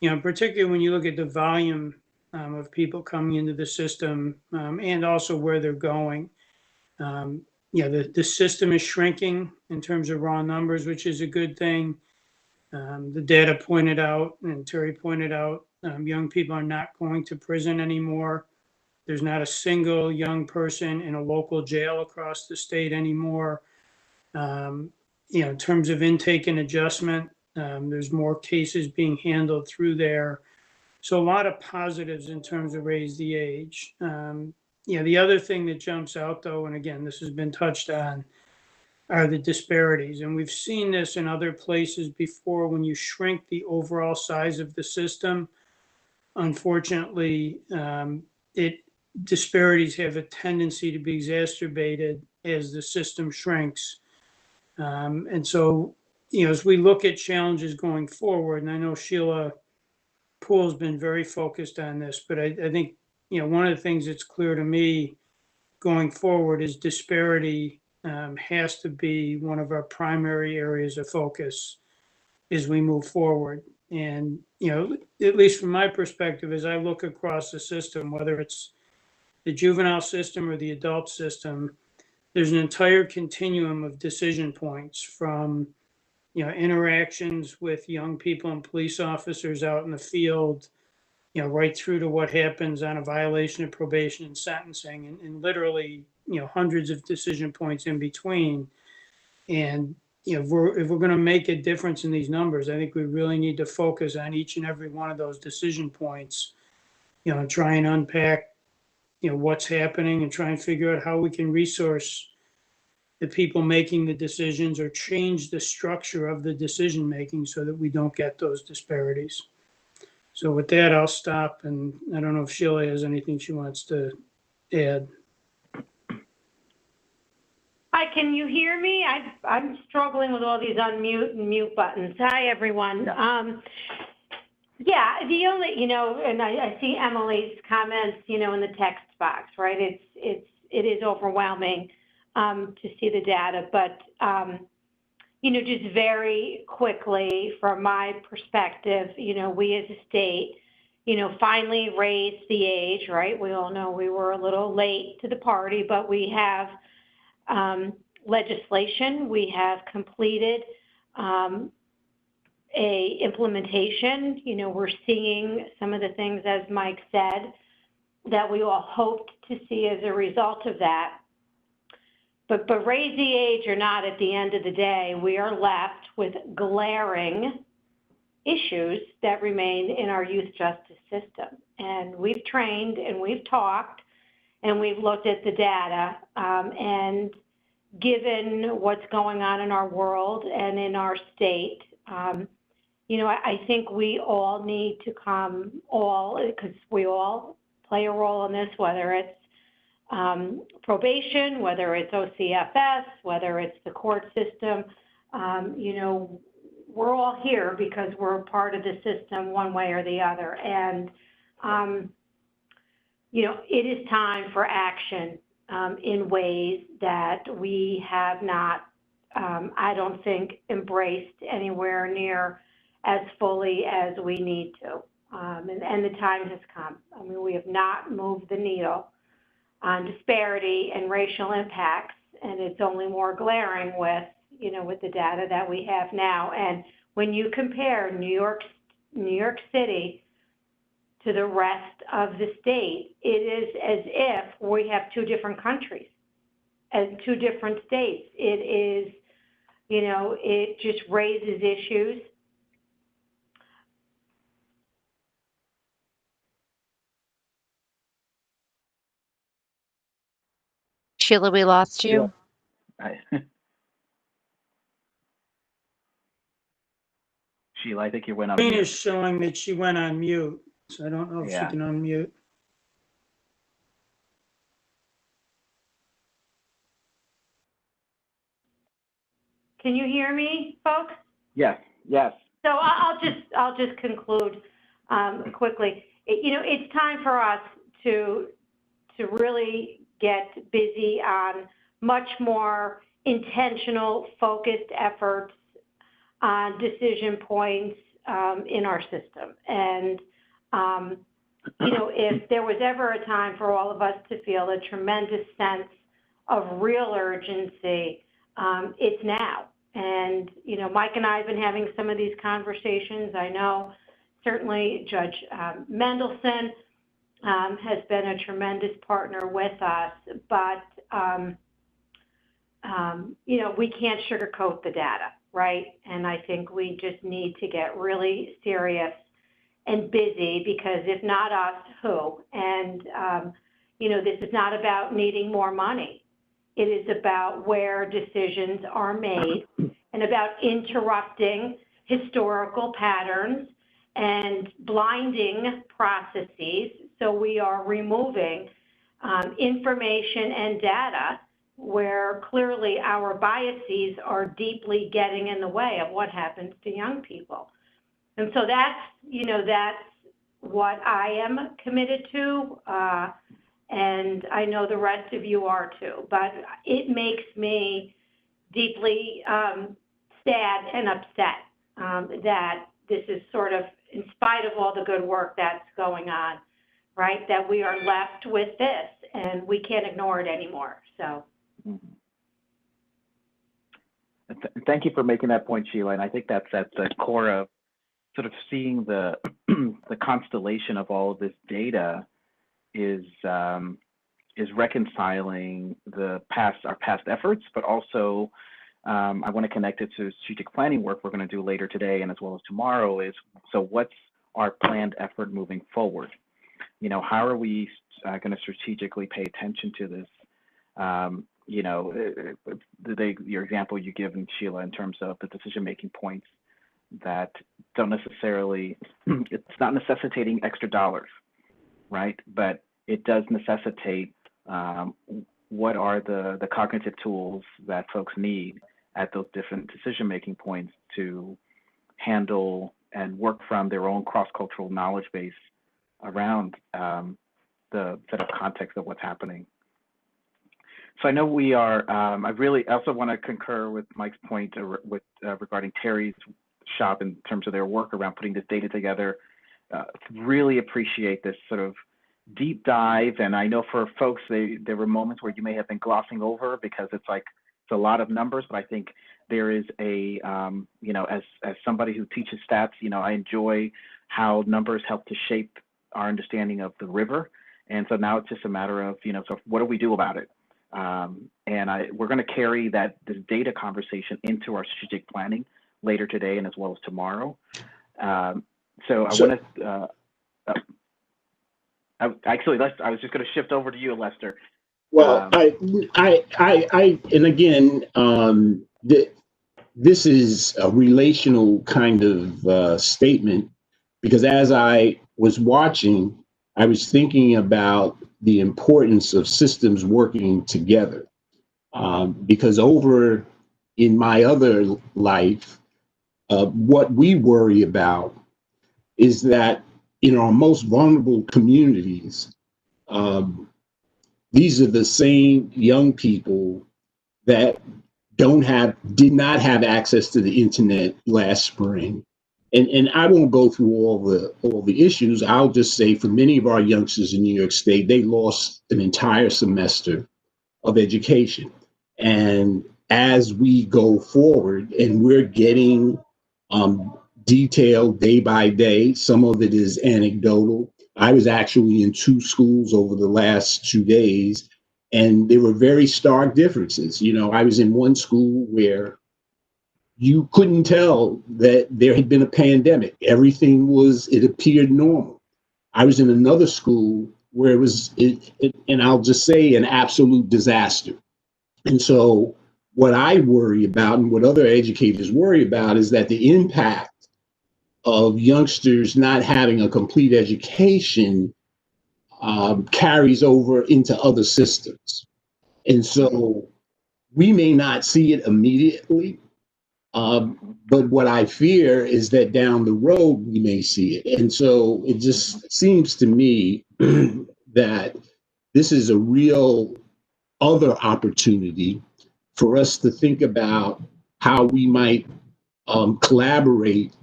Particularly when you look at the volume of people coming into the system, and also where they're going. The system is shrinking in terms of raw numbers, which is a good thing. The data pointed out, and Terry pointed out, young people are not going to prison anymore. There's not a single young person in a local jail across the state anymore. In terms of intake and adjustment, there's more cases being handled through there. So a lot of positives in terms of Raise the Age. The other thing that jumps out, though, and again, this has been touched on, are the disparities. And we've seen this in other places before. When you shrink the overall size of the system, unfortunately, disparities have a tendency to be exacerbated as the system shrinks. And so, as we look at challenges going forward, and I know Sheila Poole's been very focused on this, but I think, one of the things that's clear to me going forward is disparity has to be one of our primary areas of focus as we move forward. And, at least from my perspective, as I look across the system, whether it's the juvenile system or the adult system, there's an entire continuum of decision points from, interactions with young people and police officers out in the field, right through to what happens on a violation of probation and sentencing, and literally, hundreds of decision points in between. And, if we're going to make a difference in these numbers, I think we really need to focus on each and every one of those decision points, and try and unpack, what's happening and try and figure out how we can resource the people making the decisions or change the structure of the decision making so that we don't get those disparities. So with that, I'll stop, and I don't know if Sheila has anything she wants to add. Hi, can you hear me? I'm struggling with all these unmute and mute buttons. Hi, everyone. Yeah, the only, and I see Emily's comments, in the text box, right? It is overwhelming to see the data, but, just very quickly from my perspective, we as a state, finally raised the age, right? We all know we were a little late to the party, but we have legislation. We have completed a implementation. We're seeing some of the things, as Mike said, that we all hoped to see as a result of that. But raise the age or not, at the end of the day, we are left with glaring issues that remain in our youth justice system. And we've trained and we've talked and we've looked at the data, and given what's going on in our world and in our state, I think we all need to because we all play a role in this, whether it's probation, whether it's OCFS, whether it's the court system, we're all here because we're part of the system one way or the other. And, it is time for action in ways that we have not, I don't think, embraced anywhere near as fully as we need to. And the time has come. I mean, we have not moved the needle on disparity and racial impacts, and it's only more glaring with the data that we have now. And when you compare New York City to the rest of the state, it is as if we have two different countries and two different states. It is, it just raises issues. Sheila, we lost you. Sheila, I think you went on Screen mute. is showing that she went on mute, so I don't know if she can unmute. Can you hear me, folks? Yes. So I'll just conclude quickly. It's time for us to really get busy on much more intentional, focused efforts on decision points in our system. And if there was ever a time for all of us to feel a tremendous sense of real urgency, it's now. And, Mike and I have been having some of these conversations. I know certainly Judge Mendelson has been a tremendous partner with us, but, we can't sugarcoat the data, right? And I think we just need to get really serious and busy, because if not us, who? And, this is not about needing more money. It is about where decisions are made and about interrupting historical patterns and blinding processes. So we are removing information and data where clearly our biases are deeply getting in the way of what happens to young people. And so that's, that's what I am committed to. And I know the rest of you are too, but it makes me deeply sad and upset that this is sort of, in spite of all the good work that's going on, right, that we are left with this and we can't ignore it anymore. So. Thank you for making that point, Sheila. And I think that's at the core of sort of seeing the the constellation of all of this data is reconciling our past efforts, but also I want to connect it to strategic planning work we're going to do later today and as well as tomorrow. Is so what's our planned effort moving forward? How are we going to strategically pay attention to this? Your example you give, Sheila, in terms of the decision-making points that don't necessarily, it's not necessitating extra dollars, right? But it does necessitate what are the cognitive tools that folks need at those different decision-making points to handle and work from their own cross-cultural knowledge base around the set of context of what's happening. So I know we are, I also want to concur with Mike's point regarding Terry's shop in terms of their work around putting this data together. Really appreciate this sort of deep dive. And I know for folks, there were moments where you may have been glossing over because it's a lot of numbers, but I think there is a, as somebody who teaches stats, I enjoy how numbers help to shape our understanding of the river. And so now it's just a matter of, so what do we do about it? We're going to carry this data conversation into our strategic planning later today and as well as tomorrow. So I want to, I was just going to shift over to you, Lester. Well, and again, this is a relational kind of statement, because as I was watching, I was thinking about the importance of systems working together. Because over in my other life, what we worry about is that in our most vulnerable communities, these are the same young people that did not have access to the internet last spring. And I won't go through all the issues. I'll just say for many of our youngsters in New York State, they lost an entire semester of education. And as we go forward and we're getting detailed day by day, some of it is anecdotal. I was actually in 2 schools over the last 2 days, and there were very stark differences. I was in one school where you couldn't tell that there had been a pandemic. Everything it appeared normal. I was in another school where it was, and I'll just say, an absolute disaster. And so what I worry about and what other educators worry about is that the impact of youngsters not having a complete education carries over into other systems. And so we may not see it immediately, but what I fear is that down the road, we may see it. And so it just seems to me that this is a real other opportunity for us to think about how we might collaborate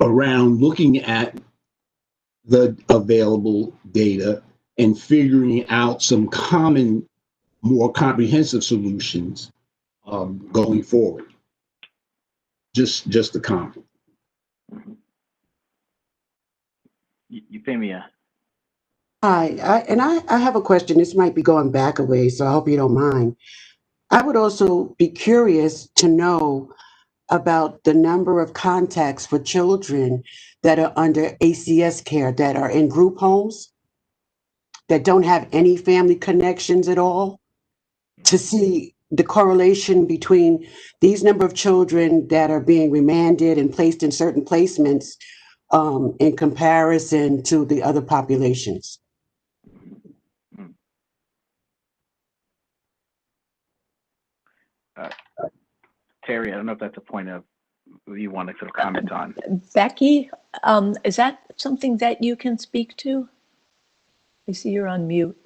around looking at the available data and figuring out some common, more comprehensive solutions going forward. Just a comment. Euphemia. Hi, I have a question. This might be going back a ways, so I hope you don't mind. I would also be curious to know about the number of contacts for children that are under ACS care, that are in group homes, that don't have any family connections at all. to see the correlation between these number of children that are being remanded and placed in certain placements in comparison to the other populations. Terry, I don't know if that's a point of you want to sort of comment on. Becky, is that something that you can speak to? I see you're on mute.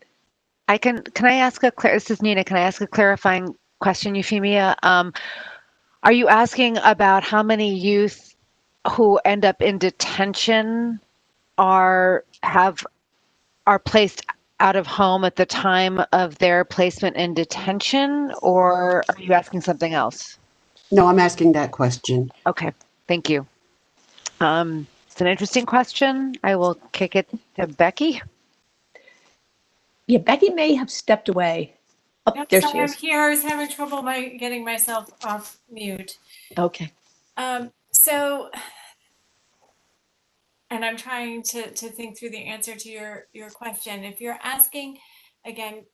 Can I ask this is Nina, can I ask a clarifying question, Euphemia? Are you asking about how many youth who end up in detention are placed out of home at the time of their placement in detention, or are you asking something else? No, I'm asking that question. Okay, thank you. It's an interesting question. I will kick it to Becky. Yeah, Becky may have stepped away. Oh, Yep, there sorry, she I'm is. here. I was having trouble getting myself off mute. Okay. So, and I'm trying to think through the answer to your question. If you're asking, again,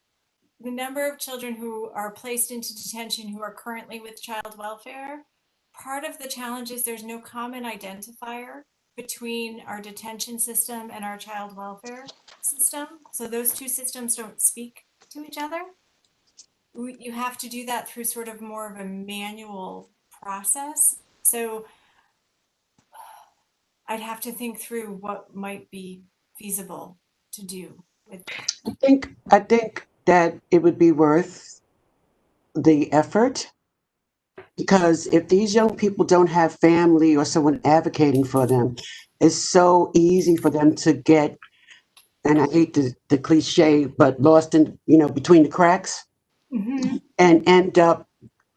the number of children who are placed into detention who are currently with child welfare, part of the challenge is there's no common identifier between our detention system and our child welfare system. So those two systems don't speak to each other. You have to do that through sort of more of a manual process. So I'd have to think through what might be feasible to do with that. I think that it would be worth the effort, because if these young people don't have family or someone advocating for them, it's so easy for them to get, and I hate the cliche, but lost in, between the cracks and end up,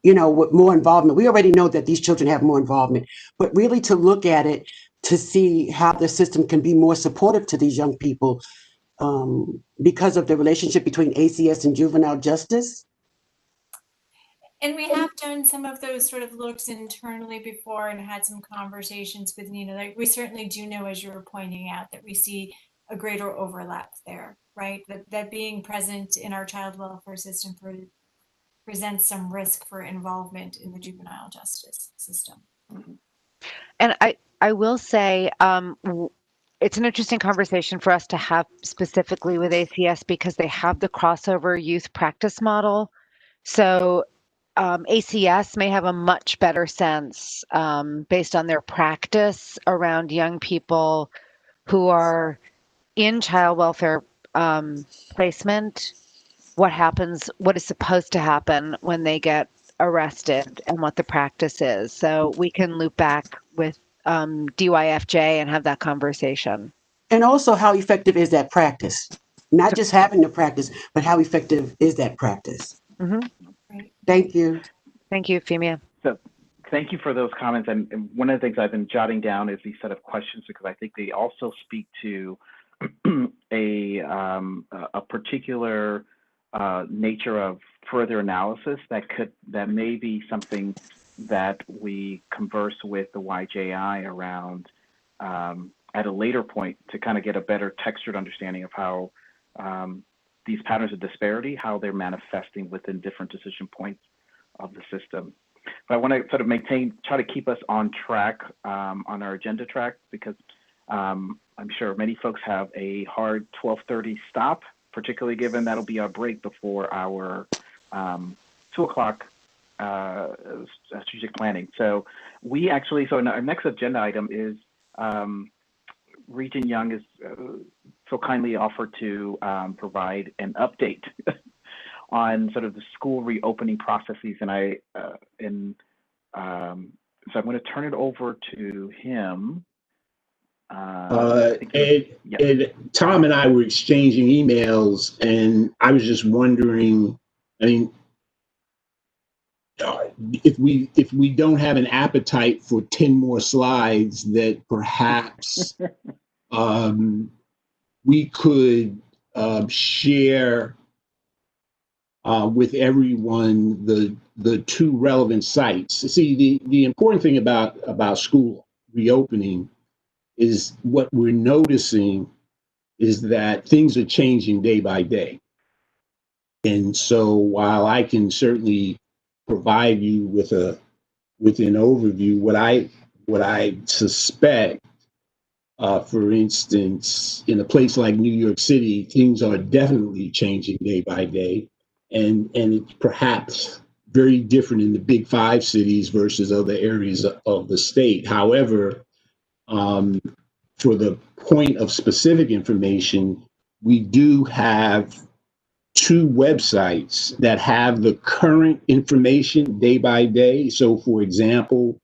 with more involvement. We already know that these children have more involvement, but really to look at it to see how the system can be more supportive to these young people because of the relationship between ACS and juvenile justice. And we have done some of those sort of looks internally before and had some conversations with Nina. Like, we certainly do know, as you were pointing out, that we see a greater overlap there, right? That being present in our child welfare system presents some risk for involvement in the juvenile justice system. And I will say, it's an interesting conversation for us to have specifically with ACS because they have the crossover youth practice model. So ACS may have a much better sense based on their practice around young people who are in child welfare placement, what is supposed to happen when they get arrested and what the practice is. So we can loop back with DYFJ and have that conversation. And also, how effective is that practice? Not just having the practice, but how effective is that practice? Right. Thank you. Thank you, Euphemia. So thank you for those comments. And one of the things I've been jotting down is these set of questions because I think they also speak to a particular nature of further analysis that may be something that we converse with the YJI around at a later point to kind of get a better textured understanding of how these patterns of disparity, how they're manifesting within different decision points of the system. But I want to sort of try to keep us on track on our agenda track because I'm sure many folks have a hard 12:30 stop, particularly given that'll be our break before our 2 o'clock strategic planning. So our next agenda item is Regent Young is so kindly offered to provide an update on sort of the school reopening processes, and so I'm going to turn it over to him. And Tom and I were exchanging emails, and I was just wondering, I mean, if we don't have an appetite for 10 more slides, that perhaps we could share with everyone the two relevant sites. See, the important thing about school reopening is what we're noticing is that things are changing day by day. And so while I can certainly provide you with an overview, what I suspect, for instance, in a place like New York City, things are definitely changing day by day, and it's perhaps very different in the big five cities versus other areas of the state. However, for the point of specific information, we do have two websites that have the current information day by day. So, for example,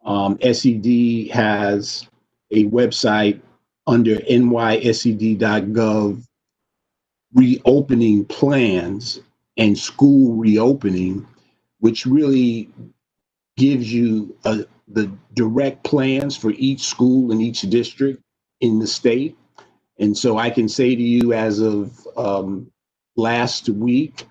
SED has a website under nysed.gov, reopening plans and school reopening, which really gives you the direct plans for each school in each district in the state. And so I can say to you, as of last week,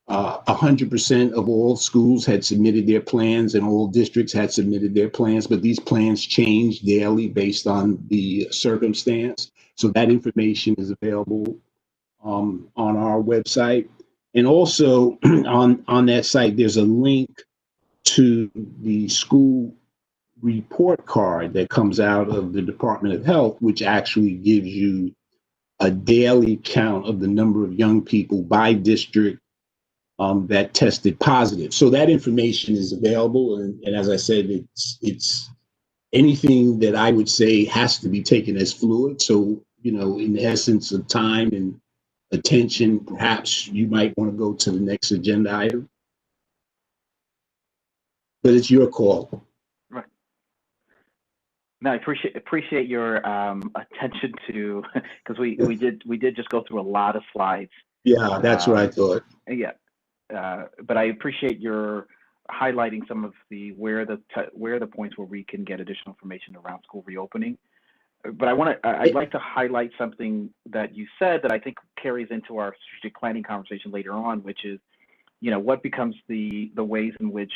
100% of all schools had submitted their plans and all districts had submitted their plans, but these plans change daily based on the circumstance. So that information is available on our website. And also on that site, there's a link to the school report card that comes out of the Department of Health, which actually gives you a daily count of the number of young people by district that tested positive. So that information is available. And as I said, it's anything that I would say has to be taken as fluid. So, in the essence of time and attention, perhaps you might want to go to the next agenda item. But it's your call. Right. No, I appreciate your attention to, because we did just go through a lot of slides. Yeah, that's what I thought. Yeah, but I appreciate your highlighting some of where the points where we can get additional information around school reopening. But I'd like to highlight something that you said that I think carries into our strategic planning conversation later on, which is, what becomes the ways in which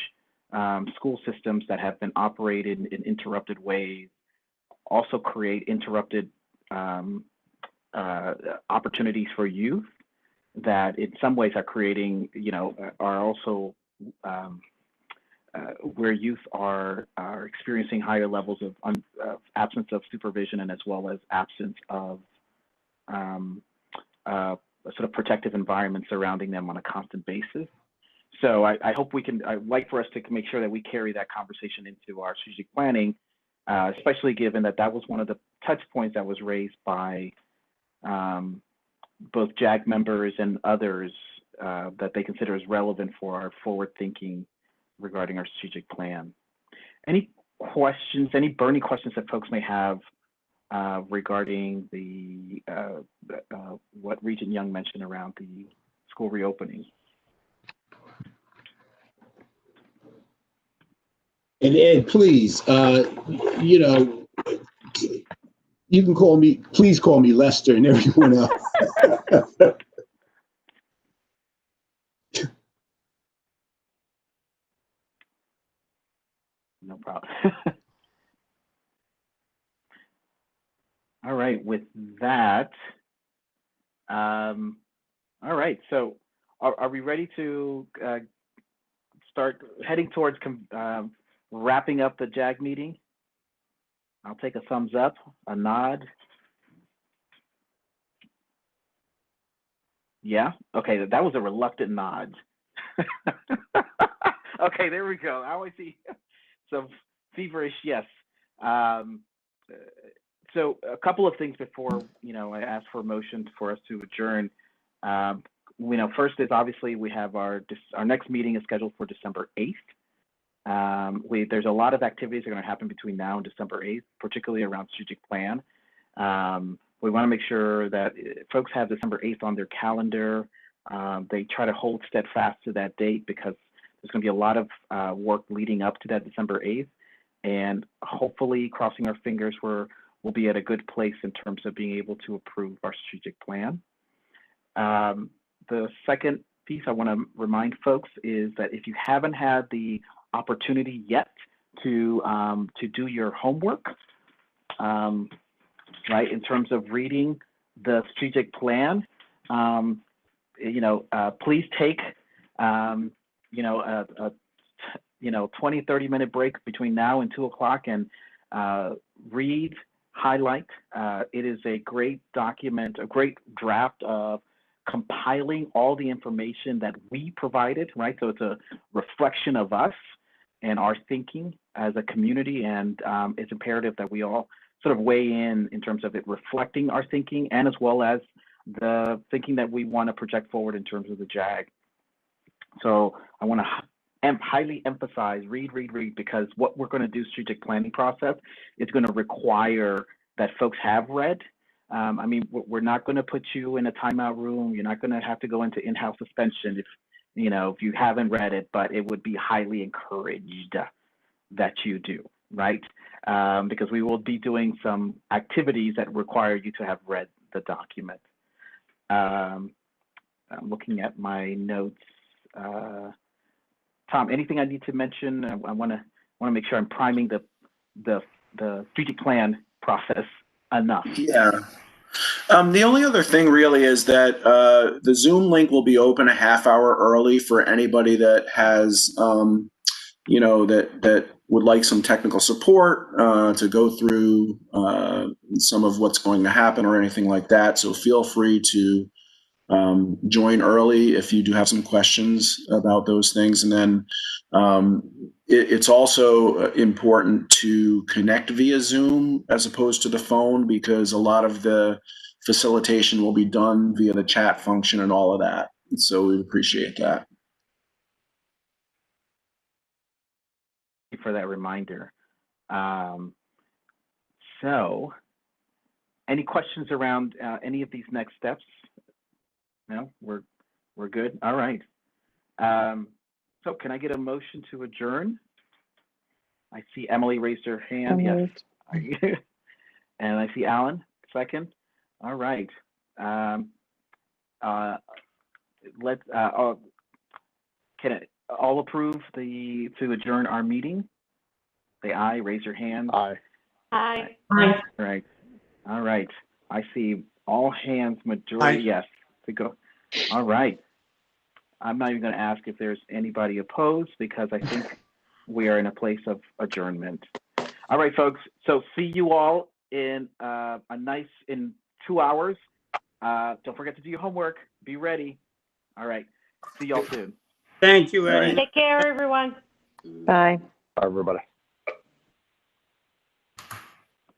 school systems that have been operated in interrupted ways also create interrupted opportunities for youth that in some ways are creating, are also where youth are experiencing higher levels of absence of supervision and as well as absence of sort of protective environment surrounding them on a constant basis. So I hope I'd like for us to make sure that we carry that conversation into our strategic planning, especially given that was one of the touch points that was raised by both JAG members and others that they consider as relevant for our forward thinking regarding our strategic plan. Any questions, any burning questions that folks may have regarding what Regent Young mentioned around the school reopening? And Ed, please, you can please call me Lester and everyone else. No problem. All right, with that, all right, so are we ready to start heading towards wrapping up the JAG meeting? I'll take a thumbs up, a nod. Yeah, okay, that was a reluctant nod. Okay, there we go. Now I see some feverish yes. So a couple of things before I ask for a motion for us to adjourn. First is obviously we have our next meeting is scheduled for December 8th. There's a lot of activities that are going to happen between now and December 8th, particularly around strategic plan. We want to make sure that folks have December 8th on their calendar. They try to hold steadfast to that date because there's going to be a lot of work leading up to that December 8th. And hopefully, crossing our fingers, we'll be at a good place in terms of being able to approve our strategic plan. The second piece I want to remind folks is that if you haven't had the opportunity yet to do your homework, right, in terms of reading the strategic plan, please take, 20, 30-minute break between now and 2 o'clock and read, highlight. It is a great document, a great draft of compiling all the information that we provided, right? So it's a reflection of us and our thinking as a community, and it's imperative that we all sort of weigh in terms of it reflecting our thinking and as well as the thinking that we want to project forward in terms of the JAG. So I want to highly emphasize read, because what we're going to do strategic planning process is going to require that folks have read. We're not going to put you in a timeout room. You're not going to have to go into in-house suspension if you haven't read it, but it would be highly encouraged that you do, right? Because we will be doing some activities that require you to have read the document. I'm looking at my notes. Tom, anything I need to mention? I want to make sure I'm priming the strategic plan process enough. Yeah. The only other thing really is that the Zoom link will be open a half hour early for anybody that has, that would like some technical support to go through some of what's going to happen or anything like that. So feel free to join early if you do have some questions about those things. And then it's also important to connect via Zoom as opposed to the phone, because a lot of the facilitation will be done via the chat function and all of that. So we appreciate that. Thank you for that reminder. So any questions around any of these next steps? No, we're good. All right. So can I get a motion to adjourn? I see Emily raised her hand. Yes. And I see Alan, second. All right. Can it all approve to adjourn our meeting? Say aye, raise your hand. Aye. Aye. All right. All right. I see all hands, majority yes to go. All right. I'm not even going to ask if there's anybody opposed, because I think we are in a place of adjournment. All right, folks. So see you all in in 2 hours. Don't forget to do your homework. Be ready. All right. See y'all soon. Thank you, Eddie. Take care, everyone. Bye. Bye, everybody.